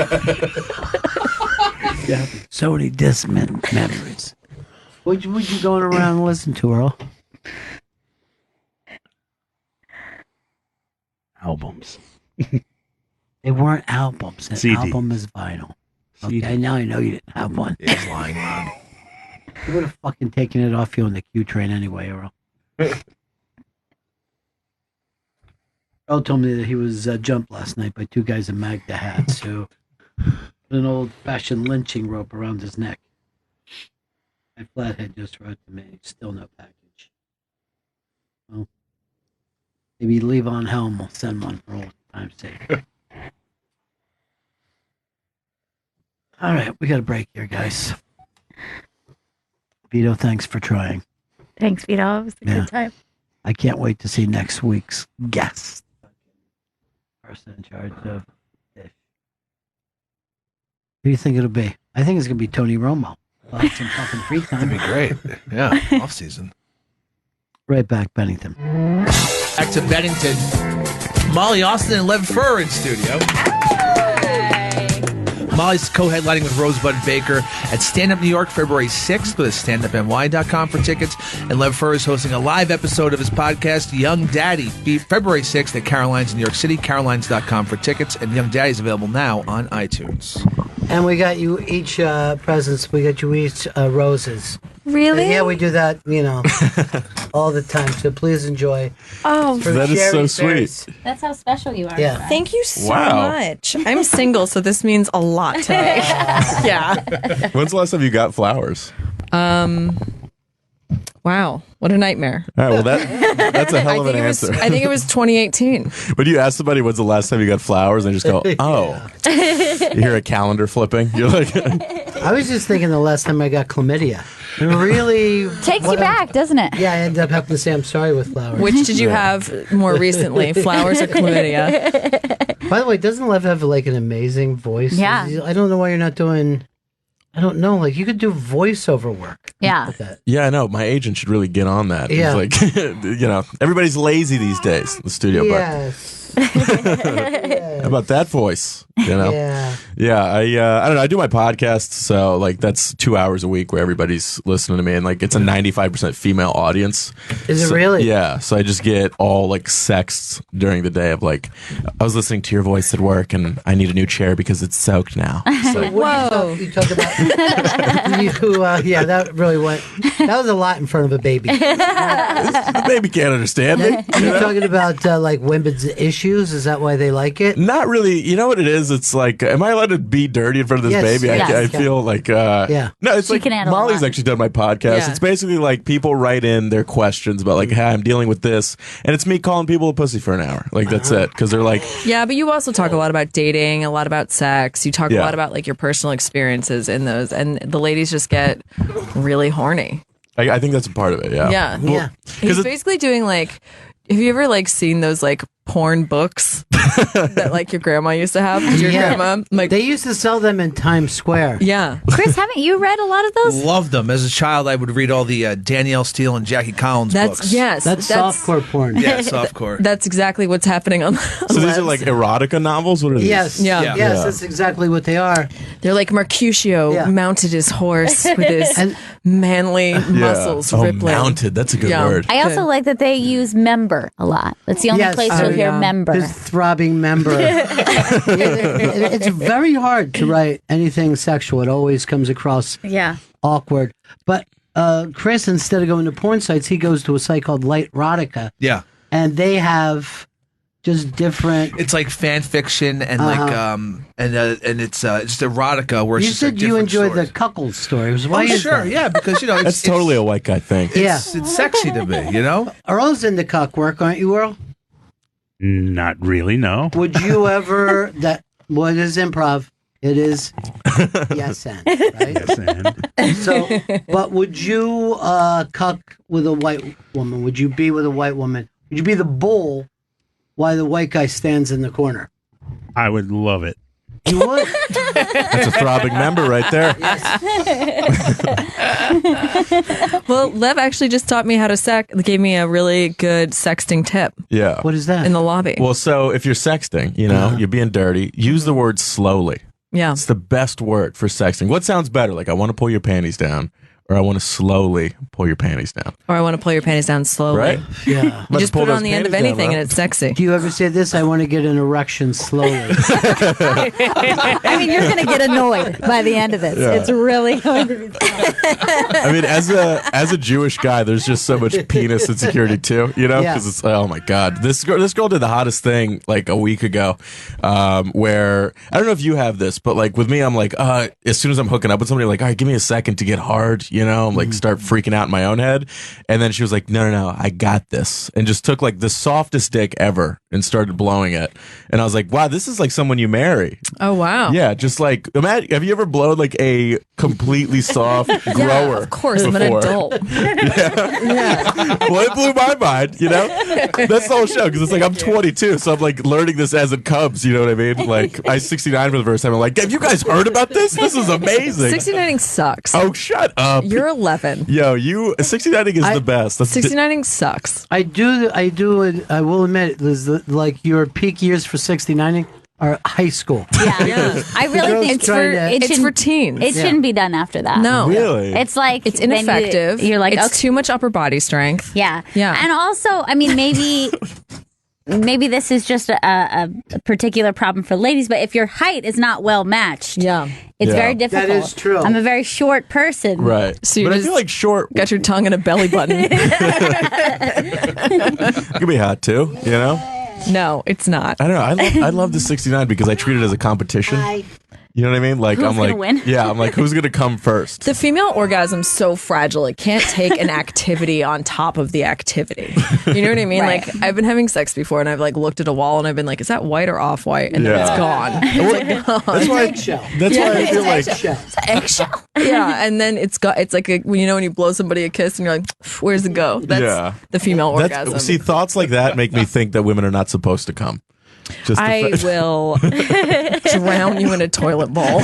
Yeah. So many Discman memories. What you going around and listen to, Earl? Albums. They weren't albums. An CD. album is vinyl. CD. Okay, now I know you didn't have one. He's lying, Ron. You would have fucking taken it off you on the Q train anyway, Earl. Earl told me that he was jumped last night by two guys in Magda hats who put an old-fashioned lynching rope around his neck. My flathead just wrote to me, still no package. Well, maybe Levon Helm will send one for old time's sake. All right, we got a break here, guys. Vito, thanks for trying. Thanks, Vito. It was a good time. I can't wait to see next week's guest. Person in charge of Dish. Who do you think it'll be? I think it's going to be Tony Romo. We'll have some fucking free time. That'd be great. Yeah, off season. Right back, Bennington. Back to Bennington. Molly Austin and Lev Fur in studio. Molly's co-headlining with Rosebud Baker at Stand Up New York February 6th. Go to standupny.com for tickets. And Lev Fur is hosting a live episode of his podcast, Young Daddy, February 6th at Caroline's in New York City. Carolines.com for tickets. And Young Daddy is available now on iTunes. And we got you each presents. We got you each roses. Really? Yeah, we do that, all the time. So please enjoy. Oh, From that is Sherry so Ferris. sweet. that's how special you are. Yeah. Thank you so Wow. much. I'm single, so this means a lot to me. Yeah. When's the last time you got flowers? Wow. What a nightmare. All right, well, that's a hell of an answer. I think it was 2018. When you ask somebody when's the last time you got flowers, they just go, oh. You hear a calendar flipping. You're like, I was just thinking the last time I got chlamydia. It really Takes you back, doesn't it? Yeah, I ended up having to say I'm sorry with flowers. Which did you have more recently, flowers or chlamydia? By the way, doesn't Lev have like an amazing voice? Yeah. I don't know why you're not doing. I don't know. Like you could do voiceover work. Yeah. With that. Yeah, I know. My agent should really get on that. Yeah. It's like, everybody's lazy these days in the studio. Yes. How about that voice? Yeah. Yeah. I don't know. I do my podcast, so like that's 2 hours a week where everybody's listening to me, and like it's a 95% female audience. Is it So- really? Yeah. So I just get all like sexts during the day of like, I was listening to your voice at work, and I need a new chair because it's soaked now. So, Whoa. You talk about yeah, that really went. That was a lot in front of a baby. the baby can't understand me. You're talking about like women's issues. Is that why they like it? Not really. You know what it is? It's like, am I allowed to be dirty in front of this Yes. baby? Yes. I feel like, Yeah. No, it's She like can handle a Molly's lot. actually done my podcast. Yeah. It's basically like people write in their questions about like, hey, I'm dealing with this, and it's me calling people a pussy for an hour. Like that's it, because they're like, Yeah, but you also talk a lot about dating, a lot about sex. You talk a Yeah. lot about like your personal experiences in those, and the ladies just get really horny. I think that's a part of it. Yeah. Yeah. Yeah. He's basically doing like, have you ever like seen those like porn books that like your grandma used to have? Your grandma, like they used to sell them in Times Square. Yeah. Chris, haven't you read a lot of those? Loved them. As a child, I would read all the Danielle Steele and Jackie Collins That's books. yes. That's softcore porn. Yeah, softcore. That's exactly what's happening on. So these are like erotica novels. What are these? Yes. Yeah. Yes, Yeah. that's exactly what they are. They're like Mercutio Yeah. mounted his horse with his And- manly muscles Oh, rippling. mounted. That's a good Yeah. word. I also like that they use member a lot. That's the only Yes. place you'll hear member. His throbbing member. It's very hard to write anything sexual. It always comes across Yeah. awkward. But Chris, instead of going to porn sites, he goes to a site called Light Erotica, Yeah. and they have just different. It's like fan fiction and like and it's just erotica where it's You just like said you different enjoyed stories. the cuckold stories. Why Oh, is sure, that? yeah, because you know That's totally a white guy thing. it's sexy to me, you know. Earl's into cuck work, aren't you, Earl? Not really, no. Would you ever what is improv? It is yes and right. Yes, and So, but would you cuck with a white woman? Would you be with a white woman? Would you be the bull while the white guy stands in the corner? I would love it. You would. That's a throbbing member right there. Well, Lev actually just taught me how to gave me a really good sexting tip Yeah. What is that? in the lobby. Well, so if you're sexting, you're being dirty, use the word slowly. Yeah. It's the best word for sexting. What sounds better? Like, I want to pull your panties down, or I want to slowly pull your panties down. Or I want to pull your panties down slowly. Right? Yeah. You just put it on the end of anything and it's sexy. Do you ever say this? I want to get an erection slowly. I mean, you're going to get annoyed by the end of this. Yeah. It's really going to be I mean, as a Jewish guy, there's just so much penis insecurity too, Yeah. because it's oh my god, this girl did the hottest thing like a week ago, where I don't know if you have this, but like with me, I'm like, as soon as I'm hooking up with somebody, like, all right, give me a second to get hard, I'm like start freaking out in my own head, and then she was like, no, I got this, and just took like the softest dick ever and started blowing it, and I was like, wow, this is like someone you marry. Oh, wow. Yeah, just like imagine. Have you ever blown like a completely soft grower? Yeah, of course, I'm an before? adult. Well, it blew my mind, That's the whole show, because it's like I'm 22, so I'm like learning this as it comes, you know what I mean? Like, I 69 for the first time. I'm like, have you guys heard about this? This is amazing. 69ing sucks. Oh, shut up. You're 11. Yo, 69ing is the best. That's 69ing sucks. I do. I will admit, like your peak years for 69ing are high school. Yeah. I really think it's for teens. It shouldn't be done after that. No. Really? It's like It's then ineffective. You're like, it's okay. too much upper body strength. Yeah. Yeah. And also, I mean, maybe this is just a particular problem for ladies, but if your height is not well matched, it's very difficult. That is true. I'm a very short person. right. So you But I just feel like short got your tongue in a belly button. could be hot too, No, it's not. I don't know. I love the 69 because I treat it as a competition. You know what I mean? Like, Who's I'm gonna like, win? yeah, I'm like, who's gonna come first? The female orgasm's so fragile. It can't take an activity on top of the activity. You know what I mean? Right. Like, I've been having sex before and I've like looked at a wall and I've been like, is that white or off white? And then Yeah. it's gone. It's like gone. That's why. Eggshell. That's why I feel like. Eggshell. Yeah, and then it's like when you blow somebody a kiss and you're like, where's it go? That's Yeah. the female That's, orgasm. see, thoughts like that make me think that women are not supposed to come. Just I will drown you in a toilet bowl.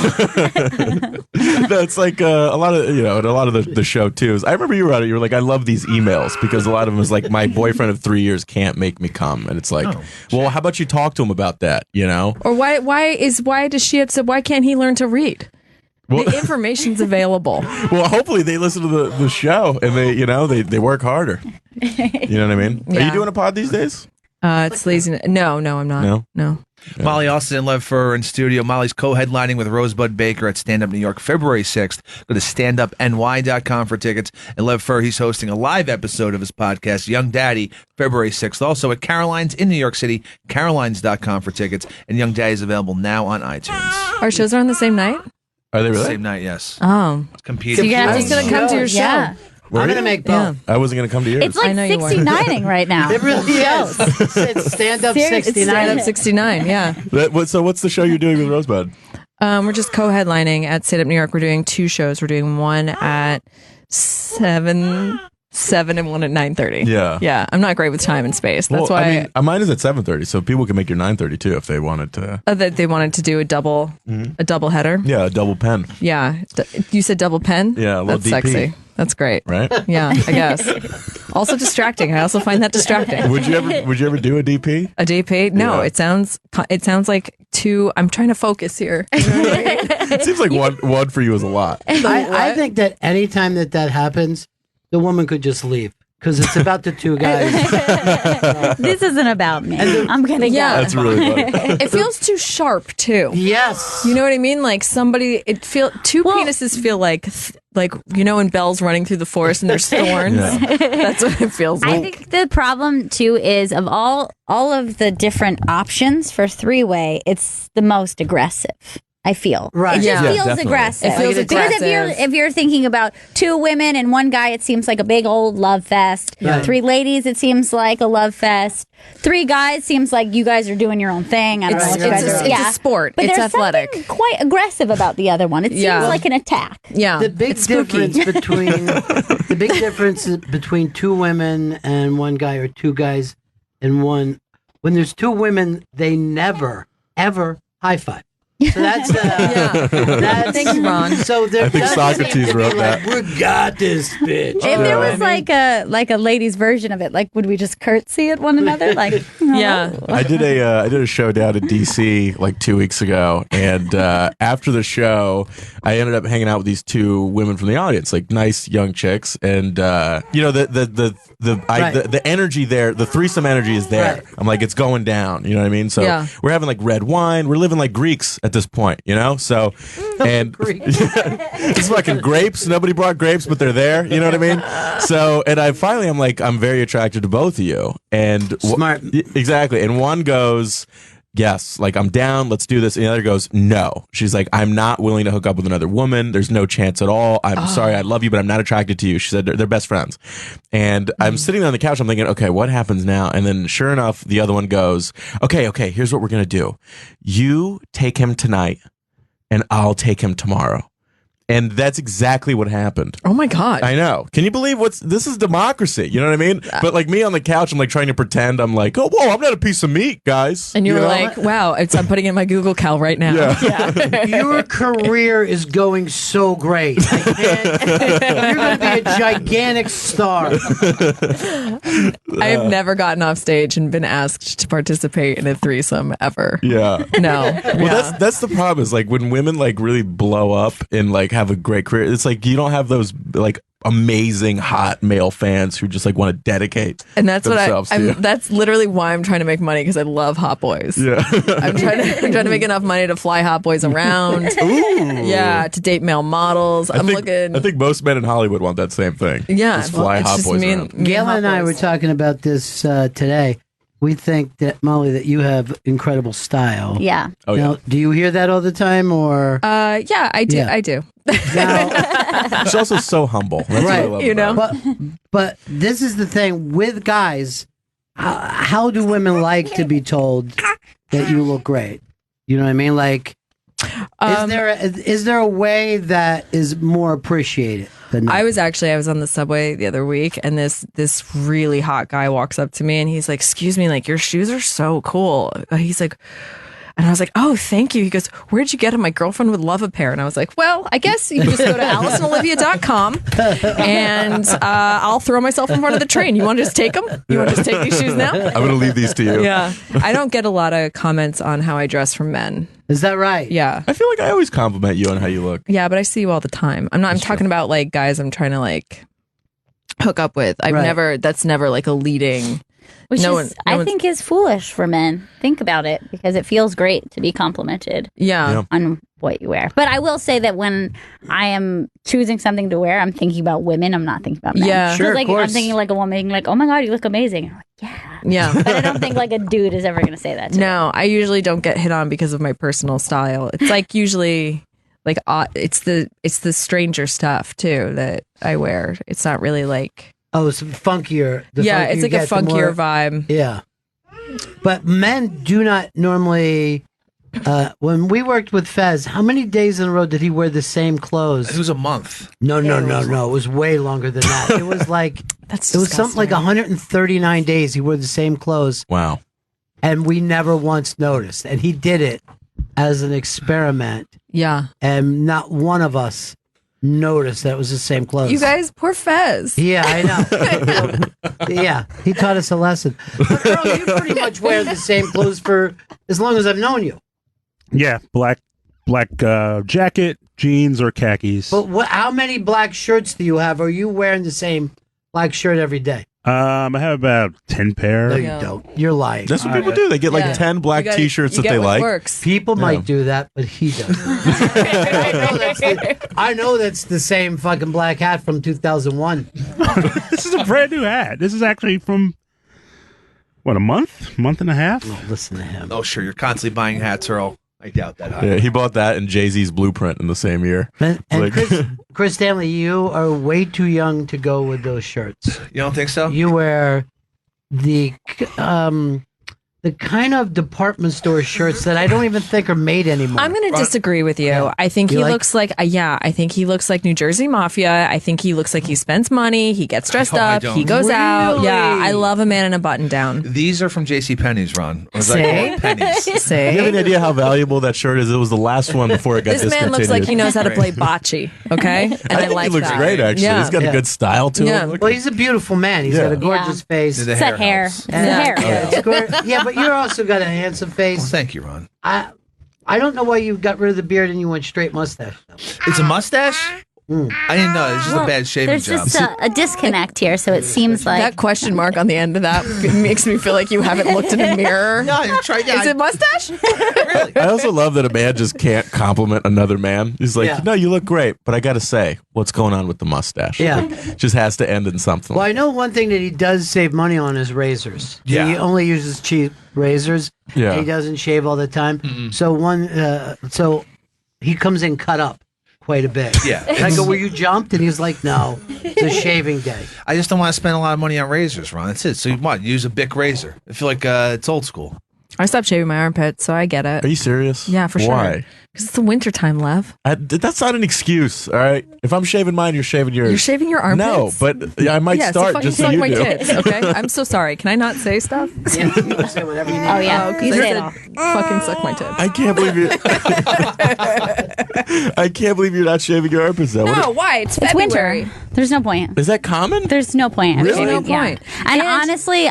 That's like a lot of the show too. I remember you were on it. You were like, I love these emails because a lot of them is like, my boyfriend of 3 years can't make me come, and it's like, well, how about you talk to him about that? You know, Or why does she have said, why can't he learn to read? Well- The information's available. Well, hopefully they listen to the show and they work harder. You know what I mean? Are Yeah. you doing a pod these days? It's laziness. No, I'm not. No. Molly Austin and Lev Fur in studio. Molly's co-headlining with Rosebud Baker at Stand Up New York February 6th. Go to standupny.com for tickets. And Lev Fur, he's hosting a live episode of his podcast, Young Daddy, February 6th. Also at Caroline's in New York City, carolines.com for tickets. And Young Daddy is available now on iTunes. Our shows are on the same night? Are they really? Same night, yes. Oh. Competing. So I was going to come to your show. Yeah. I'm going to make both. I wasn't going to come to yours. It's like 69ing right now. It really is. It's stand-up Serious- 69. Stand Up 69, yeah. So what's the show you're doing with Rosebud? We're just co-headlining at Stand Up New York. We're doing 2 shows. We're doing one at 7 and one at 9:30. Yeah. Yeah. I'm not great with time and space. That's why I mean, mine is at 7:30, so people can make your 9:30 too if they wanted to. that they wanted to do a double header. Yeah, a double pen. Yeah. You said double pen? Yeah, a little That's DP. sexy. That's great. Right? Yeah, I guess. Also distracting. I also find that distracting. Would you ever do a DP? A DP? No, Yeah. it sounds like too. I'm trying to focus here. You know what I mean? It seems like one for you is a lot. I think that anytime that happens, the woman could just leave because it's about the two guys. This isn't about me. I'm gonna go. That's really funny. It feels too sharp too. Yes. You know what I mean? Like two penises feel like when Belle's running through the forest and there's thorns. Yeah. That's what it feels like. I think the problem too is of all of the different options for three-way, it's the most aggressive. I feel. Right. It just Yeah, feels definitely. aggressive. It feels Because aggressive. if you're thinking about 2 women and 1 guy, it seems like a big old love fest. Right. 3 ladies, it seems like a love fest. 3 guys seems like you guys are doing your own thing. I don't know what you guys are. It's a sport. But It's there's athletic. something quite aggressive about the other one. It seems Yeah. like an attack. Yeah. The big It's spooky. difference between 2 women and 1 guy, or 2 guys and 1. When there's 2 women, they never ever high five. So that's that's Thank you, Ron. So there I think doesn't Socrates seem to be wrote like, that. We got this bitch. If there was like a ladies' version of it, like would we just curtsy at one another? Like, Yeah. I did a show down in DC like 2 weeks ago, and after the show, I ended up hanging out with these 2 women from the audience, like nice young chicks, and the energy there, the threesome energy is there. Right. I'm like, it's going down. You know what I mean? So Yeah. we're having like red wine. We're living like Greeks at this point, you know. So and it's fucking grapes. Nobody brought grapes, but they're there. You know what I mean? So and I'm like, I'm very attracted to both of you, and Smart. Exactly. And one goes, yes, like I'm down, let's do this. And the other goes, no. She's like, I'm not willing to hook up with another woman. There's no chance at all. I'm sorry, I love you, but I'm not attracted to you. She said they're best friends. And I'm sitting on the couch, I'm thinking, okay, what happens now? And then sure enough, the other one goes, okay, here's what we're going to do. You take him tonight and I'll take him tomorrow. And that's exactly what happened. Oh my God. I know. Can you believe this is democracy? You know what I mean? But like me on the couch, I'm like trying to pretend I'm like, oh, whoa, I'm not a piece of meat, guys. And you were know? like, wow, I'm putting in my Google Cal right now. Yeah. Your career is going so great. You're going to be a gigantic star. I have never gotten off stage and been asked to participate in a threesome ever. Yeah. No. Well, that's the problem is like when women like really blow up and like have a great career, it's like you don't have those like amazing hot male fans who just like want to dedicate And that's themselves to you. that's literally why I'm trying to make money, because I love hot boys. Yeah. I'm trying to make enough money to fly hot boys around. Ooh. Yeah, to date male models. I I think most men in Hollywood want that same thing. Yeah. Just fly It's hot just boys me around. and Gail hot and I boys. were talking about this today. We think that, Molly, that you have incredible style. Yeah. Oh, Now, yeah. do you hear that all the time, or? Yeah, I do. Yeah. I do. Now, She's also so humble. That's what I love You about know? her. but this is the thing with guys. How do women like to be told that you look great? You know what I mean? Like, Is there a way that is more appreciated than that? I was on the subway the other week, and this really hot guy walks up to me, and he's like, "Excuse me, like your shoes are so cool." He's like, and I was like, "Oh, thank you." He goes, "Where'd you get them? My girlfriend would love a pair." And I was like, "Well, I guess you can just go to AliceandOlivia.com and I'll throw myself in front of the train. You want to just take them? You want to just take these shoes now?" I'm going to leave these to you. Yeah. I don't get a lot of comments on how I dress from men. Is that right? Yeah. I feel like I always compliment you on how you look. Yeah, but I see you all the time. I'm talking about like guys I'm trying to like hook up with. That's never like a leading. Which I think is foolish for men. Think about it, because it feels great to be complimented on what you wear. But I will say that when I am choosing something to wear, I'm thinking about women. I'm not thinking about men. Yeah, sure, like, I'm thinking like a woman being like, "Oh my God, you look amazing." I'm like, yeah. But I don't think like a dude is ever going to say that to me. No, I usually don't get hit on because of my personal style. It's like usually like it's the stranger stuff too that I wear. It's not really like... Oh, it's funkier. It's like a funkier vibe. Yeah. But men do not normally... when we worked with Fez, how many days in a row did he wear the same clothes? It was a month. No. It was way longer than that. It was like... That's it was something like 139 days he wore the same clothes. Wow. And we never once noticed. And he did it as an experiment. Yeah. And not one of us noticed that it was the same clothes. You guys, poor Fez. Yeah, I know. Yeah, he taught us a lesson. But Earl, you pretty much wear the same clothes for as long as I've known you. Yeah, black jacket, jeans, or khakis. But how many black shirts do you have? Are you wearing the same black shirt every day? I have about 10 pair. No, you don't. You're lying. That's what people do. They get like 10 black T-shirts that they like. Works. People might do that, but he doesn't. I know that's the same fucking black hat from 2001. This is a brand new hat. This is actually from, what, a month and a half? Oh, listen to him. Oh, sure. You're constantly buying hats, Earl. I doubt that. Yeah, he bought that and Jay-Z's Blueprint in the same year. And Chris Stanley, you are way too young to go with those shirts. You don't think so? You wear the kind of department store shirts that I don't even think are made anymore. I'm going to disagree with you. Yeah. I think he looks like I think he looks like New Jersey Mafia. I think he looks like he spends money. He gets dressed up. He goes out. Yeah, I love a man in a button down. These are from JCPenney's, Ron. Say? Pennies. Say? You have any idea how valuable that shirt is? It was the last one before it got discontinued. This man looks like he knows how to play bocce, okay? And I think like he looks that. great, actually. Yeah. He's got a good style to him. Well, he's a beautiful man. He's got a gorgeous face. It's that hair. It's the hair. Yeah, but you're also got a handsome face. Well, thank you, Ron. I don't know why you got rid of the beard and you went straight mustache. It's a mustache? I didn't know. It's just a bad shaving there's job. just a disconnect here, so it seems like that question mark on the end of that makes me feel like you haven't looked in a mirror. No, you try. Yeah, is it mustache? Really? I also love that a man just can't compliment another man. He's like, no, you look great, but I got to say, what's going on with the mustache? Yeah. Just has to end in something. Well, I know one thing that he does save money on is razors. Yeah. He only uses cheap razors. Yeah. He doesn't shave all the time. So he comes in cut up quite a bit. Yeah. And I go, were you jumped? And he's like, no, it's a shaving day. I just don't want to spend a lot of money on razors, Ron. That's it. So what? Use a Bic razor. I feel like it's old school. I stopped shaving my armpits, so I get it. Are you serious? Yeah, for sure. Why? Because it's the wintertime, Lev. That's not an excuse, all right? If I'm shaving mine, you're shaving yours. You're shaving your armpits? No, but I might start just so suck you my do. tits, okay? I'm so sorry. Can I not say stuff? Yeah, you can say whatever you need. Oh, yeah. You say it all. Fucking suck my tits. I can't believe you. I can't believe you're not shaving your armpits. Though. No, why? It's February. winter. There's no point. Is that common? There's no point. Really? There's no point. And honestly,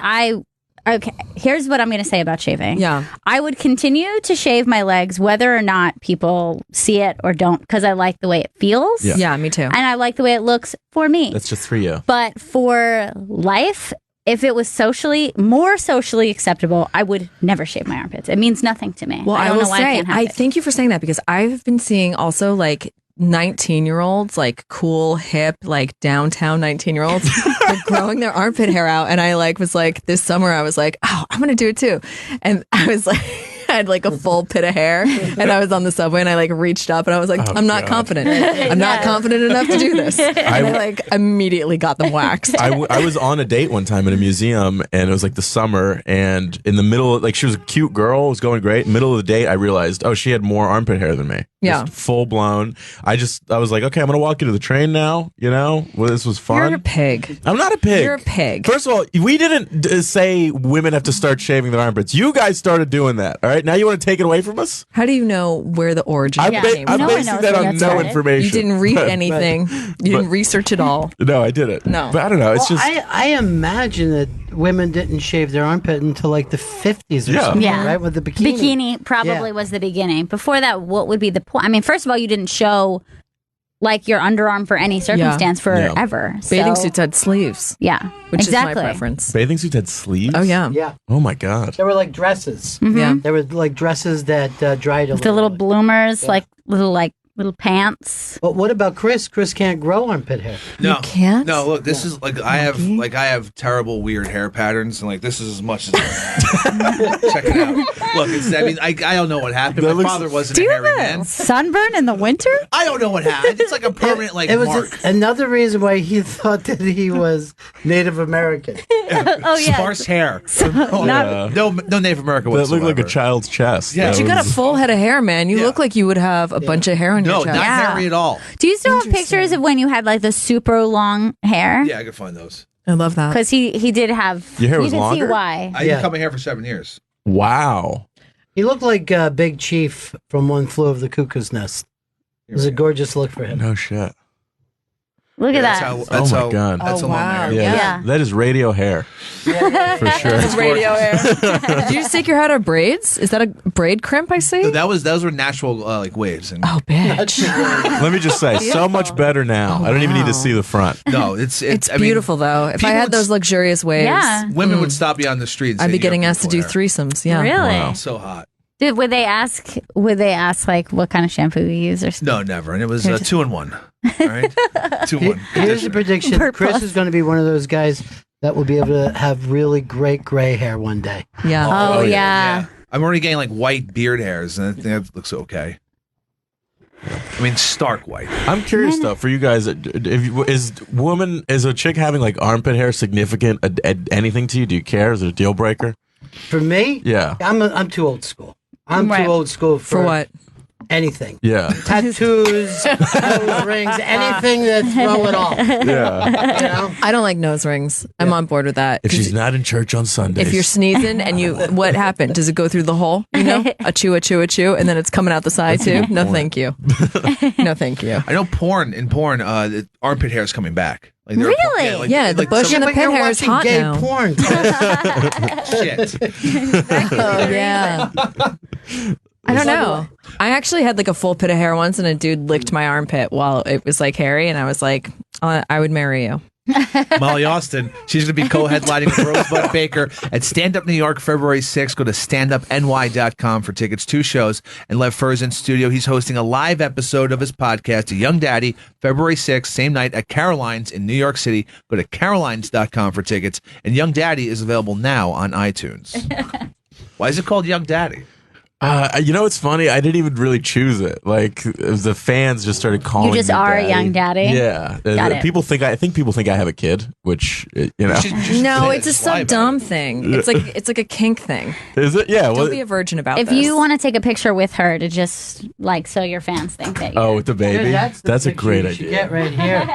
okay, here's what I'm going to say about shaving. Yeah. I would continue to shave my legs whether or not people see it or don't, because I like the way it feels. Yeah, me too. And I like the way it looks for me. That's just for you. But for life, if it was more socially acceptable, I would never shave my armpits. It means nothing to me. Well, I don't will know why say, I can't have it. thank you for saying that, because I've been seeing also like 19-year-olds, like cool, hip, like downtown 19-year-olds, like growing their armpit hair out. And I was like, this summer, I was like, oh, I'm going to do it too. And I was like, I had like a full pit of hair, and I was on the subway, and I like reached up, and I was like, I'm not confident. I'm not confident enough to do this. And I like immediately got them waxed. I was on a date one time at a museum, and it was like the summer, and in the middle, like she was a cute girl, it was going great. Middle of the date, I realized, oh, she had more armpit hair than me. Yeah. Just full blown. I was like, okay, I'm gonna walk into the train now. Well, this was fun. You're a pig. I'm not a pig. You're a pig. First of all, we didn't say women have to start shaving their armpits. You guys started doing that. All right, now you want to take it away from us? How do you know where the origin came I'm from? basing that on no information. You didn't read anything. You didn't research it all. No, I didn't. No. But I don't know. It's Well, just I imagine that women didn't shave their armpit until like the 50s or something, right? With the bikini. Bikini probably was the beginning. Before that, what would be the point? I mean, first of all, you didn't show like your underarm for any circumstance forever. Bathing So- suits had sleeves. Yeah, Which exactly. is my preference. bathing suits had sleeves. Oh, yeah. Yeah. Oh my god. They were like dresses. Mhm. Yeah. They were like dresses that dried a With the little. little bloomers, like little pants. But what about Chris? Chris can't grow armpit hair. No, can't? No, look, this is like I have terrible weird hair patterns, and like this is as much as check it out. Look, I don't know what happened. My father wasn't Do a you hairy have man. a sunburn in the winter? I don't know what happened. It's like a permanent It was mark. another reason why he thought that he was Native American. Oh yeah. Sparse hair. not- no Native American That whatsoever. looked like a child's chest. Yeah. That But you got a was- full head of hair, man. You look like you would have a bunch of hair on your No, chest. not hairy at all. Do you still have pictures of when you had like the super long hair? Yeah, I could find those. I love that. Because he did have. Your hair was you can longer? see why. I didn't cut my hair for 7 years. Wow. He looked like Big Chief from One Flew Over the Cuckoo's Nest. It was a gorgeous look for him. No shit. Look at That's that. how- that's oh my how- god. that's how long my hair was. Yeah. That is radio hair. For sure. It's radio hair. Did you just take your head out of braids? Is that a braid crimp I see? Those were natural like waves. And Oh, bitch. Let me just say, so much better now. I don't even need to see the front. No, it's It's I mean, beautiful, though. If I people had would those luxurious waves, Yeah. women would stop you on the street. And I'd say, be "You getting have asked to do beautiful hair." threesomes. Yeah. Really? Wow. So hot. Would they ask like what kind of shampoo you use or something? No, never. And it was 2-in-1. All right, 2-in-1. Here's the prediction. Per Chris plus. is going to be one of those guys that will be able to have really great gray hair one day. Yeah. Oh, yeah. I'm already getting like white beard hairs, and I think that looks okay. I mean, stark white. I'm curious though, for you guys, is a chick having like armpit hair significant at anything to you? Do you care? Is it a deal breaker? For me, Yeah. I'm too old school. I'm Right. too old school For what? anything. Yeah. Tattoos, nose rings, anything that throw it off. Yeah. You know? I don't like nose rings. I'm on board with that. If she's not in church on Sundays. If you're sneezing and what happened? Does it go through the hole? A chew, and then it's coming out the side too? No, thank you. No, thank you. I know in porn, the armpit hair is coming back. Like, Really? Yeah, the bush and the but pit you're hair is watching hot gay now. porn. Shit. Oh yeah. I don't know. I actually had like a full pit of hair once, and a dude licked my armpit while it was like hairy, and I was like, I would marry you. Molly Austin. She's going to be co-headlining with Rosebud Baker at Stand Up New York February 6th. Go to standupny.com for tickets to shows. And Lev Furr's in studio. He's hosting a live episode of his podcast, A Young Daddy, February 6th, same night at Caroline's in New York City. Go to carolines.com for tickets. And Young Daddy is available now on iTunes. Why is it called Young Daddy? It's funny. I didn't even really choose it. Like the fans just started calling. You just me are a daddy. young daddy? Yeah. Got it. People think I think I have a kid, which No, it's a sub dumb thing. It's like a kink thing. Is it? Yeah. Don't be a virgin about If this. you want to take a picture with her to just like so your fans think that. Oh, with the baby. Dude, that's a great you should idea. get right here.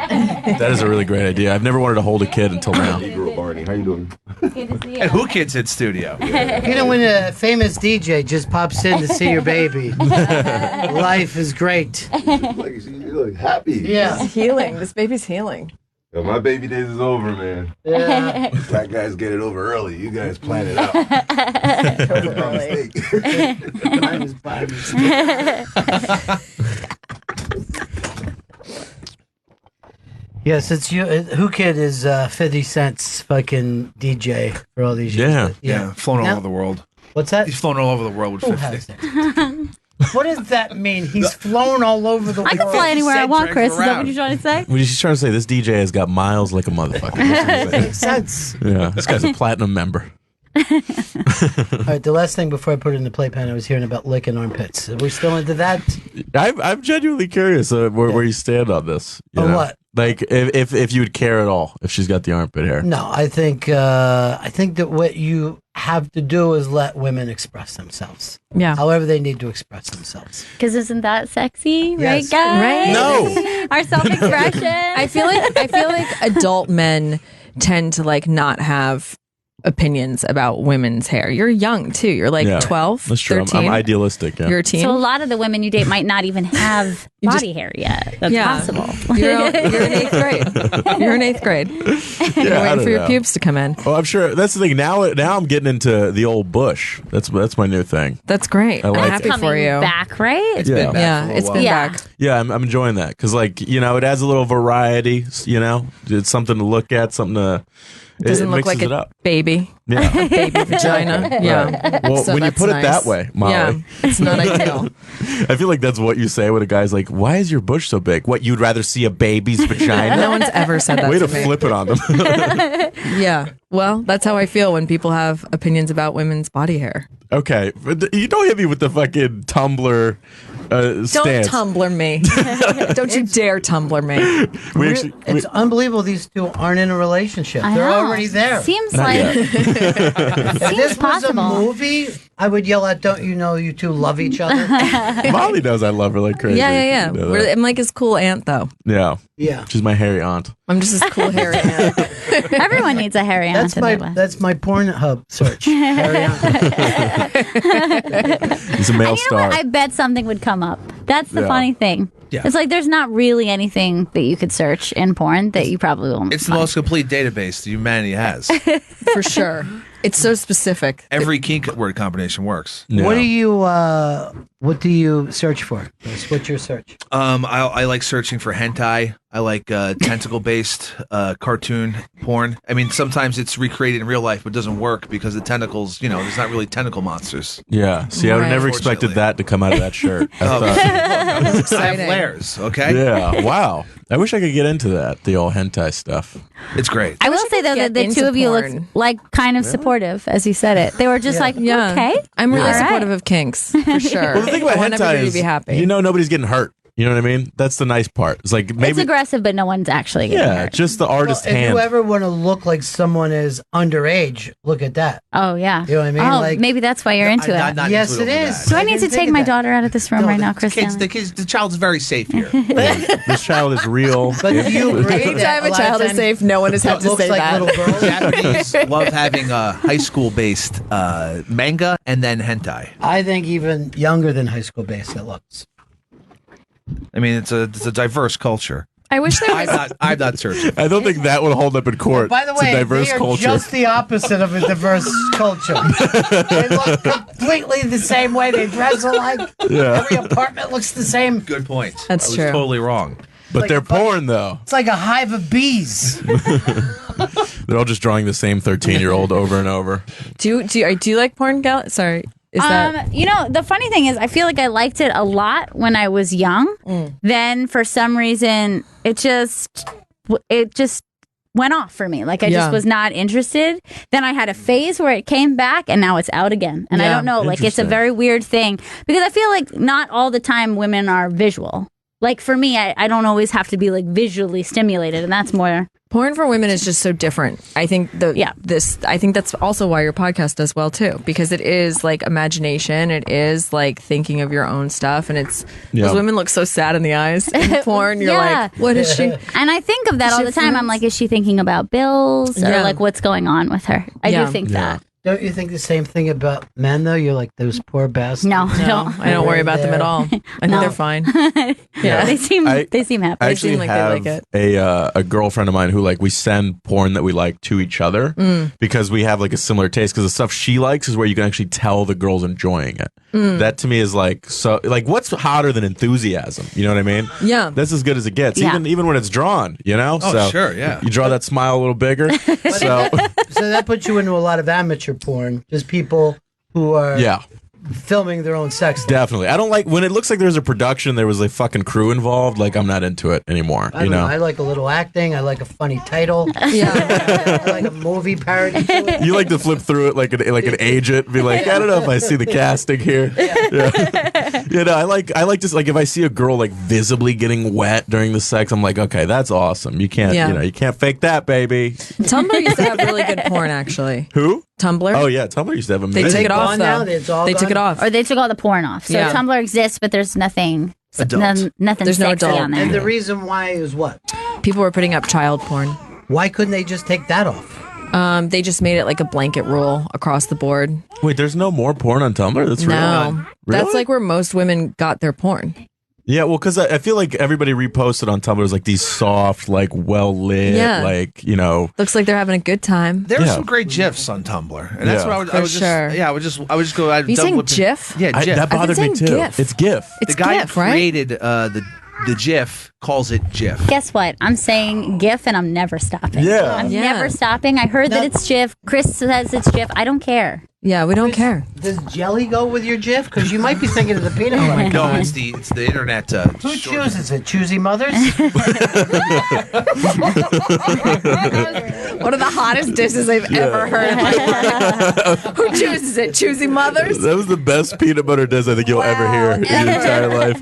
That is a really great idea. I've never wanted to hold a kid until now. Barney, how you doing? And Who Kids in studio? You know, when a famous DJ just pops in to see your baby, life is great. You look happy. Yeah. It's healing. This baby's healing. Yo, my baby days is over, man. Yeah. Black guys get it over early. You guys plan it out. Mine was by Yes, it's you. Who Kid is 50 Cent's fucking DJ for all these years. Yeah. Flown all Now- over the world. What's that? He's flown all over the world with Who 50. has What does that mean? He's flown all over the I world. can fly anywhere I want, Chris. Is that what you're trying to say? Well, she's trying to say this DJ has got miles like a motherfucker. That's what Makes he's sense. saying. Yeah, this guy's a platinum member. All right, the last thing before I put it in the playpen, I was hearing about licking armpits. Are we still into that? I'm genuinely curious where you stand on this. You On know? what? Like if you would care at all if she's got the armpit hair. No, I think that what you have to do is let women express themselves. Yeah. However they need to express themselves. Because isn't that sexy, right, Yes. guys? Right? No. Our self-expression. I feel like adult men tend to like not have opinions about women's hair. You're young too. You're like 12, That's true. 13. I'm idealistic. Yeah. You're a teen. So a lot of the women you date might not even have body hair yet. That's possible. You're in 8th grade. You're in 8th grade. You're I waiting don't for your know. pubes to come in. Well, I'm sure that's the thing. Now I'm getting into the old bush. That's my new thing. That's great. I like I'm it. happy Coming for you. back, right? It's been back for a It's while. been Yeah. back. Yeah, I'm enjoying that because, like, you know, it adds a little variety. You know, it's something to look at, something to. Doesn't it look mixes like it a up. baby. Yeah. Baby vagina. Yeah. Right. Well, So when you that's put it nice. that way, Molly, Yeah, it's not ideal. I feel like that's what you say when a guy's like, "Why is your bush so big?" What, you'd rather see a baby's vagina? No one's ever said that Way to to me. flip it on them. Yeah. Well, that's how I feel when people have opinions about women's body hair. Okay, but you don't hit me with the fucking Tumblr Don't stance. Tumblr me. Don't you dare Tumblr me. It's unbelievable these two aren't in a relationship. I They're know. already there. Seems Not like yet. If this was possible. a movie, I would yell out, "Don't you know you two love each other?" Molly knows I love her like crazy. Yeah. You know We're- that. I'm like his cool aunt, though. Yeah. Yeah. She's my hairy aunt. I'm just his cool hairy aunt. everyone needs a hairy aunt. That's my Pornhub search. Harry He's a male You know star. what? I bet something would come up. That's the Yeah. funny thing. Yeah. It's like there's not really anything that you could search in porn that you probably won't. It's the most complete database that humanity has. For sure. It's so specific. Every key word combination works. What do you search for? What's your search? I like searching for hentai. I like tentacle based cartoon porn. I mean, sometimes it's recreated in real life, but it doesn't work because the tentacles, you know, there's not really tentacle monsters. Yeah. See, I would Right. never expected that to come out of that shirt. I Oh, thought- I have layers, okay? Yeah. Wow. I wish I could get into that, the old hentai stuff. It's great. I will say though that the into two of you porn. looked like kind of supportive as you said it. They were just like, Yeah. okay, I'm really all right. supportive of kinks, for sure. Well, the thing about I want hentai everybody is, to be happy. you know, nobody's getting hurt. You know what I mean? That's the nice part. It's like It's maybe, aggressive, but no one's actually getting yeah, hurt. just the artist If hand. you ever want to look like someone is underage, look at that. Oh yeah. You know what I mean? Oh, Like- maybe that's why you're into it. Yes, it is. Do I need to take my daughter out of this room right now, Kristen? The child's very safe here. This child is real. But do you agree that Anytime a lot of child is times safe, no one has had to looks say like that. little girls? Japanese love having high school based manga and then hentai. I think even younger than high school based it looks. I mean, it's a diverse culture. I wish there was. I'm not searching. I don't think that would hold up in court. By the it's way, a diverse they are culture. just the opposite of a diverse culture. They look completely the same way. They dress alike. Yeah. Every apartment looks the same. Good point. That's I was true. totally wrong. But like they're a bunch- porn, though. It's like a hive of bees. They're all just drawing the same 13-year-old over and over. Do you like porn, Gal? Sorry. Is that You know, the funny thing is, I feel like I liked it a lot when I was young. Then, for some reason, it just went off for me. Like I Yeah. just was not interested. Then I had a phase where it came back, and now it's out again. And I Yeah. don't know, like it's a Interesting. very weird thing because I feel like not all the time women are visual. Like for me, I don't always have to be like visually stimulated, and that's more. porn for women is just so different? I think I think that's also why your podcast does well too, because it is like imagination. It is like thinking of your own stuff, and it's those women look so sad in the eyes. In porn, you're Yeah. like, what is she? And I think of that Is all she the time. I'm friends? like, is she thinking about bills or Yeah. like what's going on with her? I Yeah. do think that. Don't you think the same thing about men, though? You're like, those poor bastards. No, I don't. I don't worry about them at all. I think No. they're fine. Yeah, they seem happy. I actually seem like they have like it. a girlfriend of mine who like we send porn that we like to each other because we have like a similar taste. Because the stuff she likes is where you can actually tell the girl's enjoying it. That to me is like so. Like, what's hotter than enthusiasm? You know what I mean? Yeah, that's as good as it gets. Yeah. Even when it's drawn. You know? Oh, so sure, yeah. You draw that smile a little bigger. So So that puts you into a lot of amateur porn. Just people who are yeah. filming their own sex. Definitely. I don't like when it looks like there's a production, there was a fucking crew involved. Like, I'm not into it anymore. I don't know. I like a little acting. I like a funny title. Yeah. I like a movie parody to it. You like to flip through it like an agent, be like, I don't know if I see the casting here. Yeah. You know, I like just like if I see a girl like visibly getting wet during the sex, I'm like, okay, that's awesome. You can't, you can't fake that, baby. Tumblr used to have really good porn, actually. Who? Tumblr. Oh yeah, Tumblr used to have amazing. They took it off gone though. now? It's all They took gone? it off. Or they took all the porn off. So Yeah. Tumblr exists, but there's nothing. Adult. Nothing There's no sexy adult. on there. And the reason why is what? People were putting up child porn. Why couldn't they just take that off? They just made it like a blanket rule across the board. Wait, there's no more porn on Tumblr? That's real? No, Really? that's like where most women got their porn. Yeah, well, because I feel like everybody reposted on Tumblr is like these soft, like well lit, Yeah. like, you know. Looks like they're having a good time. There are some great GIFs on Tumblr, and that's Yeah. what I would For just, sure. yeah, I would just go. Are you saying GIF? Yeah, GIF. That bothered me saying too. GIF. It's GIF. It's the guy GIF, who right? created the GIF calls it GIF. Guess what? I'm saying GIF and I'm never stopping. Yeah. I'm Yeah. never stopping. I heard that it's GIF. Chris says it's GIF. I don't care. Yeah, we don't care. Does jelly go with your GIF? Because you might be thinking of the peanut butter. No, it's the internet. Who chooses it? Choosy mothers? One of the hottest disses I've ever heard. Who chooses it? Choosy mothers? That was the best peanut butter diss I think you'll ever hear in your entire life.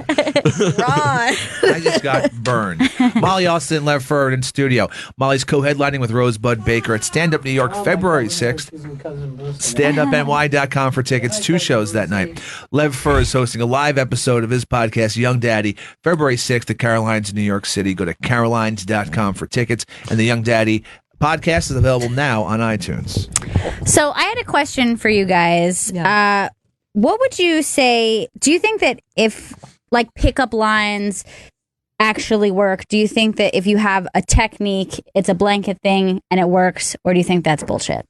Ron. I just got burned. Molly Austin and Lev Furr in studio. Molly's co-headlining with Rosebud Baker at Stand Up New York, February 6th. StandUpNY.com for tickets. 2 shows that night. Lev Furr is hosting a live episode of his podcast, Young Daddy, February 6th at Caroline's, New York City. Go to Carolines.com for tickets. And the Young Daddy podcast is available now on iTunes. So I had a question for you guys. Yeah. What would you say? Do you think that if like pickup lines actually work, do you think that if you have a technique, it's a blanket thing and it works, or do you think that's bullshit?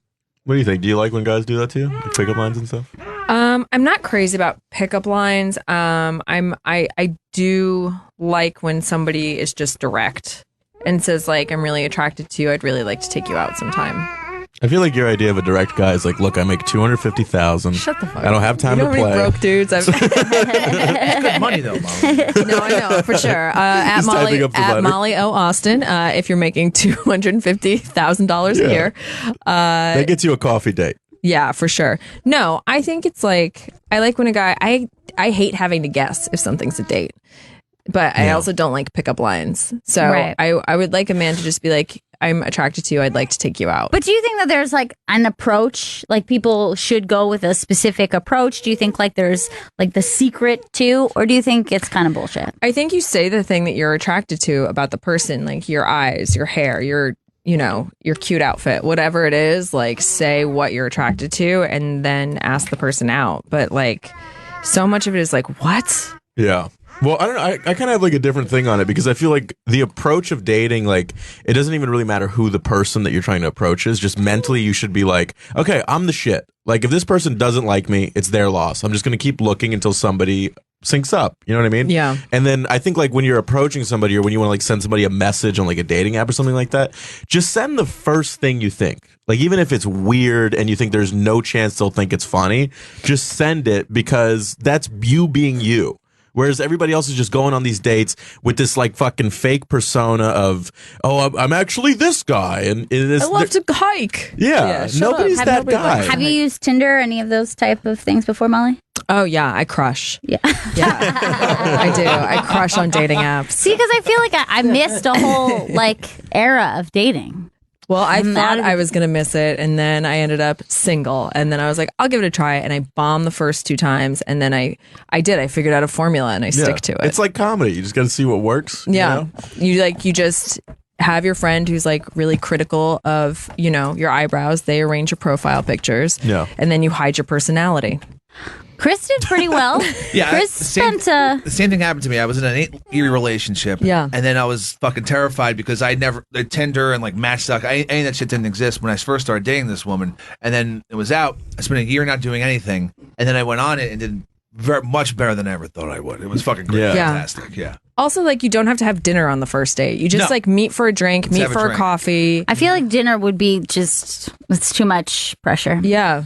What do you think? Do you like when guys do that to you? Like pickup lines and stuff? I'm not crazy about pickup lines. I do like when somebody is just direct and says like, I'm really attracted to you. I'd really like to take you out sometime. I feel like your idea of a direct guy is like, look, I make $250,000. Shut the fuck I don't have time you to know how many play. broke dudes I've It's good money, though, Molly. No, I know for sure. At He's typing up the letter. Molly O Austin. If you're making $250,000 a year, That gets you a coffee date. yeah, for sure. No, I think it's like I like when a guy. I hate having to guess if something's a date, but I also don't like pickup lines. So Right. I would like a man to just be like, I'm attracted to you. I'd like to take you out. But do you think that there's like an approach, like people should go with a specific approach? Do you think like there's like the secret to, or do you think it's kind of bullshit? I think you say the thing that you're attracted to about the person, like your eyes, your hair, your cute outfit, whatever it is, like say what you're attracted to and then ask the person out. But like so much of it is like, what? Yeah. Well, I don't know. I kind of have like a different thing on it because I feel like the approach of dating, like it doesn't even really matter who the person that you're trying to approach is. Just mentally, you should be like, okay, I'm the shit. Like if this person doesn't like me, it's their loss. I'm just going to keep looking until somebody syncs up. You know what I mean? Yeah. And then I think like when you're approaching somebody or when you want to like send somebody a message on like a dating app or something like that, just send the first thing you think. Like even if it's weird and you think there's no chance they'll think it's funny, just send it because that's you being you. Whereas everybody else is just going on these dates with this like fucking fake persona of, oh, I'm actually this guy. And it is, I love to hike. Yeah, nobody's that guy. Have you used Tinder or any of those type of things before, Molly? Oh yeah, I crush. Yeah. I do. I crush on dating apps. See, because I feel like I missed a whole like era of dating. Well, I I'm thought out of- I was going to miss it, and then I ended up single, and then I was like, I'll give it a try, and I bombed the first 2 times, and then I did. I figured out a formula, and I stick to it. It's like comedy. You just got to see what works. Yeah. You know? You just have your friend who's like really critical of, your eyebrows. They arrange your profile pictures. Yeah. And then you hide your personality. Chris did pretty well. Yeah, Chris spent the same thing happened to me. I was in an 8-year relationship. Yeah. And then I was fucking terrified because I never, the Tinder and like Matchstock, any of that shit didn't exist when I first started dating this woman. And then it was out. I spent a year not doing anything. And then I went on it and did much better than I ever thought I would. It was fucking great. Yeah. Fantastic. Yeah. Also, like, you don't have to have dinner on the first date. You just No. like meet for a drink, meet have a for a drink. coffee. I feel like dinner would be just, it's too much pressure. Yeah.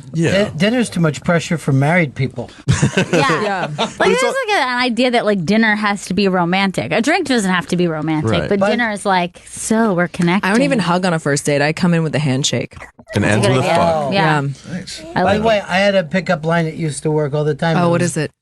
Dinner's too much pressure for married people. Yeah. Like, there's like an idea that like dinner has to be romantic. A drink doesn't have to be romantic, Right. but dinner is like, so we're connected. I don't even hug on a first date. I come in with a handshake. And ends good with a idea. fuck. Yeah. Nice. By the way, I had a pickup line that used to work all the time. Oh, what is it?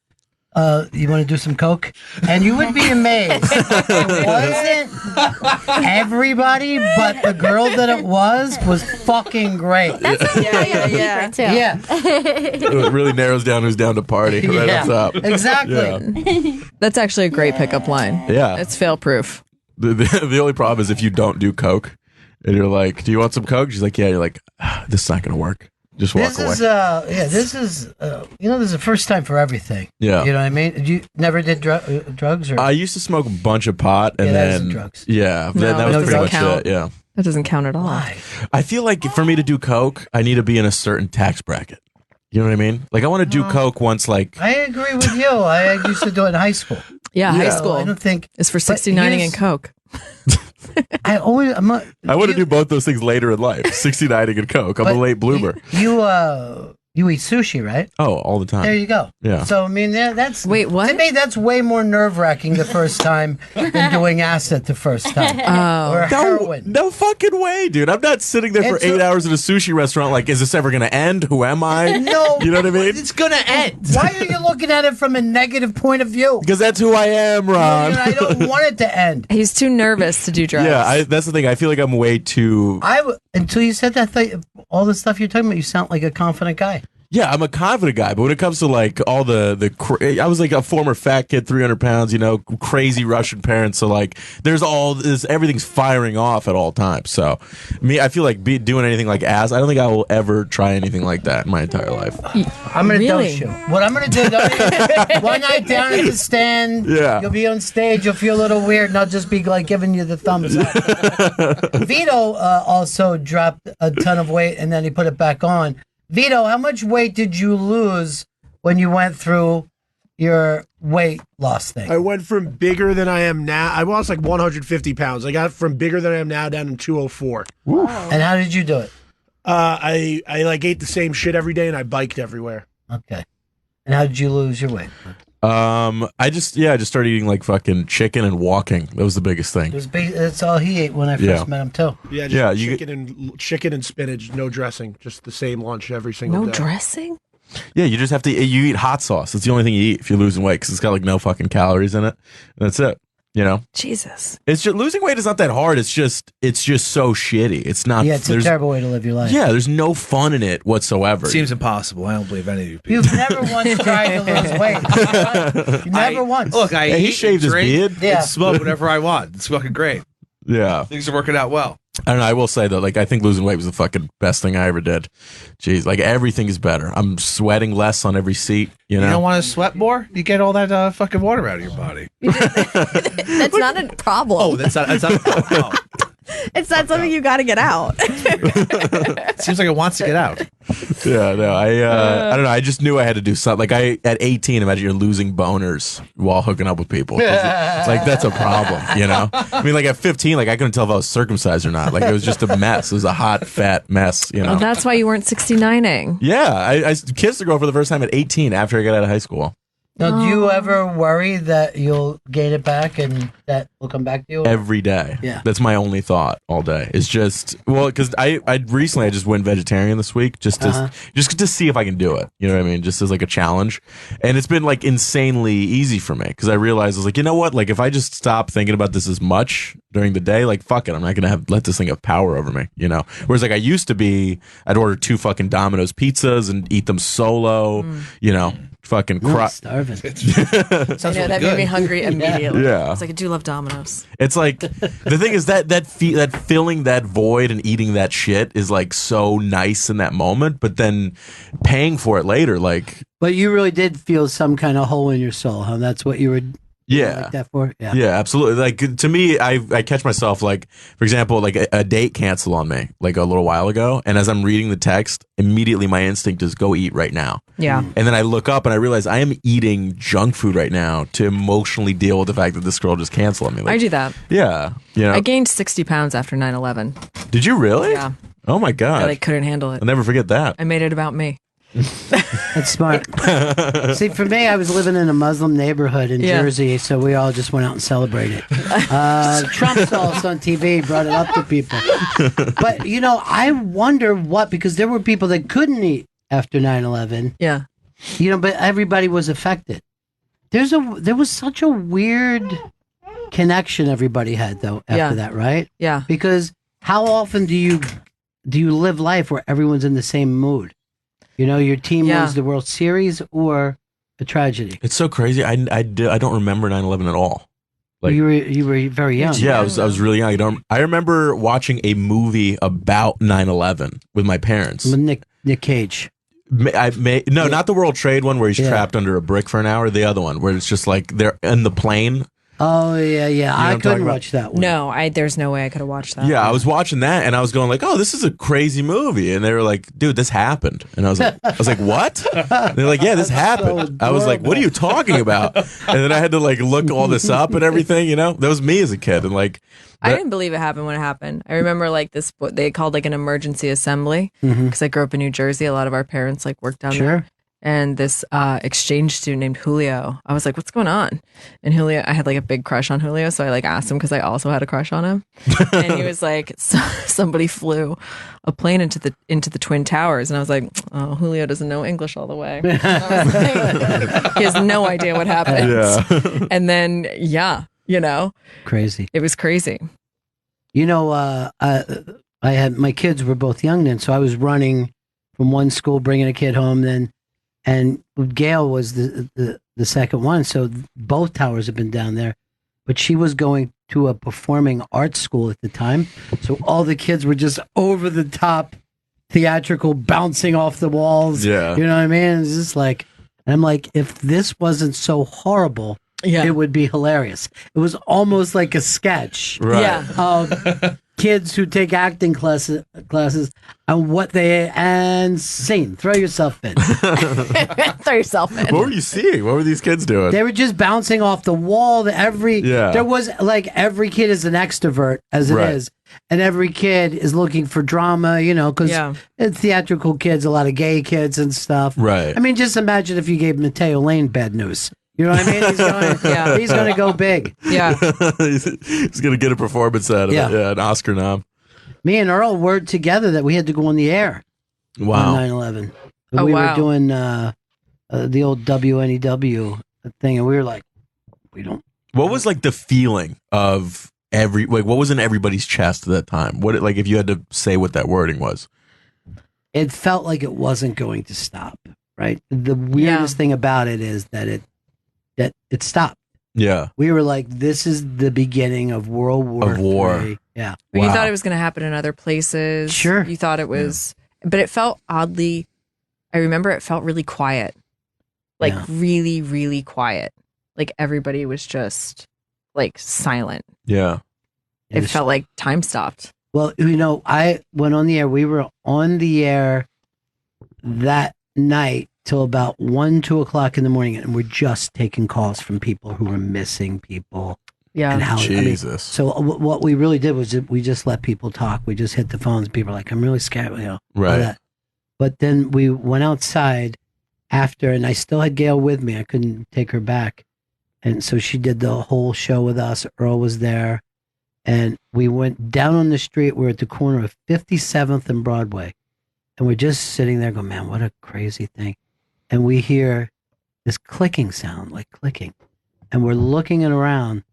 You want to do some coke? And you would be amazed. It wasn't everybody, but the girl that it was fucking great. That's yeah. Too. Yeah. It really narrows down who's down to party right Yeah. up top. Exactly. Yeah. That's actually a great pickup line. Yeah. It's fail proof. The only problem is if you don't do coke and you're like, do you want some coke? She's like, yeah. You're like, this is not going to work. Just walk This away. is this is this is the first time for everything. Yeah. You know what I mean? You never did drugs or I used to smoke a bunch of pot and Yeah, that then isn't drugs. Yeah, No, that was it pretty doesn't much count. it. Yeah. That doesn't count at all. Why? I feel like for me to do coke, I need to be in a certain tax bracket. You know what I mean? Like I want to do coke once like I agree with you. I used to do it in high school. Yeah, high Yeah. school. I don't think It's for but 69ing here's- and coke. I always I'm not, I want to do both those things later in life. 69ing and coke. I'm a but late bloomer. You eat sushi, right? Oh, all the time. There you go. Yeah. So I mean, that's Wait, what? To me, that's way more nerve wracking the first time than doing acid the first time. Oh. Or heroin. No fucking way, dude. I'm not sitting there for It's 8 hours at a sushi restaurant like, is this ever going to end? Who am I? No, You know what I mean? It's gonna end. Why are you looking at it from a negative point of view? Because that's who I am, Ron. I don't want it to end. He's too nervous to do drugs. Yeah, that's the thing. I feel like I'm way too. Until you said that, all the stuff you're talking about, you sound like a confident guy. Yeah, I'm a confident guy, but when it comes to like all I was like a former fat kid, 300 pounds, crazy Russian parents. So like, there's all this, everything's firing off at all times. So I feel like doing anything like ass. I don't think I will ever try anything like that in my entire life. I'm going to Really? dose you. What I'm going to do, one night down at the stand, Yeah. you'll be on stage, you'll feel a little weird, and I'll just be like giving you the thumbs up. Vito also dropped a ton of weight, and then he put it back on. Vito, how much weight did you lose when you went through your weight loss thing? I went from bigger than I am now. I lost like 150 pounds. I got from bigger than I am now down to 204. And how did you do it? I like ate the same shit every day and I biked everywhere. Okay. And how did you lose your weight? I just started eating like fucking chicken and walking. That was the biggest thing. That's all he ate when I first Yeah. met him, too. Yeah, just chicken and spinach, no dressing, just the same lunch every single No day. dressing? Yeah, you just have to. You eat hot sauce. It's the only thing you eat if you're losing weight because it's got like no fucking calories in it. And that's it. Jesus. It's just losing weight is not that hard. It's just so shitty. It's not. Yeah, it's a terrible way to live your life. Yeah, there's no fun in it whatsoever. Seems impossible. I don't believe any of you people. You've never once tried to lose weight. You never once. Look, I He eat, shaved his drink, beard. Yeah. and smoke whatever I want. It's fucking great. Yeah, Things are working out well. I don't know. I will say though, like I think losing weight was the fucking best thing I ever did. Jeez, like everything is better. I'm sweating less on every seat. You You know. don't want to sweat more? You get all that fucking water out of your body. That's not a problem. Oh, that's not a problem. It's not something you got to get out. It seems like it wants to get out. Yeah, no, I don't know. I just knew I had to do something. Like at 18, imagine you're losing boners while hooking up with people. It's like that's a problem, you know. I mean, like at 15, like I couldn't tell if I was circumcised or not. Like it was just a mess. It was a hot, fat mess, you know. Oh, that's why you weren't 69ing. Yeah, I kissed a girl for the first time at 18 after I got out of high school. Now, do you ever worry that you'll gain it back and that will come back to you? Every day. Yeah. That's my only thought all day. It's just, well, because I recently I just went vegetarian this week just to see if I can do it. You know what I mean? Just as like a challenge. And it's been like insanely easy for me because I realized I was like, you know what? Like if I just stop thinking about this as much during the day, like fuck it. I'm not going to let this thing have power over me, you know? Whereas like I used to be, I'd order 2 fucking Domino's pizzas and eat them solo, you know? Fucking starving. I know that made me hungry immediately. Yeah. It's like I do love Domino's. It's like the thing is that filling that void and eating that shit is like so nice in that moment, but then paying for it later, like. But you really did feel some kind of hole in your soul, huh? That's what you were Yeah. Like that for? Yeah, absolutely. Like to me, I catch myself like, for example, like a date canceled on me like a little while ago, and as I'm reading the text, immediately my instinct is go eat right now. Yeah. And then I look up and I realize I am eating junk food right now to emotionally deal with the fact that this girl just canceled on me. Like, I do that. Yeah. You know. I gained 60 pounds after 9/11. Did you really? Yeah. Oh my god. I like couldn't handle it. I'll never forget that. I made it about me. That's smart. See, for me, I was living in a Muslim neighborhood in Yeah. Jersey, so we all just went out and celebrated. Trump saw us on TV, brought it up to people. But, you know, I wonder because there were people that couldn't eat after 9/11. Yeah. You know, but everybody was affected. There was such a weird connection everybody had, though, after Yeah. that, right? Yeah. Because how often do you live life where everyone's in the same mood? You know, your team Yeah. wins the World Series or a tragedy. It's so crazy. I don't remember 9/11 at all. Like you were very young. Yeah, I was really young. I remember watching a movie about 9/11 with my parents. With Nick Cage. Not the World Trade one where he's Yeah. trapped under a brick for an hour. The other one where it's just like they're in the plane. Oh yeah. know what I I'm couldn't talking about? watch that one. No, there's no way I could have watched that. Yeah, I was watching that and I was going like, "Oh, this is a crazy movie." And they were like, "Dude, this happened." And I was like, "What?" And they're like, "Yeah, this happened." I was like, "What are you talking about?" And then I had to like look all this up and everything. You know, that was me as a kid, and like, I didn't believe it happened when it happened. I remember like this, what they called like an emergency assembly because I grew up in New Jersey. A lot of our parents like worked down there. And this exchange student named Julio, I was like, "What's going on?" And Julio, I had like a big crush on Julio, so I like asked him because I also had a crush on him. And he was like, "Somebody flew a plane into the Twin Towers," and I was like, "Oh, Julio doesn't know English all the way. And I was like, he has no idea what happened." Yeah. And then, you know, Crazy. it was crazy. You know, I had my kids were both young then, so I was running from one school, bringing a kid home, and Gail was the second one, so both towers have been down there. But she was going to a performing arts school at the time, so all the kids were just over the top, theatrical, bouncing off the walls. Yeah. You know what I mean? It's just like, and I'm like, if this wasn't so horrible, it would be hilarious. It was almost like a sketch. Right. Yeah. Of kids who take acting classes and and scene. Throw yourself in. Throw yourself in. what were you seeing? What were these kids doing? They were just bouncing off the wall. There was like every kid is an extrovert as it Right. is, and every kid is looking for drama. You know, because theatrical kids, a lot of gay kids and stuff. Right. I mean, just imagine if you gave Mateo Lane bad news. You know what I mean? He's going to go big. Yeah. He's gonna get a performance out of it. Yeah, an Oscar nom. Me and Earl were together that we had to go on the air. Wow. On 9/11. Oh, We wow. were doing the old WNEW thing, and we were like, we don't. What was like the feeling of what was in everybody's chest at that time? What like if you had to say what that wording was? It felt like it wasn't going to stop. Right. The weirdest thing about it is that it stopped. Yeah. We were like, this is the beginning of World War III. Yeah. But you thought it was going to happen in other places. Sure. You thought it was, but it felt oddly, I remember it felt really quiet. Like really, really quiet. Like everybody was just like silent. Yeah. It felt like time stopped. Well, you know, I went on the air. We were on the air that night till about 2 o'clock in the morning, and we're just taking calls from people who were missing people. Yeah. And how, Jesus. So what we really did was we just let people talk. We just hit the phones. People were like, I'm really scared, you know. all Right. that. But then we went outside after, and I still had Gail with me. I couldn't take her back. And so she did the whole show with us. Earl was there. And we went down on the street. We're at the corner of 57th and Broadway. And we're just sitting there going, man, what a crazy thing. And we hear this clicking sound, like clicking. And we're looking around,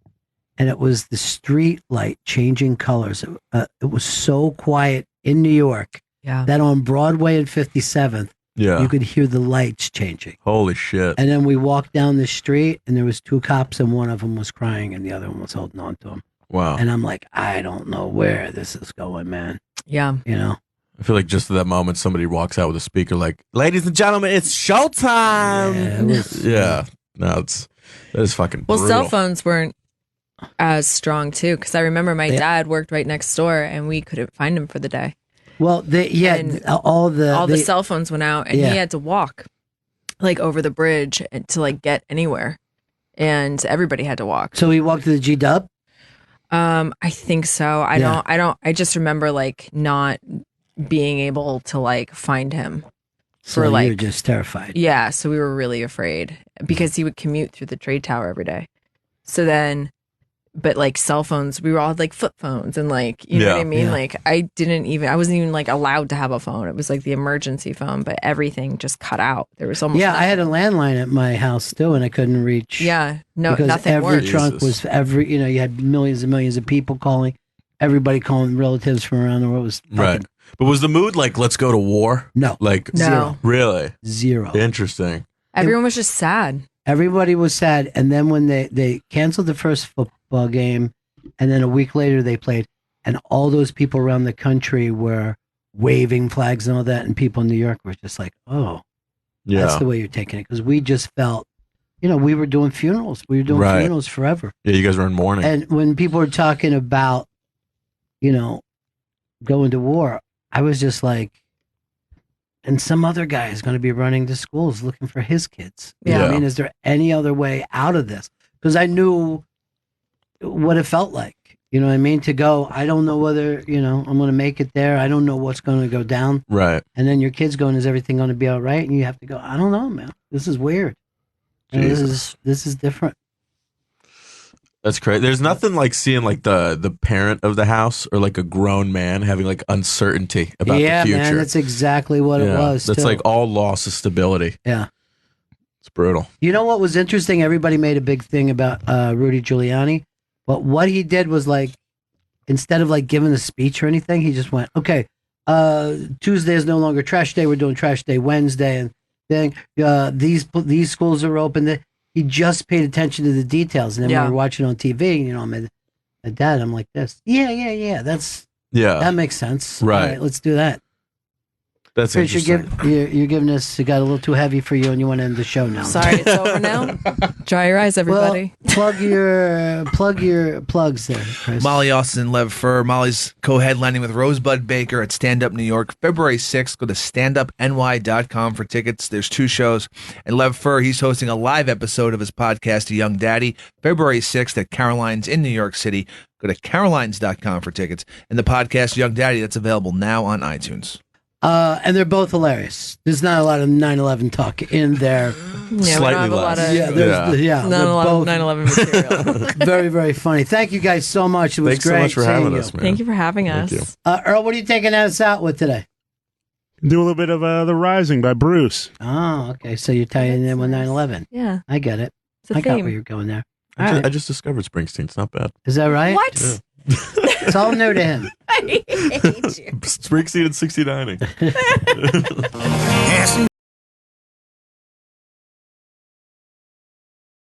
and it was the street light changing colors. It was so quiet in New York that on Broadway and 57th, you could hear the lights changing. Holy shit. And then we walked down the street, and there was 2 cops, and one of them was crying, and the other one was holding on to him. Wow. And I'm like, I don't know where this is going, man. Yeah. You know? I feel like just at that moment, somebody walks out with a speaker like, ladies and gentlemen, it's showtime. Yeah, it was, yeah. No, That is fucking Well, brutal. cell phones weren't as strong too, because I remember my dad worked right next door, and we couldn't find him for the day. Well, all the cell phones went out, and he had to walk like over the bridge to like get anywhere, and everybody had to walk. So he walked to the G-Dub? I think so. I just remember like not being able to like find him. So for like you're just terrified. Yeah, so we were really afraid because he would commute through the trade tower every day. So then, but like cell phones, we were all like flip phones and like, you know what I mean? Yeah. Like I wasn't even like allowed to have a phone. It was like the emergency phone, but everything just cut out. There was almost I had a landline at my house too, and I couldn't reach. Yeah, because nothing every worked. trunk was you had millions and millions of people calling, everybody calling relatives from around the world. It was Right. But was the mood like, let's go to war? No. Like, No. Zero. Really? Zero. Interesting. Everyone was just sad. Everybody was sad, and then when they canceled the first football game, and then a week later they played, and all those people around the country were waving flags and all that, and people in New York were just like, "Oh, that's the way you're taking it," because we just felt, we were doing funerals. We were doing Right. funerals forever. Yeah, you guys were in mourning. And when people were talking about, going to war, I was just like, and some other guy is going to be running to schools looking for his kids. You know what I mean? Is there any other way out of this? Because I knew what it felt like. You know what I mean? To go, I don't know whether, I'm going to make it there. I don't know what's going to go down. Right. And then your kid's going, is everything going to be all right? And you have to go, I don't know, man. This is weird. This is different. That's crazy. There's nothing like seeing like the parent of the house or like a grown man having like uncertainty about the future. Man, that's exactly what it was. That's too. like all loss of stability. Yeah. It's brutal. You know what was interesting? Everybody made a big thing about Rudy Giuliani, but what he did was like, instead of like giving a speech or anything, he just went, okay, Tuesday is no longer trash day. We're doing trash day Wednesday. And then these schools are open. He just paid attention to the details. And then we were watching on TV, my dad, I'm like this. Yeah. That makes sense. Right. All right, let's do that. That's Chris, interesting. you're giving us, it got a little too heavy for you and you want to end the show now. Sorry, it's over now. Dry your eyes, everybody. Well, plug your plugs there, Chris. Molly Austin, Lev Fur. Molly's co-headlining with Rosebud Baker at Stand Up New York, February 6th. Go to standupny.com for tickets. There's 2 shows. And Lev Fur, he's hosting a live episode of his podcast, Young Daddy, February 6th at Caroline's in New York City. Go to carolines.com for tickets. And the podcast, Young Daddy, that's available now on iTunes. And they're both hilarious. There's not a lot of 9/11 talk in there. Slightly less. Not a lot of 9/11 material. Very, very funny. Thank you guys so much. It was Thanks great so much for seeing having you. us, man. Thank you for having Thank us. you. Earl, what are you taking us out with today? Do a little bit of The Rising by Bruce. Oh, okay. So you're tying in with 9/11. Yeah. I get it. It's a I got theme. where you're going there. I just discovered Springsteen. It's not bad. Is that right? What? It's all new to him. I hate you. Springsteen and 69ing.